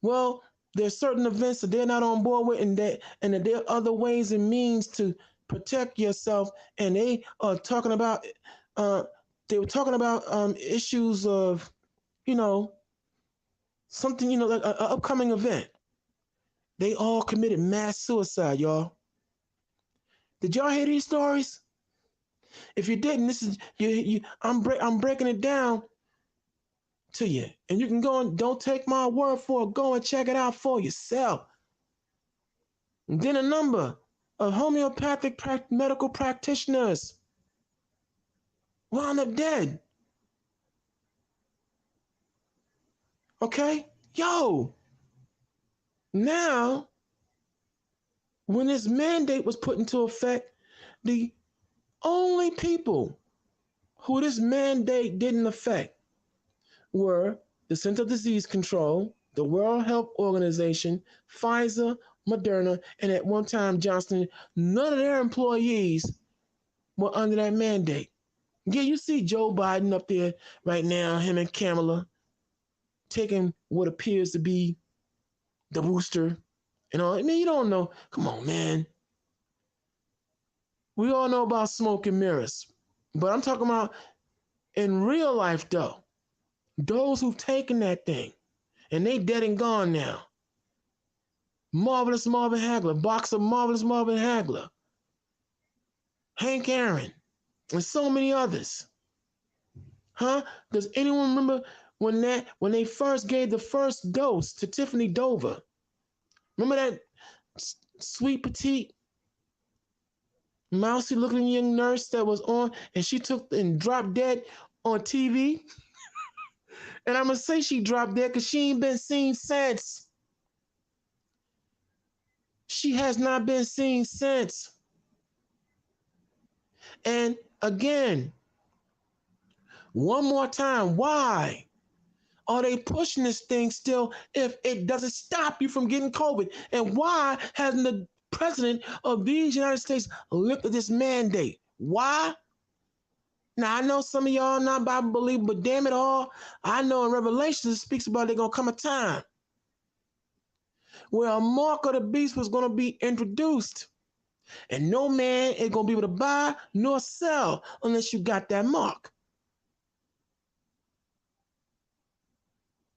well, there's certain events that they're not on board with, and that there are other ways and means to protect yourself, and they are talking about issues of, something, like an upcoming event. They all committed mass suicide, y'all. Did y'all hear these stories? If you didn't, this is I'm breaking it down to you, and you can go and don't take my word for it. Go and check it out for yourself. And then a number of homeopathic medical practitioners wound up dead. Okay, yo. Now, when this mandate was put into effect, the only people who this mandate didn't affect were the Center of Disease Control, the World Health Organization, Pfizer, Moderna, and at one time Johnson. None of their employees were under that mandate. Yeah, you see Joe Biden up there right now, him and Kamala, taking what appears to be the booster and all. I mean, you don't know. Come on, man. We all know about smoke and mirrors. But I'm talking about in real life, though. Those who've taken that thing, and they dead and gone now. Marvelous Marvin Hagler, boxer Marvelous Marvin Hagler, Hank Aaron, and so many others. Huh? Does anyone remember when they first gave the first dose to Tiffany Dover? Remember that sweet, petite, mousy looking young nurse that was on, and she took and dropped dead on TV? And I'm going to say she dropped dead because she ain't been seen since. She has not been seen since. And again, one more time, why are they pushing this thing still if it doesn't stop you from getting COVID? And why hasn't the president of these United States lifted this mandate? Why? Now, I know some of y'all not Bible believers, but damn it all, I know in Revelation it speaks about there's going to come a time where a mark of the beast was going to be introduced. And no man is going to be able to buy nor sell unless you got that mark.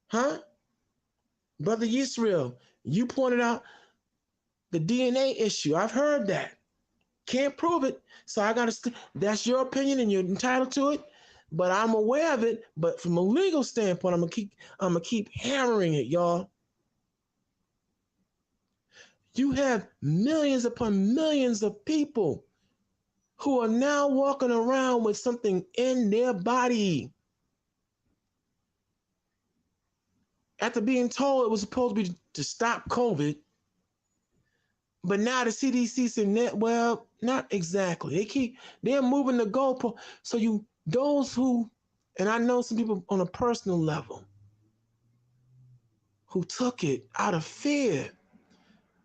Huh? Brother Yisrael, you pointed out the DNA issue. I've heard that. Can't prove it. So I got to, that's your opinion and you're entitled to it. But I'm aware of it. But from a legal standpoint, I'm gonna keep hammering it, y'all. You have millions upon millions of people who are now walking around with something in their body. After being told it was supposed to be to stop COVID, but now the CDC said, well, not exactly. They're moving the goalpost. So those who, and I know some people on a personal level who took it out of fear.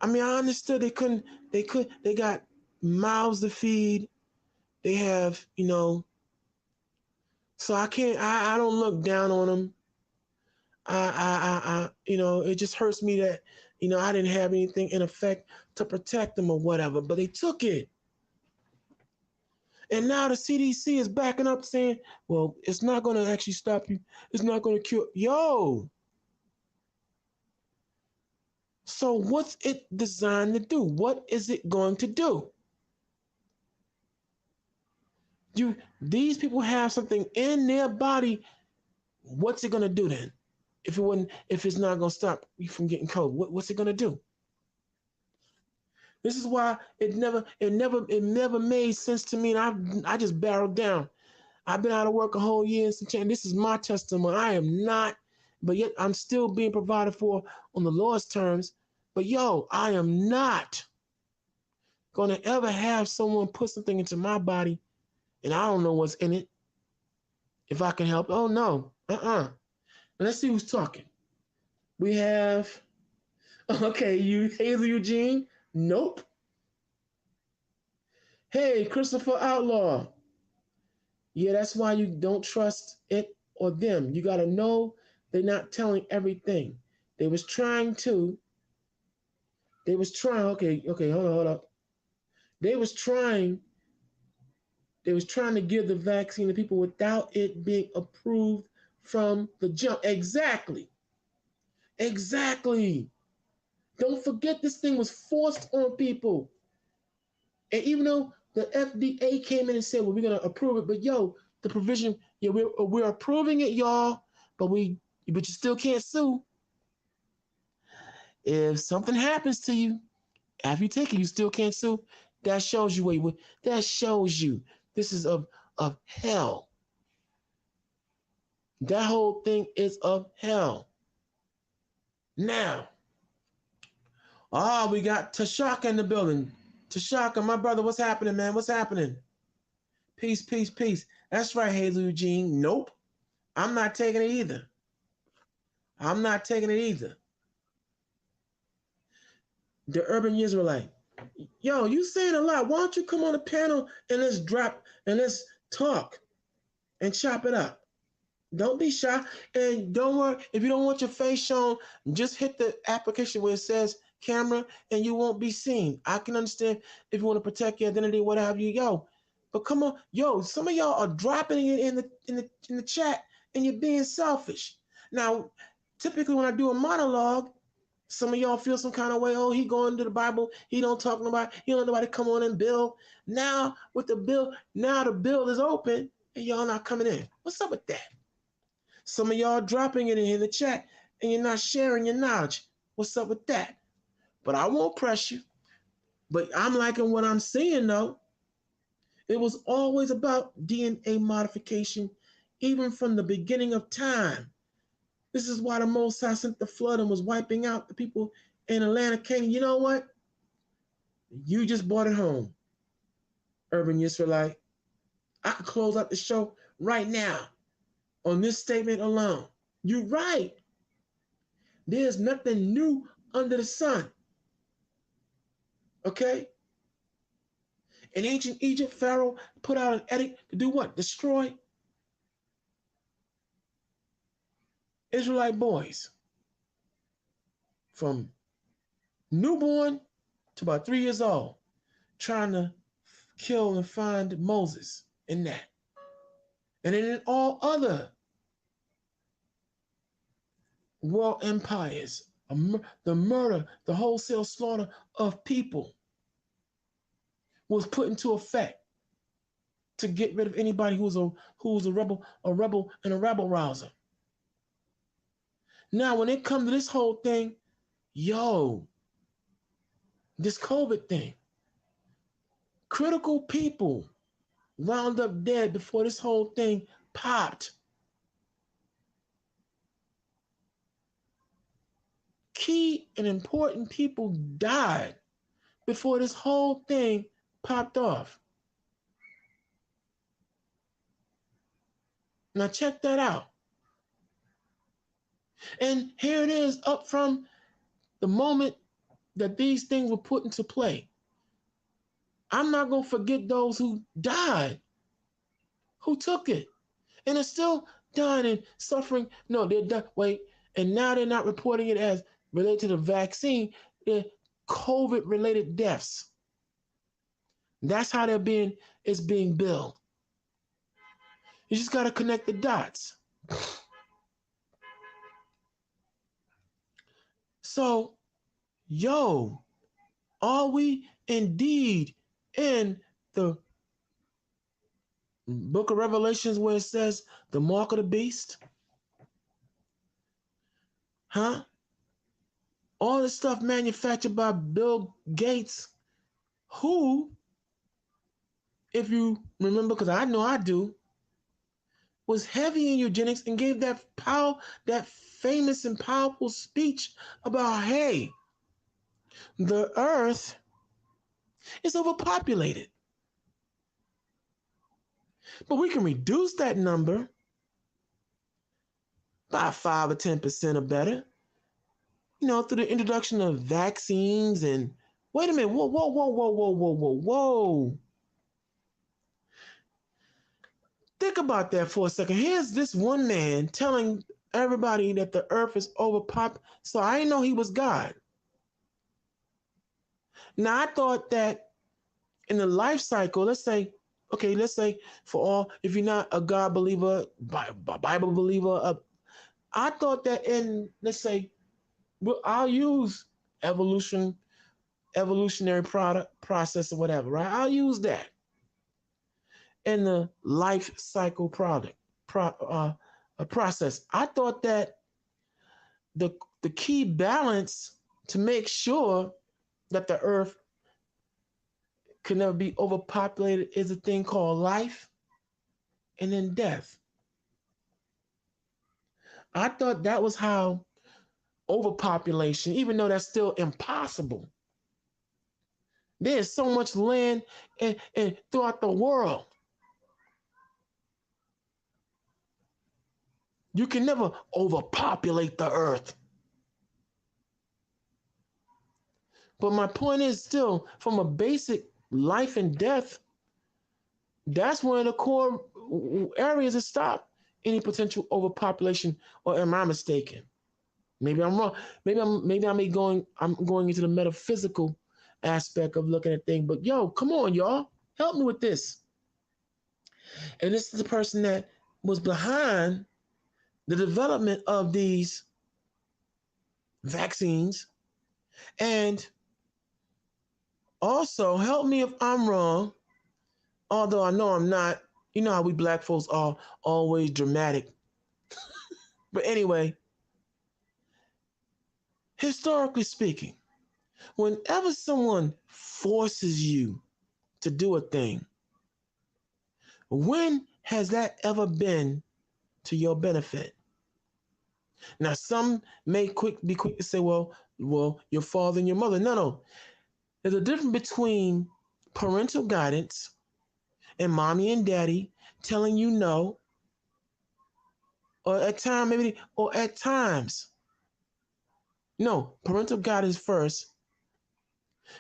I mean, I understood they got mouths to feed. They have, so I don't look down on them. It just hurts me that, I didn't have anything in effect to protect them or whatever, but they took it. And now the CDC is backing up saying, well, it's not going to actually stop you. It's not going to cure. Yo. So what's it designed to do? What is it going to do? These people have something in their body. What's it going to do then? If it's not going to stop you from getting COVID, what's it going to do? This is why it never made sense to me. And I just barreled down. I've been out of work a whole year and some change. This is my testimony. I am not, but yet I'm still being provided for on the Lord's terms. But I am not going to ever have someone put something into my body and I don't know what's in it. If I can help. Oh, no. Let's see who's talking. We have, okay, Hazel Eugene. Nope. Hey, Christopher Outlaw. Yeah, that's why you don't trust it or them. You got to know they're not telling everything. They was trying, okay, hold up. They was trying to give the vaccine to people without it being approved from the jump. Exactly. Don't forget this thing was forced on people. And even though the FDA came in and said, well, we're going to approve it, but the provision, we're approving it, y'all, but you still can't sue. If something happens to you after you take it, you still can't sue. That shows you this is of hell. That whole thing is of hell. Now, we got Tashaka in the building. Tashaka, my brother, what's happening, man? What's happening? Peace. That's right, Hazel Eugene. Nope. I'm not taking it either. The Urban Israelite. You saying a lot. Why don't you come on the panel and let's talk and chop it up? Don't be shy. And don't worry, if you don't want your face shown, just hit the application where it says camera and you won't be seen. I can understand if you want to protect your identity, what have you, But come on, some of y'all are dropping it in the chat and you're being selfish. Now, typically when I do a monologue, some of y'all feel some kind of way. Oh, he going to the Bible. He don't talk nobody. He don't nobody come on and bill. Now with the bill is open and y'all not coming in. What's up with that? Some of y'all dropping it in the chat and you're not sharing your knowledge. What's up with that? But I won't press you. But I'm liking what I'm seeing though. It was always about DNA modification, even from the beginning of time. This is why the Most High sent the flood and was wiping out the people in Atlantic Canaan. You know what? You just brought it home, Urban Israelite. I could close out the show right now on this statement alone. You're right. There's nothing new under the sun. Okay? In ancient Egypt, Pharaoh put out an edict to do what? Destroy Israelite boys from newborn to about 3 years old, trying to kill and find Moses in that. And then in all other world empires, the murder, the wholesale slaughter of people was put into effect to get rid of anybody who's a rebel, and a rabble rouser. Now, when it comes to this whole thing, this COVID thing, critical people wound up dead before this whole thing popped. Key and important people died before this whole thing popped off. Now check that out. And here it is, up from the moment that these things were put into play. I'm not going to forget those who died, who took it, and are still dying and suffering. No, they're done. Wait, and now they're not reporting it as related to the vaccine. They're COVID-related deaths. That's how it's being billed. You just got to connect the dots. So, are we indeed in the book of Revelations where it says the mark of the beast? Huh? All this stuff manufactured by Bill Gates, who, if you remember, because I know I do, was heavy in eugenics and gave that famous and powerful speech about, hey, the earth is overpopulated. But we can reduce that number by 5 or 10% or better, through the introduction of vaccines and, wait a minute, whoa. Think about that for a second. Here's this one man telling everybody that the earth is overpopulated. So I didn't know he was God. Now I thought that in the life cycle, let's say for all, if you're not a God believer, Bible believer, I thought that in, let's say, I'll use evolutionary process or whatever, right? I'll use that in the life cycle process. I thought that the key balance to make sure that the earth could never be overpopulated is a thing called life and then death. I thought that was how overpopulation, even though that's still impossible. There's so much land and throughout the world. You can never overpopulate the earth. But my point is still, from a basic life and death, that's one of the core areas to stop any potential overpopulation. Or am I mistaken? Maybe I'm wrong. Maybe I'm going into the metaphysical aspect of looking at things. But come on, y'all, help me with this. And this is the person that was behind the development of these vaccines. And also, help me if I'm wrong, although I know I'm not. You know how we black folks are always dramatic. But anyway, historically speaking, whenever someone forces you to do a thing, when has that ever been to your benefit? Now, some may be quick to say, well, your father and your mother. No. There's a difference between parental guidance and mommy and daddy telling you no, or at times, no, parental guidance first,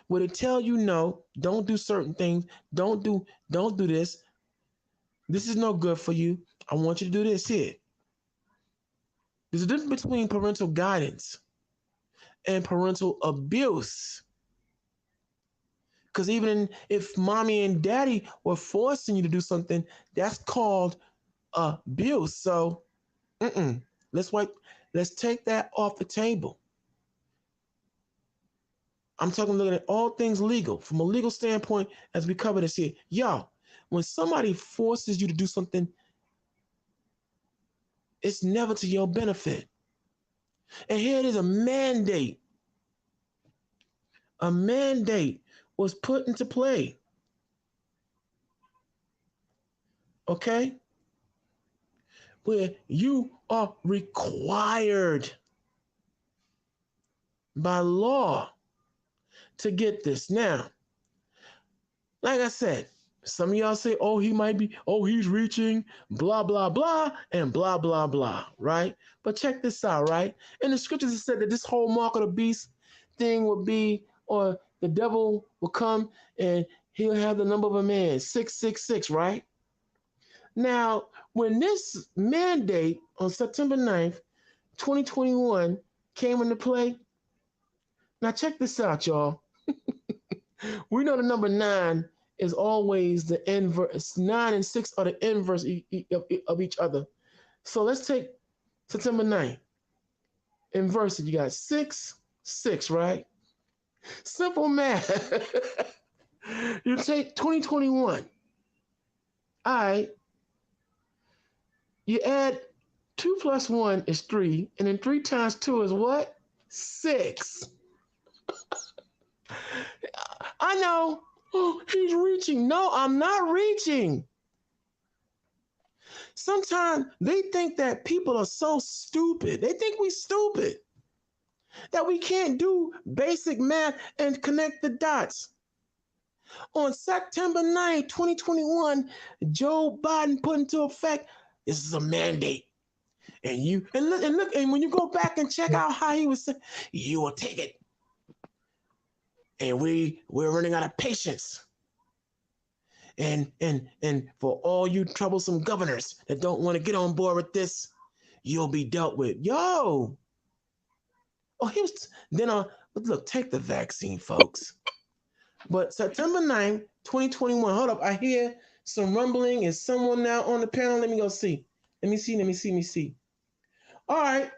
where they tell you no, don't do certain things, don't do this. This is no good for you. I want you to do this here. There's a difference between parental guidance and parental abuse. Because even if mommy and daddy were forcing you to do something, that's called abuse. So, let's take that off the table. I'm looking at all things legal. From a legal standpoint, as we cover this here. Y'all, when somebody forces you to do something, it's never to your benefit. And here it is, a mandate. A mandate was put into play. Okay? Where you are required by law to get this. Now, like I said, some of y'all say, oh, he's reaching, blah, blah, blah, and blah, blah, blah, right? But check this out, right? In the scriptures, it said that this whole mark of the beast thing would be, or the devil will come and he'll have the number of a man, 666, right? Now, when this mandate on September 9th, 2021 came into play, now check this out, y'all. We know the number 9 is always the inverse. 9 and 6 are the inverse of each other. So let's take September 9th. Inverse it. You got 6, 6, right? Simple math. You take 2021. All right. You add 2 plus 1 is 3. And then 3 times 2 is what? 6. I know. Oh, he's reaching. No, I'm not reaching. Sometimes they think that people are so stupid. They think we're stupid. That we can't do basic math and connect the dots. On September 9, 2021, Joe Biden put into effect, this is a mandate. And look, and when you go back and check out how he was saying, you will take it. And we're running out of patience. And for all you troublesome governors that don't want to get on board with this, you'll be dealt with. Yo. Oh, look, take the vaccine, folks. But September 9th, 2021, hold up. I hear some rumbling. Is someone now on the panel? Let me go see. Let me see. All right.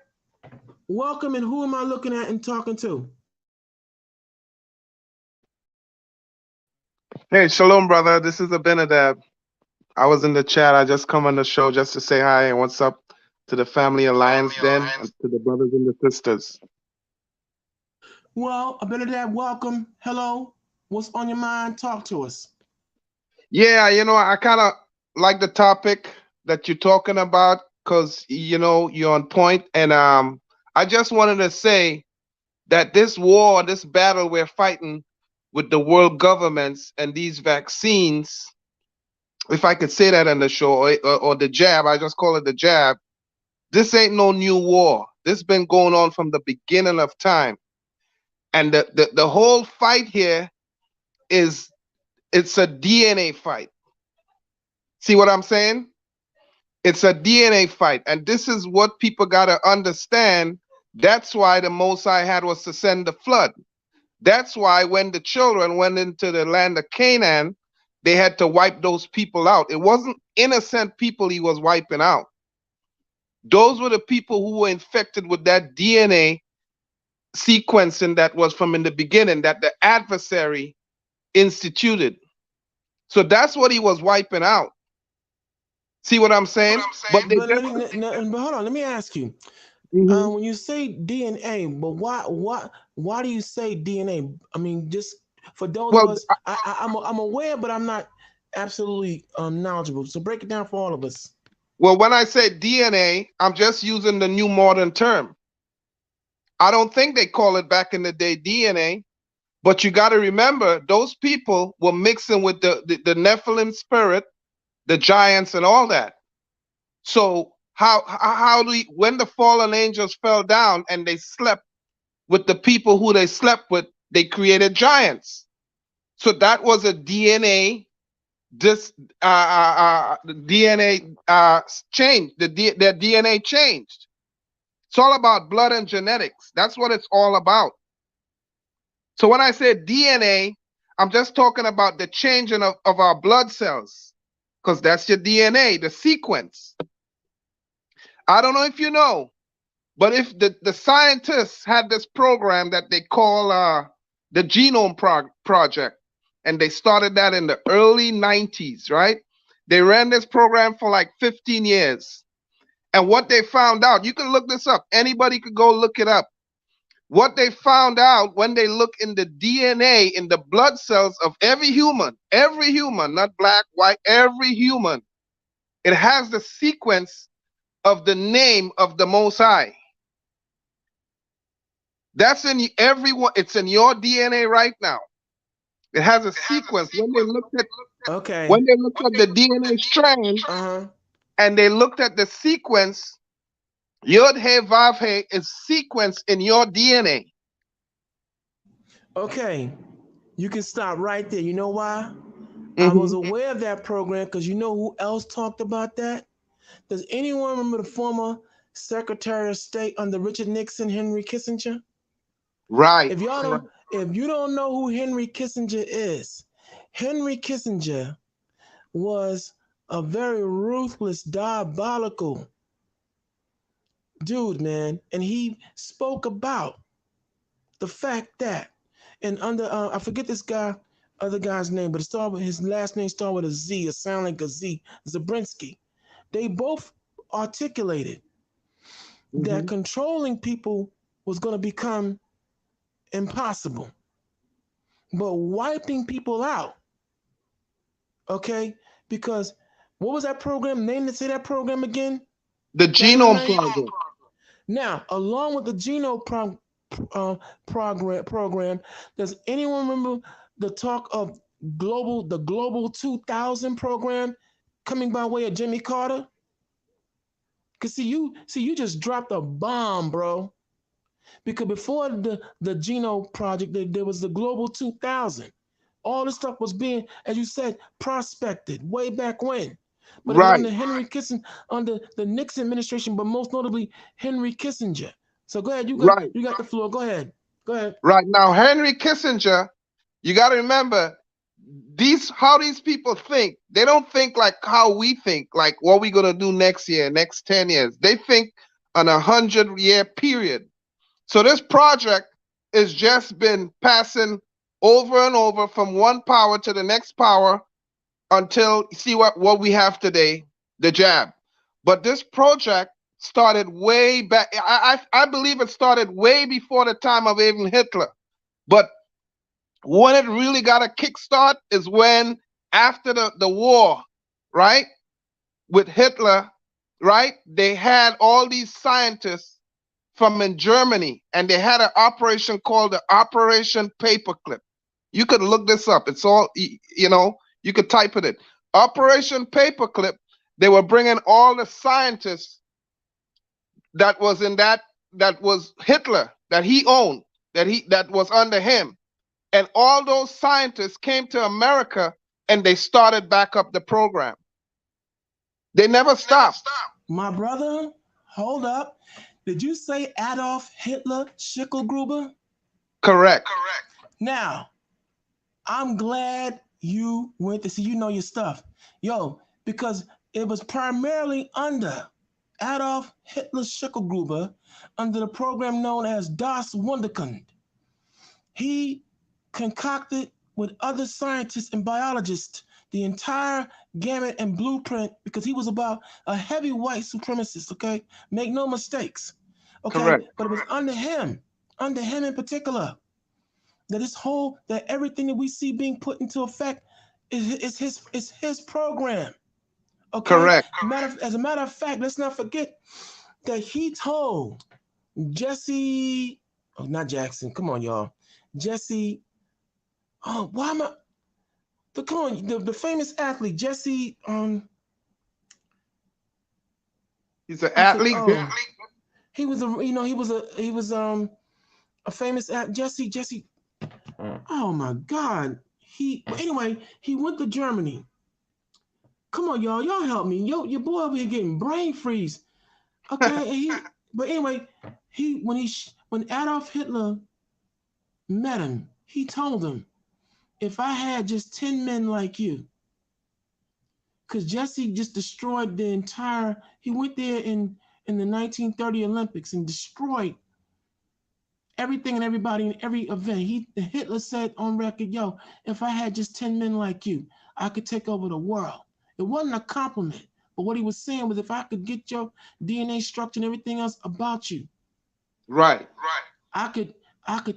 Welcome, and who am I looking at and talking to? Hey, shalom, brother. This is Abinadab. I was in the chat. I just come on the show just to say hi and what's up to the Family Alliance Den and to the brothers and the sisters. Well, Abinadab, welcome. Hello. What's on your mind? Talk to us. Yeah, I kind of like the topic that you're talking about because, you're on point. And I just wanted to say that this war, this battle we're fighting with the world governments and these vaccines, if I could say that on the show, or the jab, I just call it the jab. This ain't no new war. This been going on from the beginning of time. And the whole fight here it's a DNA fight. See what I'm saying? It's a DNA fight. And this is what people got to understand. That's why the most I had was to send the flood. That's why when the children went into the land of Canaan, they had to wipe those people out. It wasn't innocent people he was wiping out. Those were the people who were infected with that DNA sequencing that was from in the beginning, that the adversary instituted. So that's what he was wiping out. See what I'm saying? But hold on, let me ask you. Mm-hmm. When you say DNA, but why do you say DNA? I mean, just for those of us, I'm aware, but I'm not absolutely knowledgeable. So break it down for all of us. Well, when I say DNA, I'm just using the new modern term. I don't think they call it back in the day DNA, but you got to remember those people were mixing with the Nephilim spirit, the giants and all that. So how do when the fallen angels fell down and they slept with the people who they slept with, they created giants. So that was a DNA DNA change. Their DNA changed. It's all about blood and genetics. That's what it's all about. So when I say DNA, I'm just talking about the changing of our blood cells, because that's your DNA, the sequence. I don't know if you know, but if the scientists had this program that they call the Genome Project, and they started that in the early 90s, right? They ran this program for like 15 years. And what they found out, you can look this up. Anybody could go look it up. What they found out when they look in the DNA, in the blood cells of every human, not black, white, every human, it has the sequence of the name of the Most High. That's in everyone. It's in your DNA right now. It has a sequence. When they looked at the DNA strand, and they looked at the sequence, Yod He Vav He is sequenced in your DNA. Okay, you can stop right there. You know why? I was aware of that program because you know who else talked about that? Does anyone remember the former Secretary of State under Richard Nixon, Henry Kissinger? Right. If you don't know who Henry Kissinger is, Henry Kissinger was a very ruthless, diabolical dude, man, and he spoke about the fact that, and under I forget this other guy's name, but his last name started with a Z, it sounded like a Z, Zabrinsky. They both articulated that controlling people was going to become impossible, but wiping people out, okay? Because what was that program? Say that program again. The Genome Project. Now, along with the Genome program, does anyone remember the talk of the Global 2000 program coming by way of Jimmy Carter? Cause see you just dropped a bomb, bro. Because before the Genome Project, there was the Global 2000. All this stuff was being, as you said, prospected way back when. But it was under Henry Kissinger, under the Nixon administration, but most notably Henry Kissinger. So go ahead, you got the floor. Go ahead. Right now, Henry Kissinger, you got to remember how these people think. They don't think like how we think, like what we're gonna do next year, next 10 years. They think on 100-year period. So this project has just been passing over and over from one power to the next power until see what we have today, the jab. But this project started way back. I believe it started way before the time of even Hitler. But when it really got a kickstart is when after the war, right, with Hitler, right, they had all these scientists from in Germany, and they had an operation called the Operation Paperclip. You could look this up. It's all, you could type it in. Operation Paperclip, they were bringing all the scientists that was in that was Hitler, that he owned, that was under him. And all those scientists came to America and they started back up the program. They never stopped. My brother, hold up. Did you say Adolf Hitler Schicklgruber? Correct. Now, I'm glad you went to see, you know your stuff. Yo, because it was primarily under Adolf Hitler Schicklgruber under the program known as Das Wunderkind. He concocted with other scientists and biologists the entire gamut and blueprint because he was about a heavy white supremacist, okay? Make no mistakes, okay? Correct. But it was under him in particular, that everything that we see being put into effect is his program, okay? Correct. As a matter of fact, let's not forget that he told not Jackson, come on, y'all. Jesse, why am I? The famous athlete, Jesse, he's an athlete. He was a famous Jesse. Oh my God. He went to Germany. Come on, y'all help me. Your boy over here getting brain freeze. Okay, but anyway, when Adolf Hitler met him, he told him, if I had just 10 men like you, because Jesse just destroyed the entire, he went there in the 1930 Olympics and destroyed everything and everybody in every event. Hitler said on record, yo, if I had just 10 men like you, I could take over the world. It wasn't a compliment, but what he was saying was, if I could get your DNA structure and everything else about you, right, I could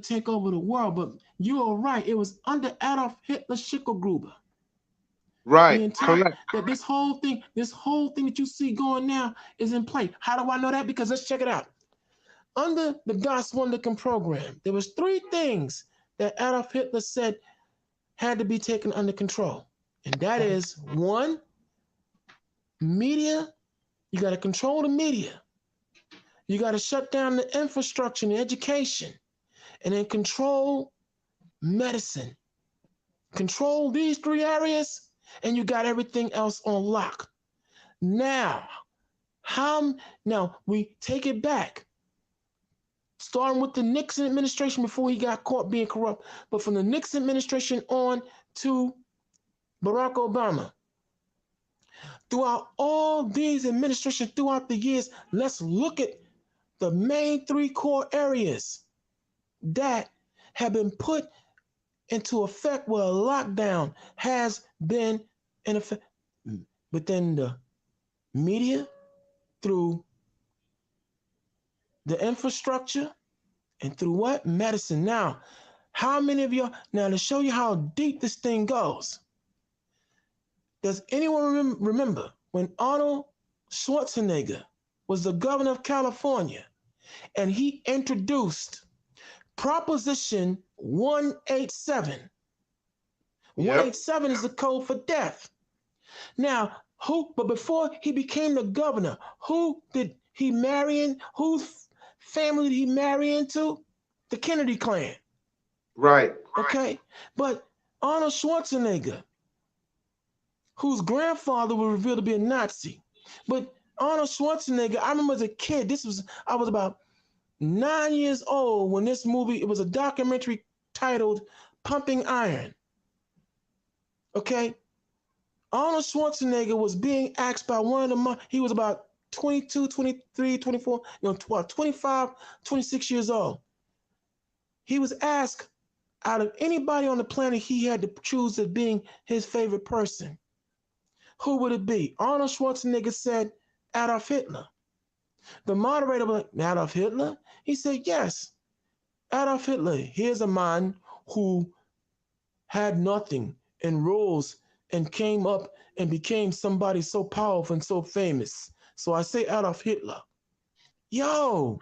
take over the world. But you are right. It was under Adolf Hitler Schicklgruber. right, correct. That this whole thing that you see going now is in play. How do I know that? Because let's check it out. Under the Das Wunderkind program, there was 3 things that Adolf Hitler said had to be taken under control. And that is, 1, media. You got to control the media. You got to shut down the infrastructure and the education. And then control medicine. Control these 3 areas, and you got everything else on lock. Now we take it back. Starting with the Nixon administration before he got caught being corrupt, but from the Nixon administration on to Barack Obama. Throughout all these administrations, throughout the years, let's look at the main 3 core areas that have been put into effect where a lockdown has been in effect within the media, through the infrastructure, and through what? Medicine. Now, how many of you, now to show you how deep this thing goes, does anyone remember when Arnold Schwarzenegger was the governor of California and he introduced Proposition 187? Yep. 187 is the code for death. Now, but before he became the governor, who did he marry in? Whose family did he marry into? The Kennedy clan. Right. Okay. But Arnold Schwarzenegger, whose grandfather was revealed to be a Nazi. But Arnold Schwarzenegger, I remember as a kid, I was about 9 years old when this movie, it was a documentary titled Pumping Iron. Okay. Arnold Schwarzenegger was being asked by one of the, he was about 22, 23, 24, 25, 26 years old. He was asked, out of anybody on the planet, he had to choose as being his favorite person. Who would it be? Arnold Schwarzenegger said Adolf Hitler. The moderator was like, Adolf Hitler? He said, yes, Adolf Hitler. Here's a man who had nothing and rose and came up and became somebody so powerful and so famous. So I say Adolf Hitler. Yo,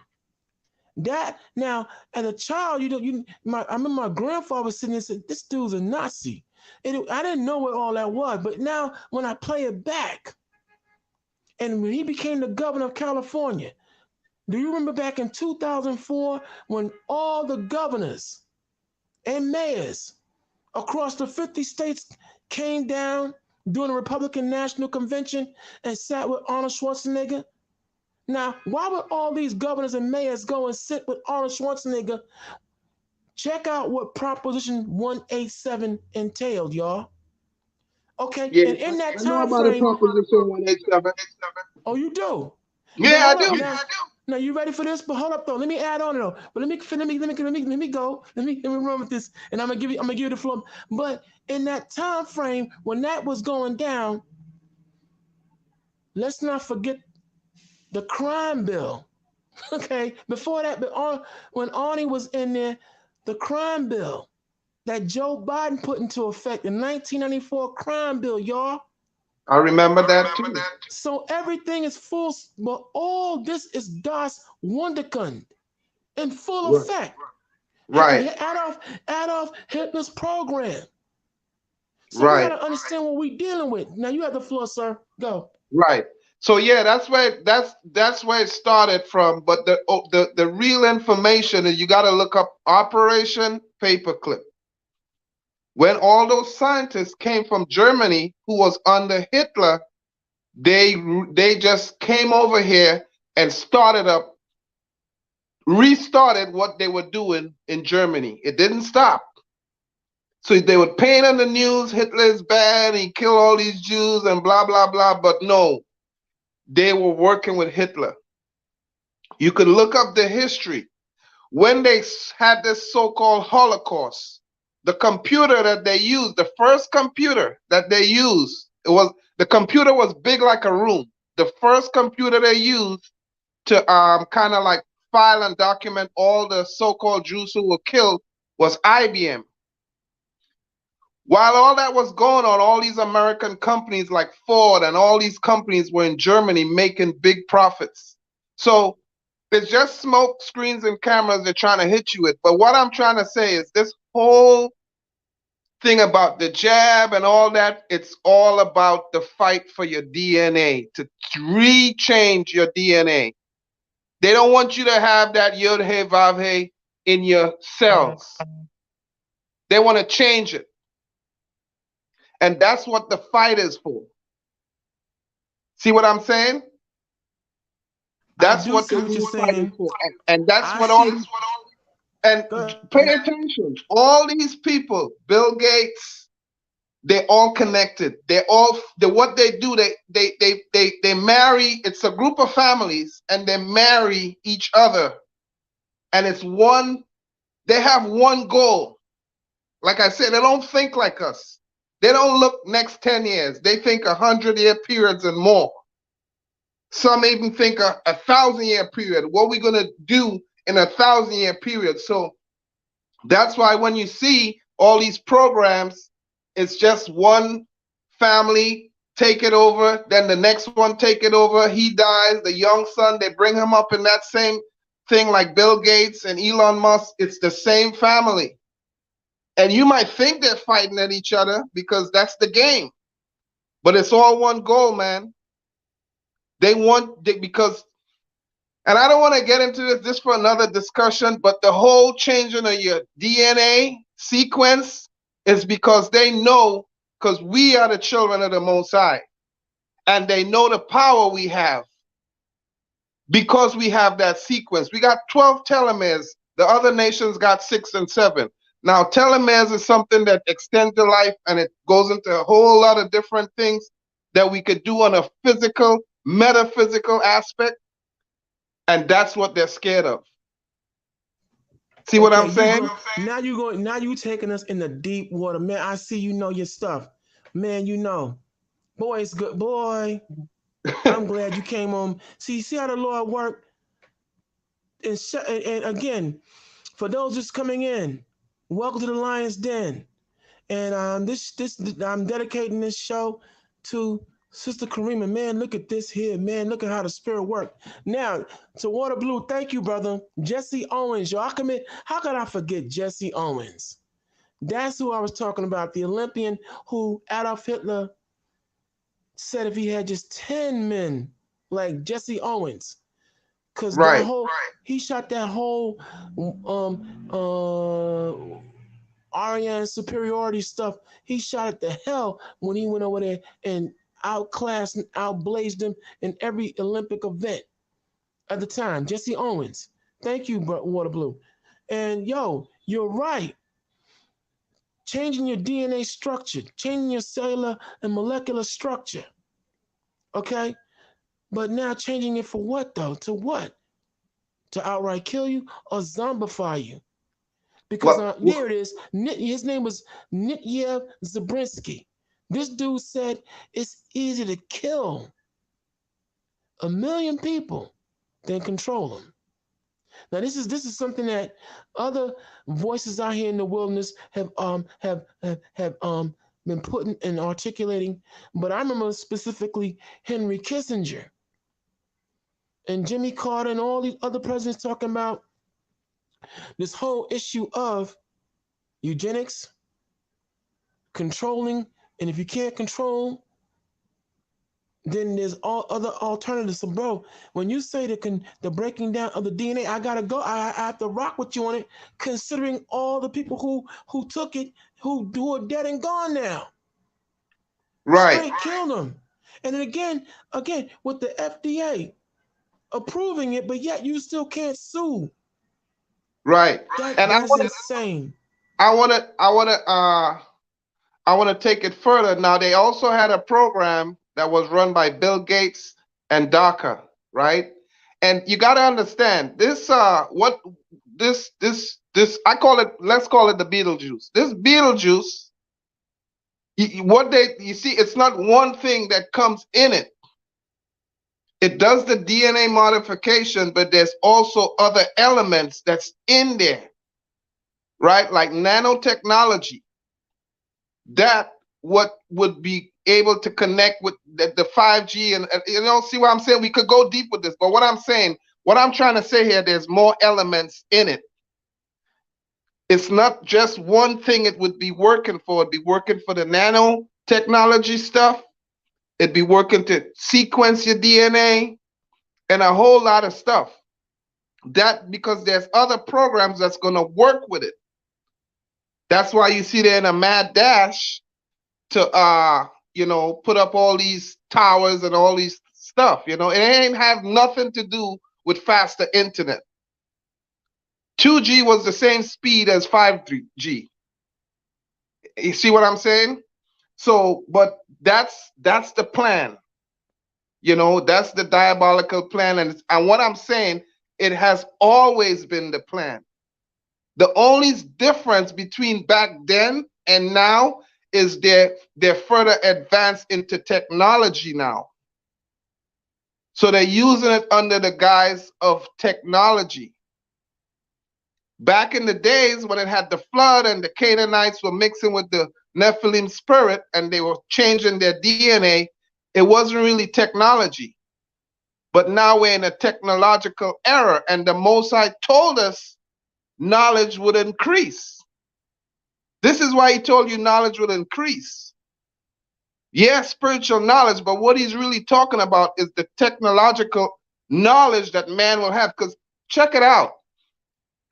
that now, as a child, I remember my grandfather was sitting there and said, this dude's a Nazi. And I didn't know what all that was, but now when I play it back, and when he became the governor of California, do you remember back in 2004 when all the governors and mayors across the 50 states came down during the Republican National Convention and sat with Arnold Schwarzenegger? Now, why would all these governors and mayors go and sit with Arnold Schwarzenegger? Check out what Proposition 187 entailed, y'all. Okay, yeah, and in that I know time about frame, Proposition 187. Oh, you do? Yeah, I do. Now you ready for this? But hold up though. Let me add on though. But let me go. Let me run with this, and I'm gonna give you the floor. But in that time frame when that was going down, let's not forget the crime bill. Okay, before that, when Arnie was in there, the crime bill that Joe Biden put into effect, the 1994 crime bill, y'all. I remember that too. So everything is full, but all this is Das Wunderkind in full effect. Right. Adolf Hitler's program. So right. we gotta understand what we're dealing with. Now you have the floor, sir. Go. Right. So yeah, that's where it started from. But the real information is you got to look up Operation Paperclip. When all those scientists came from Germany, who was under Hitler, they just came over here and restarted what they were doing in Germany. It didn't stop. So they would paint on the news, Hitler is bad, he killed all these Jews and blah, blah, blah. But no, they were working with Hitler. You could look up the history. When they had this so-called Holocaust, the computer that they used, the first computer that they used, the computer was big like a room. The first computer they used to kind of like file and document all the so-called Jews who were killed was IBM. While all that was going on, all these American companies like Ford and all these companies were in Germany making big profits. So it's just smoke screens and cameras they're trying to hit you with. But what I'm trying to say is this whole thing about the jab and all that, it's all about the fight for your DNA, to rechange your DNA. They don't want you to have that Yod He Vav He in your cells. They want to change it. And that's what the fight is for. See what I'm saying? That's what the fight is for. And that's what all this. And pay attention. All these people, Bill Gates, they're all connected. What they do, they marry. It's a group of families, and they marry each other. And it's one. They have one goal. Like I said, they don't think like us. They don't look next 10 years. They think 100-year periods and more. Some even think a 1,000-year period. What are we going to do in a 1,000-year period? So that's why when you see all these programs, it's just one family take it over, then the next one take it over. He dies, the young son, they bring him up in that same thing like Bill Gates and Elon Musk. It's the same family. And you might think they're fighting at each other because that's the game. But it's all one goal, man. Because, and I don't want to get into this for another discussion, but the whole changing of your DNA sequence is because they know, because we are the children of the Most High. And they know the power we have because we have that sequence. We got 12 telomeres. The other nations got 6 and 7. Now, telomeres is something that extends the life, and it goes into a whole lot of different things that we could do on a physical, metaphysical aspect, and that's what they're scared of. See what I'm saying? Now you taking us in the deep water, man. I see you know your stuff, man. You know, boy, it's good, boy. I'm glad you came on. See how the Lord worked. And again, for those just coming in, welcome to the Lion's Den. And I'm dedicating this show to Sister Karima. Man, look at this here, man. Look at how the spirit worked. Now, to Water Blue, thank you, brother. Jesse Owens, yo. How could I forget Jesse Owens? That's who I was talking about, the Olympian who Adolf Hitler said if he had just 10 men like Jesse Owens, because he shot that whole Aryan superiority stuff. He shot it to hell when he went over there and outclassed and outblazed them in every Olympic event at the time. Jesse Owens. Thank you, Water Blue. And yo, you're right. Changing your DNA structure, changing your cellular and molecular structure. Okay? But now changing it for what though? To what? To outright kill you or zombify you? Because there it is. His name was Nityev Zabrinsky. This dude said it's easy to kill 1 million people than control them. Now this is something that other voices out here in the wilderness have been putting and articulating. But I remember specifically Henry Kissinger and Jimmy Carter and all these other presidents talking about this whole issue of eugenics, controlling, and if you can't control, then there's all other alternatives. So, bro, when you say the breaking down of the DNA, I gotta go. I have to rock with you on it, considering all the people who took it, who are dead and gone now. Right. Straight killed them. And then again, with the FDA approving it, but yet you still can't sue. Right. That's insane. I want to take it further. Now they also had a program that was run by Bill Gates and DACA, right? And you got to understand this. What this I call it. Let's call it the Beetlejuice. This Beetlejuice. What they you see, it's not one thing that comes in it. It does the DNA modification, but there's also other elements that's in there, right? Like nanotechnology. That what would be able to connect with the 5G and see what I'm saying? We could go deep with this, but what I'm trying to say here, there's more elements in it. It's not just one thing it would be working for. It'd be working for the nanotechnology stuff. It'd be working to sequence your DNA and a whole lot of stuff. That because there's other programs that's going to work with it. That's why you see they're in a mad dash to put up all these towers and all these stuff. It ain't have nothing to do with faster internet. 2G was the same speed as 5G. You see what I'm saying? So, but that's the plan. That's the diabolical plan. And what I'm saying, it has always been the plan. The only difference between back then and now is they're further advanced into technology now. So they're using it under the guise of technology. Back in the days when it had the flood and the Canaanites were mixing with the Nephilim spirit and they were changing their DNA, it wasn't really technology. But now we're in a technological era, and the Most High told us knowledge would increase. This is why he told you knowledge would increase. Yes, spiritual knowledge, but what he's really talking about is the technological knowledge that man will have. Because check it out.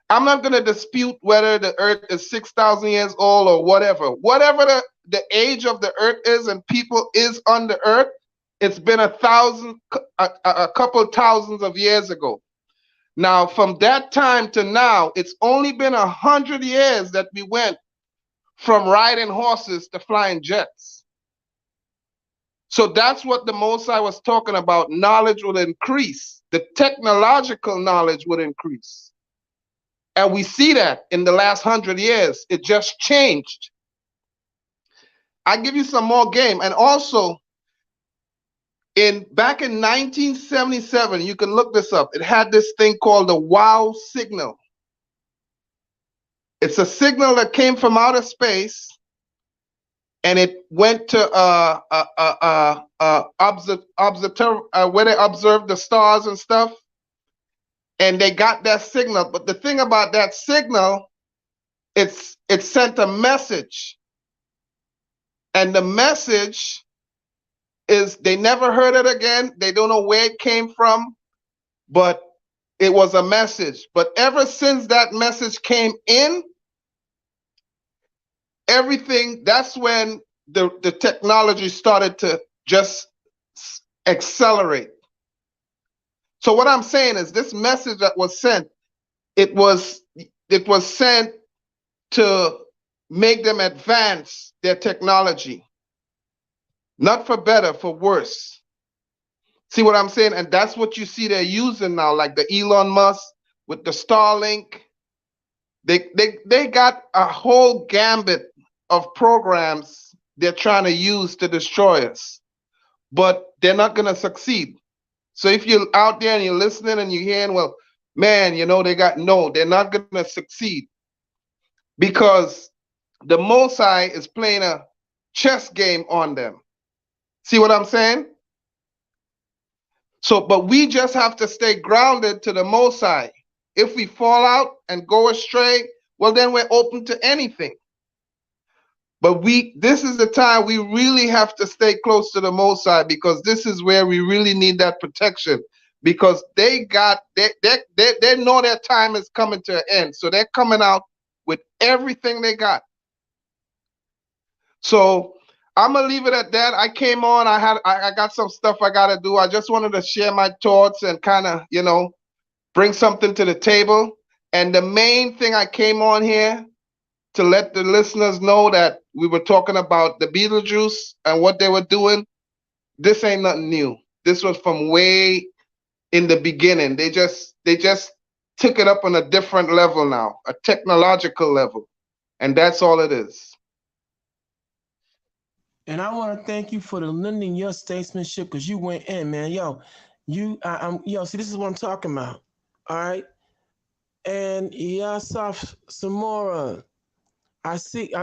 I'm not going to dispute whether the earth is 6,000 years old or whatever. Whatever the age of the earth is and people is on the earth, it's been a couple thousands of years ago. Now, from that time to now, it's only been 100 years that we went from riding horses to flying jets. So that's what the Most High was talking about. Knowledge will increase. The technological knowledge would increase. And we see that in the last 100 years. It just changed. I give you some more game. And also, back in 1977, you can look this up. It had this thing called the WOW signal. It's a signal that came from outer space, and it went to where they observed the stars and stuff, and they got that signal. But the thing about that signal, it sent a message, and the message is they never heard it again. They don't know where it came from, but it was a message. But ever since that message came in, everything, that's when the technology started to just accelerate. So what I'm saying is this message that was sent, it was sent to make them advance their technology. Not for better, for worse. See what I'm saying? And that's what you see they're using now, like the Elon Musk with the Starlink. They got a whole gambit of programs they're trying to use to destroy us. But they're not going to succeed. So if you're out there and you're listening and you're hearing, well, man, they're not going to succeed. Because the Most High is playing a chess game on them. See what I'm saying? So, but we just have to stay grounded to the Most High. If we fall out and go astray, well, then we're open to anything. But this is the time we really have to stay close to the Most High, because this is where we really need that protection. Because they know their time is coming to an end. So they're coming out with everything they got. So I'm gonna leave it at that. I came on. I got some stuff I gotta do. I just wanted to share my thoughts and kind of bring something to the table. And the main thing I came on here to let the listeners know that we were talking about the Beetlejuice and what they were doing. This ain't nothing new. This was from way in the beginning. They just took it up on a different level now, a technological level, and that's all it is. And I want to thank you for the lending your statesmanship because you went in, man. Yo, yo. See, this is what I'm talking about. All right. And Yasaf Samora, I see,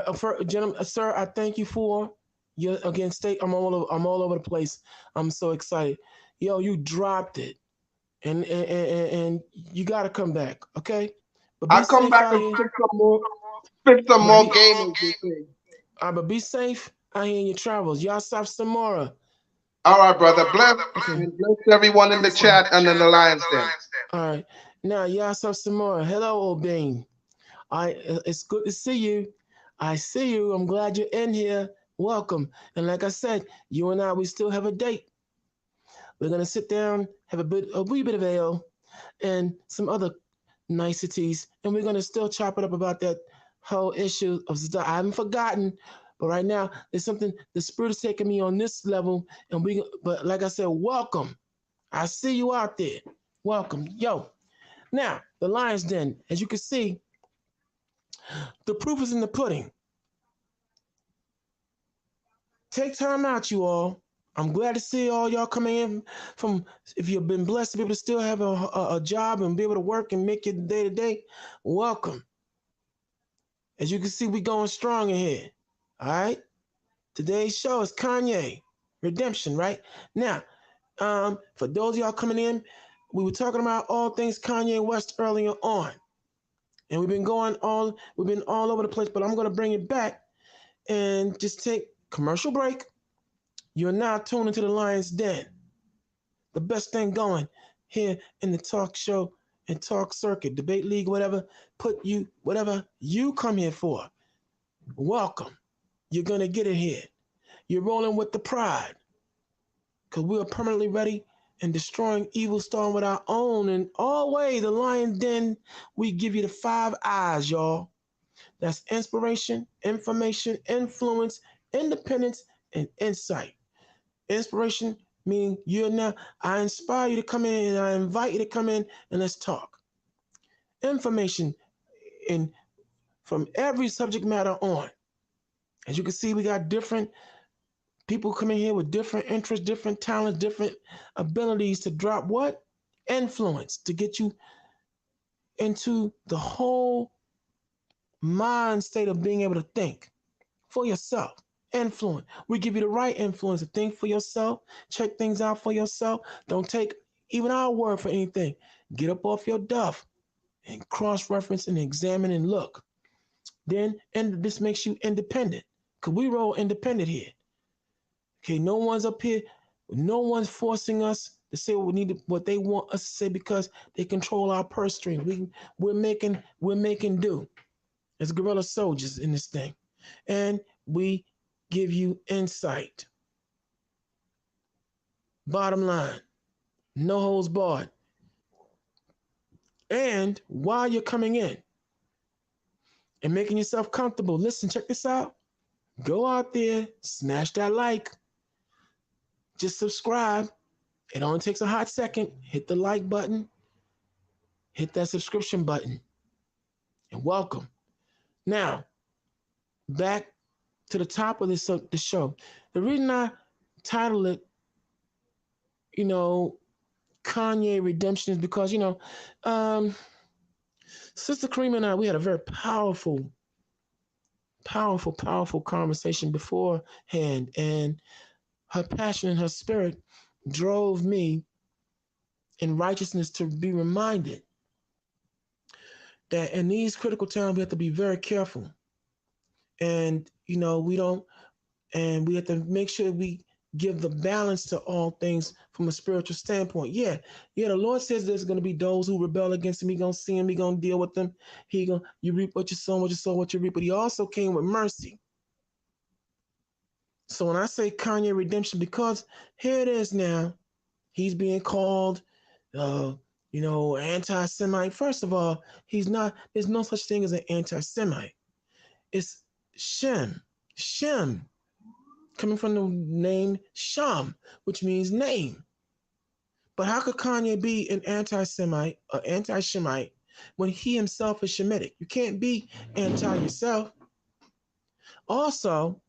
gentlemen, sir. I thank you for your again. State. I'm all over the place. I'm so excited. Yo, you dropped it, and you got to come back. Okay. But I be come safe back out and here. spit some But more be, game, as you say. but be safe out here in your travels. Yasaf Samora. All right, brother. Bless Okay. and bless everyone in the chat and in the Lions Den. All right. Now, Yasaf Samora. Hello, Obane. It's good to see you. I see you. I'm glad you're in here. Welcome. And like I said, you and I, we still have a date. We're gonna sit down, have a wee bit of ale, and some other niceties, and we're gonna still chop it up about that whole issue of Zidane. I haven't forgotten, but right now there's something. The spirit is taking me on this level, and we. But like I said, welcome. I see you out there. Welcome, yo. Now the Lions Den, as you can see, the proof is in the pudding. Take time out, you all. I'm glad to see all y'all coming in from, if you've been blessed to be able to still have a job and be able to work and make it day to day, welcome. As you can see, we going strong in here. All right. Today's show is Kanye Redemption, right? Now, for those of y'all coming in, we were talking about all things Kanye West earlier on. And we've been all over the place, but I'm gonna bring it back and just take commercial break. You're now tuned into the Lion's Den, the best thing going here in the talk show and talk circuit, debate league, whatever you come here for. Welcome. You're gonna get it here. You're rolling with the pride, because we are permanently ready and destroying evil, starting with our own. And always, the Lion Den, we give you the 5 eyes, y'all. That's inspiration, information, influence, independence, and insight. Inspiration meaning you're now, I inspire you to come in and I invite you to come in and let's talk. Information in from every subject matter on. As you can see, we got different people coming here with different interests, different talents, different abilities to drop what? Influence to get you into the whole mind state of being able to think for yourself. Influence. We give you the right influence to think for yourself, check things out for yourself. Don't take even our word for anything. Get up off your duff and cross-reference and examine and look. Then, and this makes you independent, because we roll independent here. Okay, no one's up here, no one's forcing us to say what they want us to say, because they control our purse string. We're making do as guerrilla soldiers in this thing, and we give you insight. Bottom line, no holds barred. And while you're coming in and making yourself comfortable, listen, check this out. Go out there, smash that like, just subscribe. It only takes a hot second. Hit the like button, hit that subscription button, and welcome. Now, back to the top of the show. The reason I titled it, Kanye Redemption is because, Sister Kareem and I, we had a very powerful conversation beforehand, and her passion and her spirit drove me in righteousness to be reminded that in these critical times we have to be very careful, and we have to make sure we give the balance to all things from a spiritual standpoint. Yeah, the Lord says there's going to be those who rebel against him. He's going to see him. He's going to deal with them. You reap what you sow, what you reap. But he also came with mercy. So when I say Kanye Redemption, because here it is now, he's being called, anti-Semite. First of all, he's not. There's no such thing as an anti-Semite. It's Shem. Shem, coming from the name Sham, which means name. But how could Kanye be an anti-Semite or anti-Shemite when he himself is Shemitic? You can't be anti yourself. Also,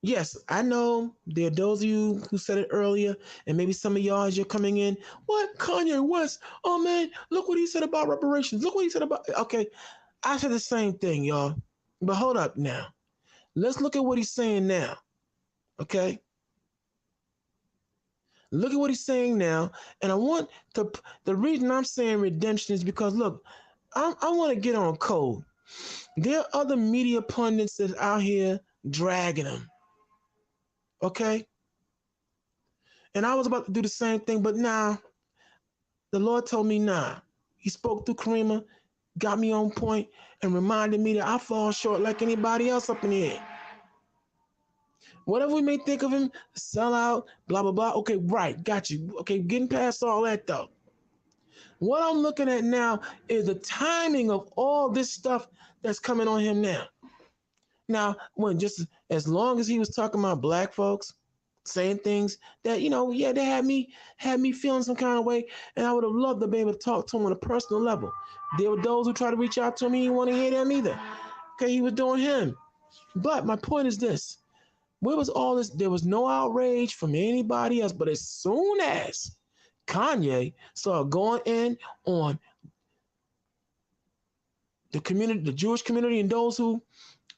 yes, I know there are those of you who said it earlier, and maybe some of y'all as you're coming in, what, Kanye West? Oh man, look what he said about reparations. Look what he said about, okay, I said the same thing, y'all. But hold up now. Let's look at what he's saying now, okay? Look at what he's saying now, and I want the reason I'm saying redemption is because look, I want to get on code. There are other media pundits that's out here dragging him, okay? And I was about to do the same thing, but nah, the Lord told me nah. He spoke through Karima, got me on point, and reminded me that I fall short like anybody else up in here. Whatever we may think of him, sell out, blah, blah, blah. Okay, right, got you. Okay, getting past all that though. What I'm looking at now is the timing of all this stuff that's coming on him now. Now, when just as long as he was talking about black folks, saying things that, yeah, they had me feeling some kind of way, and I would have loved to be able to talk to him on a personal level. There were those who tried to reach out to me, he didn't want to hear them either. Okay, he was doing him. But my point is this. Where was all this? There was no outrage from anybody else. But as soon as Kanye started going in on the community, the Jewish community, and those who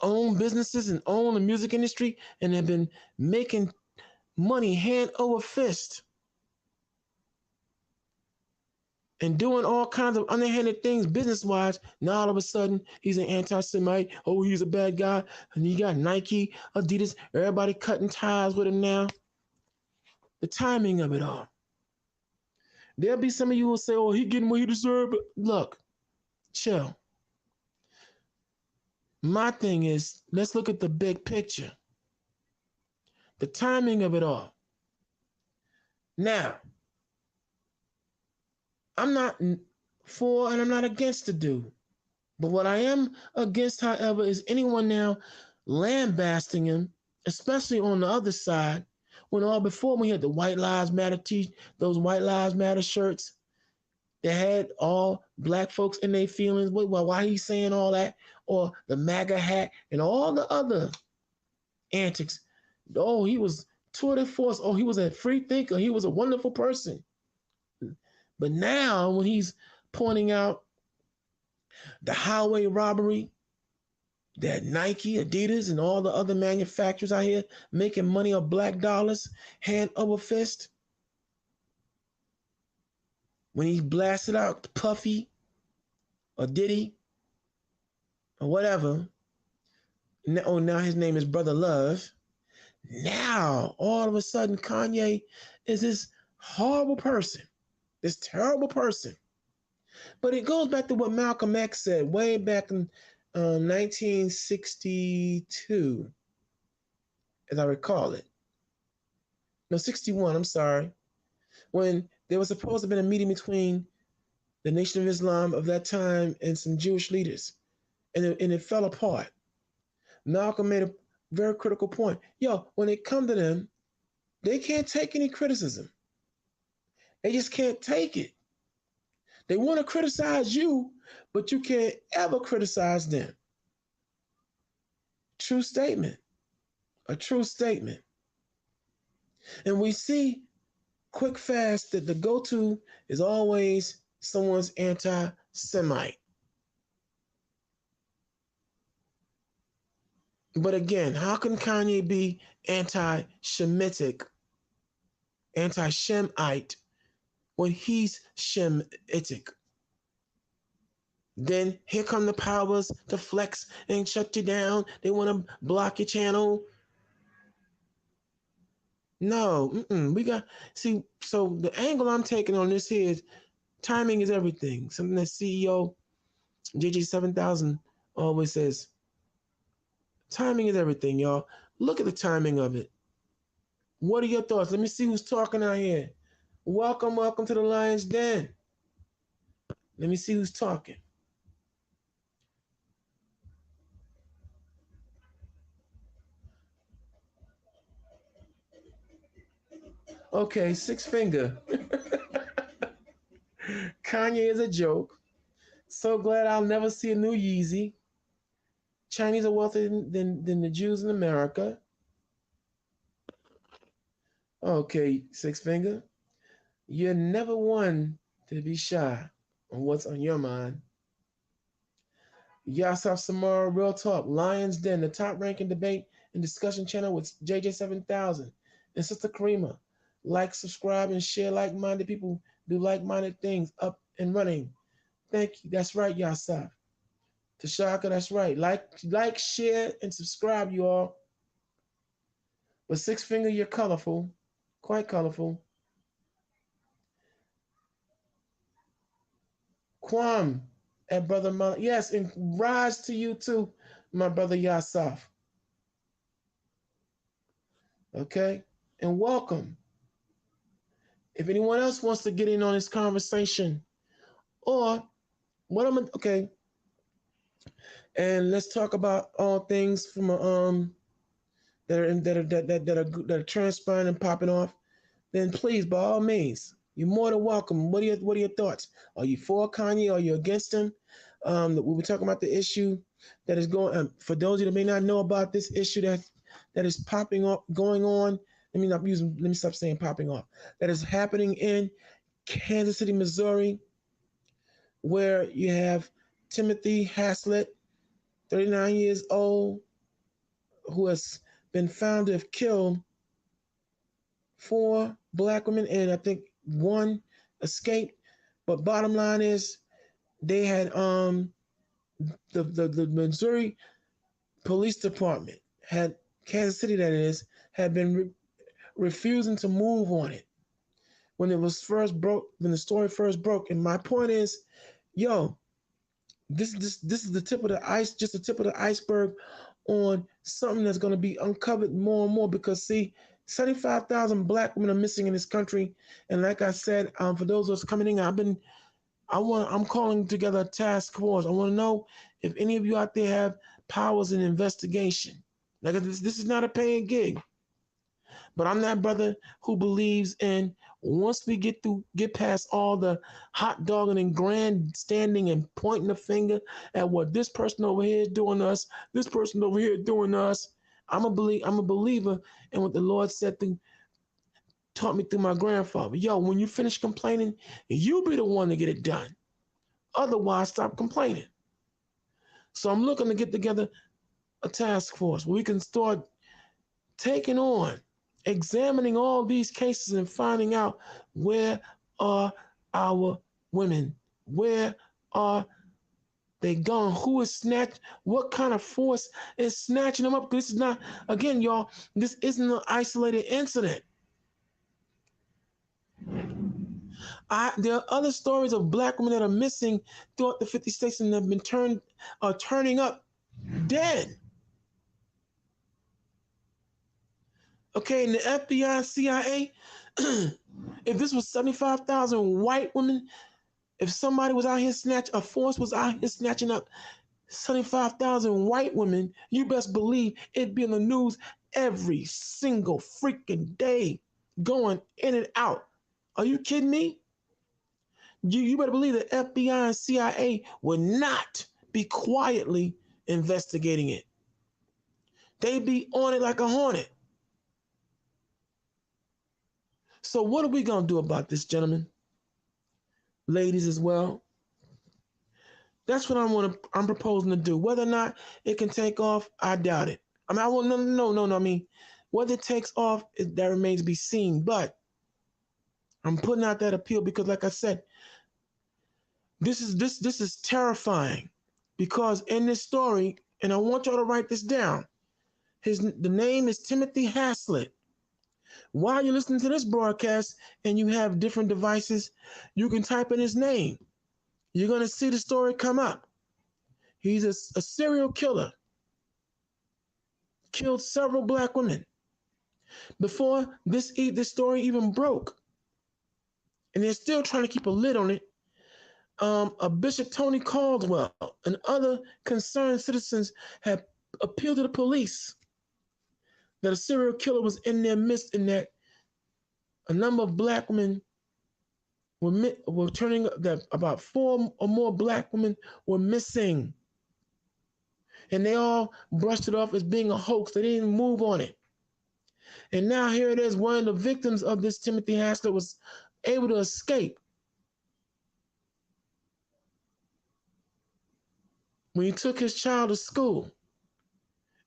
own businesses and own the music industry and have been making money hand over fist and doing all kinds of underhanded things business-wise, now all of a sudden he's an anti-Semite. Oh, he's a bad guy. And you got Nike, Adidas, everybody cutting ties with him now. The timing of it all. There'll be some of you who will say, oh, he getting what he deserved. But look, chill. My thing is, let's look at the big picture. The timing of it all. Now, I'm not for and I'm not against the dude. But what I am against, however, is anyone now lambasting him, especially on the other side, when all before we had the White Lives Matter those White Lives Matter shirts that had all black folks in their feelings. Why he's saying all that? Or the MAGA hat and all the other antics. Oh, he was tour de force. Oh, he was a free thinker. He was a wonderful person. But now when he's pointing out the highway robbery that Nike, Adidas, and all the other manufacturers out here making money on black dollars, hand over fist, when he blasted out Puffy or Diddy or whatever, now his name is Brother Love. Now, all of a sudden, Kanye is this horrible person, this terrible person. But it goes back to what Malcolm X said way back in 1962, as I recall it. No, 61, I'm sorry. When there was supposed to have been a meeting between the Nation of Islam of that time and some Jewish leaders, and it fell apart. Malcolm made a very critical point. Yo, when it come to them, they can't take any criticism. They just can't take it. They want to criticize you, but you can't ever criticize them. True statement. A true statement. And we see quick fast that the go-to is always someone's anti-Semite. But again, how can Kanye be anti-Shemitic, anti-Shemite, when he's Shemitic? Then here come the powers to flex and shut you down. They want to block your channel. No, we got, see, so the angle I'm taking on this here is timing is everything. Something that CEO JJ7000 always says. Timing is everything, y'all. Look at the timing of it. What are your thoughts? Let me see who's talking out here. Welcome to the Lion's Den. Let me see who's talking. Okay, Six Finger. Kanye is a joke. So glad I'll never see a new Yeezy. Chinese are wealthier than the Jews in America. Okay, Six Finger. You're never one to be shy on what's on your mind. Yasaf Samara, Real Talk, Lions Den, the top ranking debate and discussion channel with JJ7000 and Sister Karima. Like, subscribe, and share. Like-minded people do like-minded things. Up and running. Thank you. That's right, Yasaf. Tashaka, that's right. Like, share, and subscribe, you all. But Six Finger, you're colorful. Quite colorful. Kwam and Brother Mal. Yes, and rise to you too, my brother Yasaf. Okay? And welcome. If anyone else wants to get in on this conversation, or what I'm okay, and let's talk about all things from that are transpiring and popping off, then please, by all means, you're more than welcome. What are your thoughts? Are you for Kanye? Are you against him? We were talking about the issue that is going. For those of you that may not know about this issue that is popping up, going on. Let me stop saying popping off. That is happening in Kansas City, Missouri, where you have Timothy Haslett, 39 years old, who has been found to have killed 4 black women, and I think 1 escaped. But bottom line is, they had the Missouri Police Department had Kansas City, that is, had been refusing to move on it when the story first broke. And my point is, this is the tip of the ice, just the tip of the iceberg on something that's going to be uncovered more and more. Because see, 75,000 black women are missing in this country, and like I said, for those of us coming in, I'm calling together a task force. I want to know if any of you out there have powers in investigation. Like, this is not a paying gig. But I'm that brother who believes in, once we get past all the hot dogging and grandstanding and pointing the finger at what this person over here is doing us, this person over here doing us, I'm a believer in what the Lord taught me through my grandfather. When you finish complaining, you be the one to get it done. Otherwise, stop complaining. So I'm looking to get together a task force where we can start taking on, examining all these cases and finding out, where are our women? Where are they gone? Who is snatched? What kind of force is snatching them up? This is not, again, y'all, this isn't an isolated incident. There are other stories of black women that are missing throughout the 50 states and have been turning up dead. Okay, and the FBI, CIA, if this was 75,000 white women, if somebody was out here a force was out here snatching up 75,000 white women, you best believe it'd be in the news every single freaking day, going in and out. Are you kidding me? You better believe the FBI and CIA would not be quietly investigating it. They'd be on it like a hornet. So what are we going to do about this, gentlemen? Ladies as well. That's what I'm proposing to do. Whether or not it can take off, I doubt it. I mean, no. I mean, whether it takes off, that remains to be seen. But I'm putting out that appeal because, like I said, this is terrifying. Because in this story, and I want y'all to write this down, the name is Timothy Haslett. While you're listening to this broadcast and you have different devices, you can type in his name. You're going to see the story come up. He's a serial killer. Killed several black women. Before this story even broke. And they're still trying to keep a lid on it. A Bishop Tony Caldwell and other concerned citizens have appealed to the police that a serial killer was in their midst in that a number of black women were turning up, that about 4 or more black women were missing. And they all brushed it off as being a hoax. They didn't move on it. And now here it is, one of the victims of this Timothy Haslett was able to escape. When he took his child to school.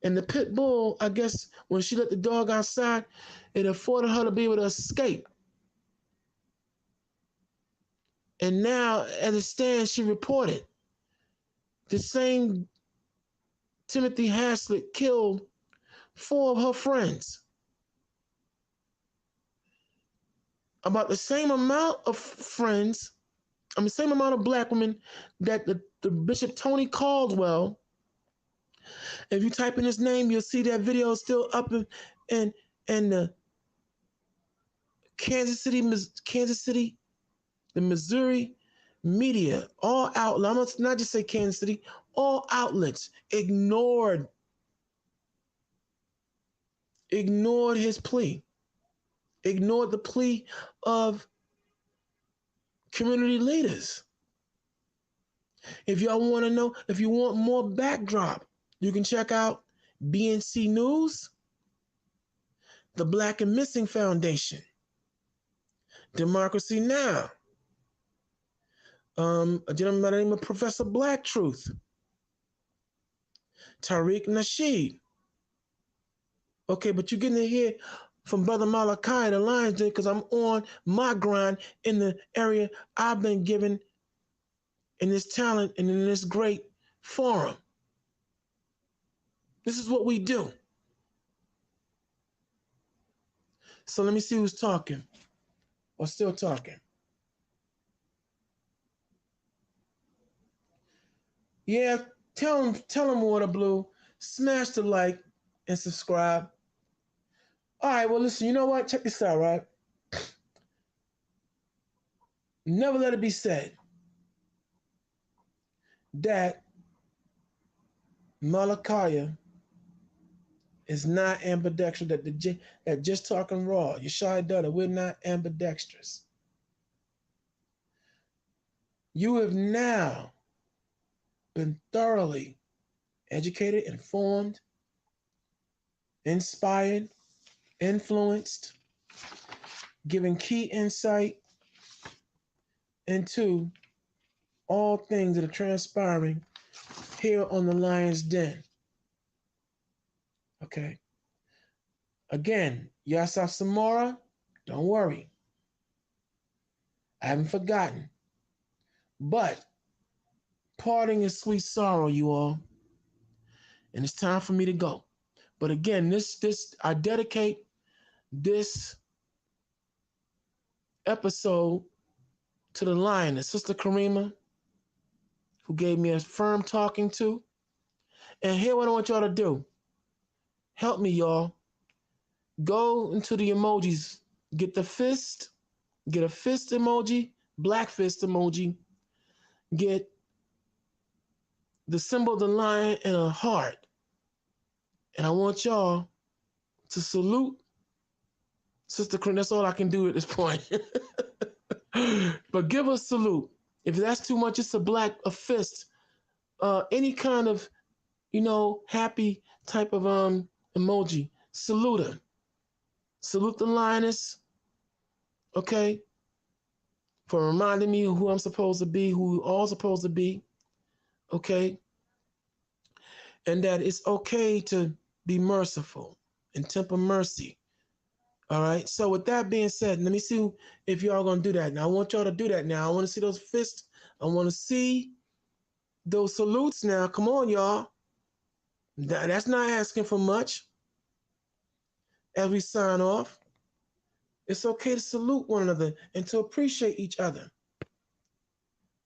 And the pit bull, I guess, when she let the dog outside, it afforded her to be able to escape. And now, as it stands, she reported the same Timothy Haslett killed 4 of her friends. About the same amount of friends, same amount of black women that the Bishop Tony Caldwell, if you type in his name, you'll see that video still up in the Kansas City, the Missouri media, all outlets, I must not just say Kansas City, all outlets ignored his plea, ignored the plea of community leaders. If y'all want to know, if you want more backdrop, you can check out BNC News, the Black and Missing Foundation, Democracy Now!, a gentleman by the name of Professor Black Truth, Tariq Nasheed. Okay, but you're getting to hear from Brother Malachi, the Lions Den, because I'm on my grind in the area I've been given in this talent and in this great forum. This is what we do. So let me see who's talking or still talking. Yeah, tell them Water Blue, smash the like and subscribe. All right, well, listen, you know what? Check this out, right? Never let it be said that Malachi is not ambidextrous, that just talking raw. Yeshai Dutta, we're not ambidextrous. You have now been thoroughly educated, informed, inspired, influenced, given key insight into all things that are transpiring here on the Lion's Den. Okay. Again, Yasaf Samora, don't worry. I haven't forgotten. But parting is sweet sorrow, you all. And it's time for me to go. But again, I dedicate this episode to the lioness, Sister Karima, who gave me a firm talking to. And here what I want y'all to do. Help me, y'all. Go into the emojis. Get the fist. Get a fist emoji. Black fist emoji. Get the symbol of the lion and a heart. And I want y'all to salute Sister Karima. That's all I can do at this point. But give a salute. If that's too much, it's a fist. Any kind of, happy type of emoji. Salute her. Salute the lioness. Okay? For reminding me of who I'm supposed to be, who we're all supposed to be. Okay? And that it's okay to be merciful and temper mercy. All right? So with that being said, let me see if y'all going to do that. Now, I want y'all to do that now. I want to see those fists. I want to see those salutes now. Come on, y'all. That's not asking for much. As we sign off, it's okay to salute one another and to appreciate each other.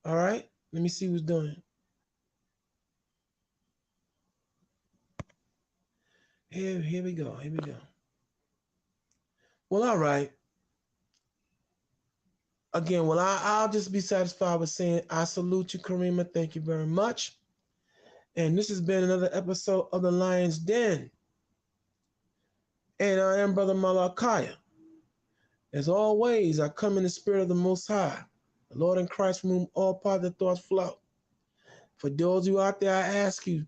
All right? Let me see who's doing it. Here we go. Here we go. Well, all right. Again, well, I'll just be satisfied with saying I salute you, Karima. Thank you very much. And this has been another episode of The Lion's Den. And I am Brother Malachi. As always, I come in the spirit of the Most High, the Lord in Christ, from whom all positive thoughts flow. For those of you out there, I ask you,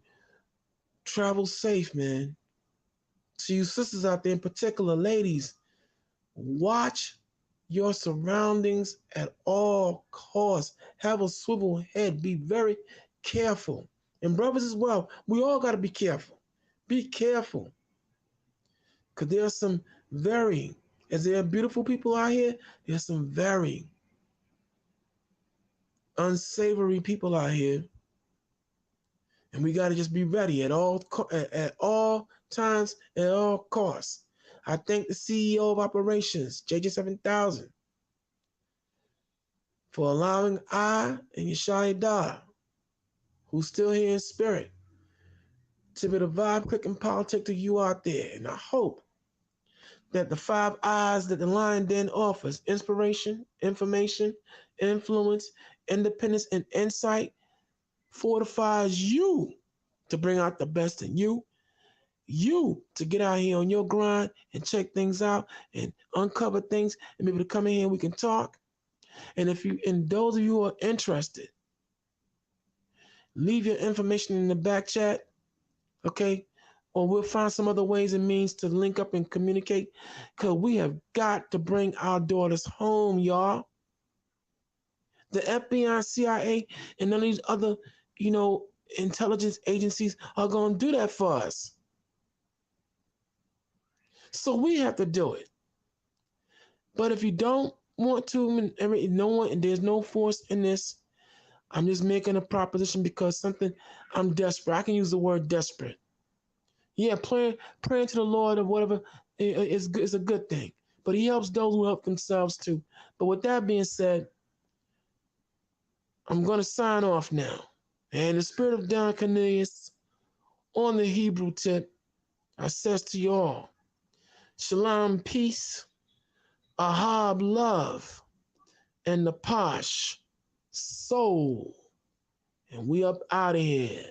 travel safe, man. To you sisters out there in particular, ladies, watch your surroundings at all costs. Have a swivel head. Be very careful. And brothers as well, we all got to be careful. Be careful. Because there are some very, as there are beautiful people out here, there's some very unsavory people out here. And we got to just be ready at all times, at all costs. I thank the CEO of operations, JJ7000, for allowing I and Yeshaya Dar, who's still here in spirit, to be the vibe, click, and politic to you out there. And I hope that the 5 eyes that the Lion Den offers, inspiration, information, influence, independence, and insight, fortifies you to bring out the best in you. You to get out here on your grind and check things out and uncover things and be able to come in here and we can talk. And those of you who are interested, leave your information in the back chat, okay? Or we'll find some other ways and means to link up and communicate, because we have got to bring our daughters home, y'all. The FBI, CIA, and none of these other, intelligence agencies are going to do that for us. So we have to do it. But if you don't want to, there's no force in this. I'm just making a proposition because I'm desperate. I can use the word desperate. Yeah, praying to the Lord or whatever is a good thing. But he helps those who help themselves too. But with that being said, I'm going to sign off now. And the spirit of Don Cornelius on the Hebrew tip, I says to you all, Shalom, peace, Ahab, love, and the Posh, soul. And we up out of here.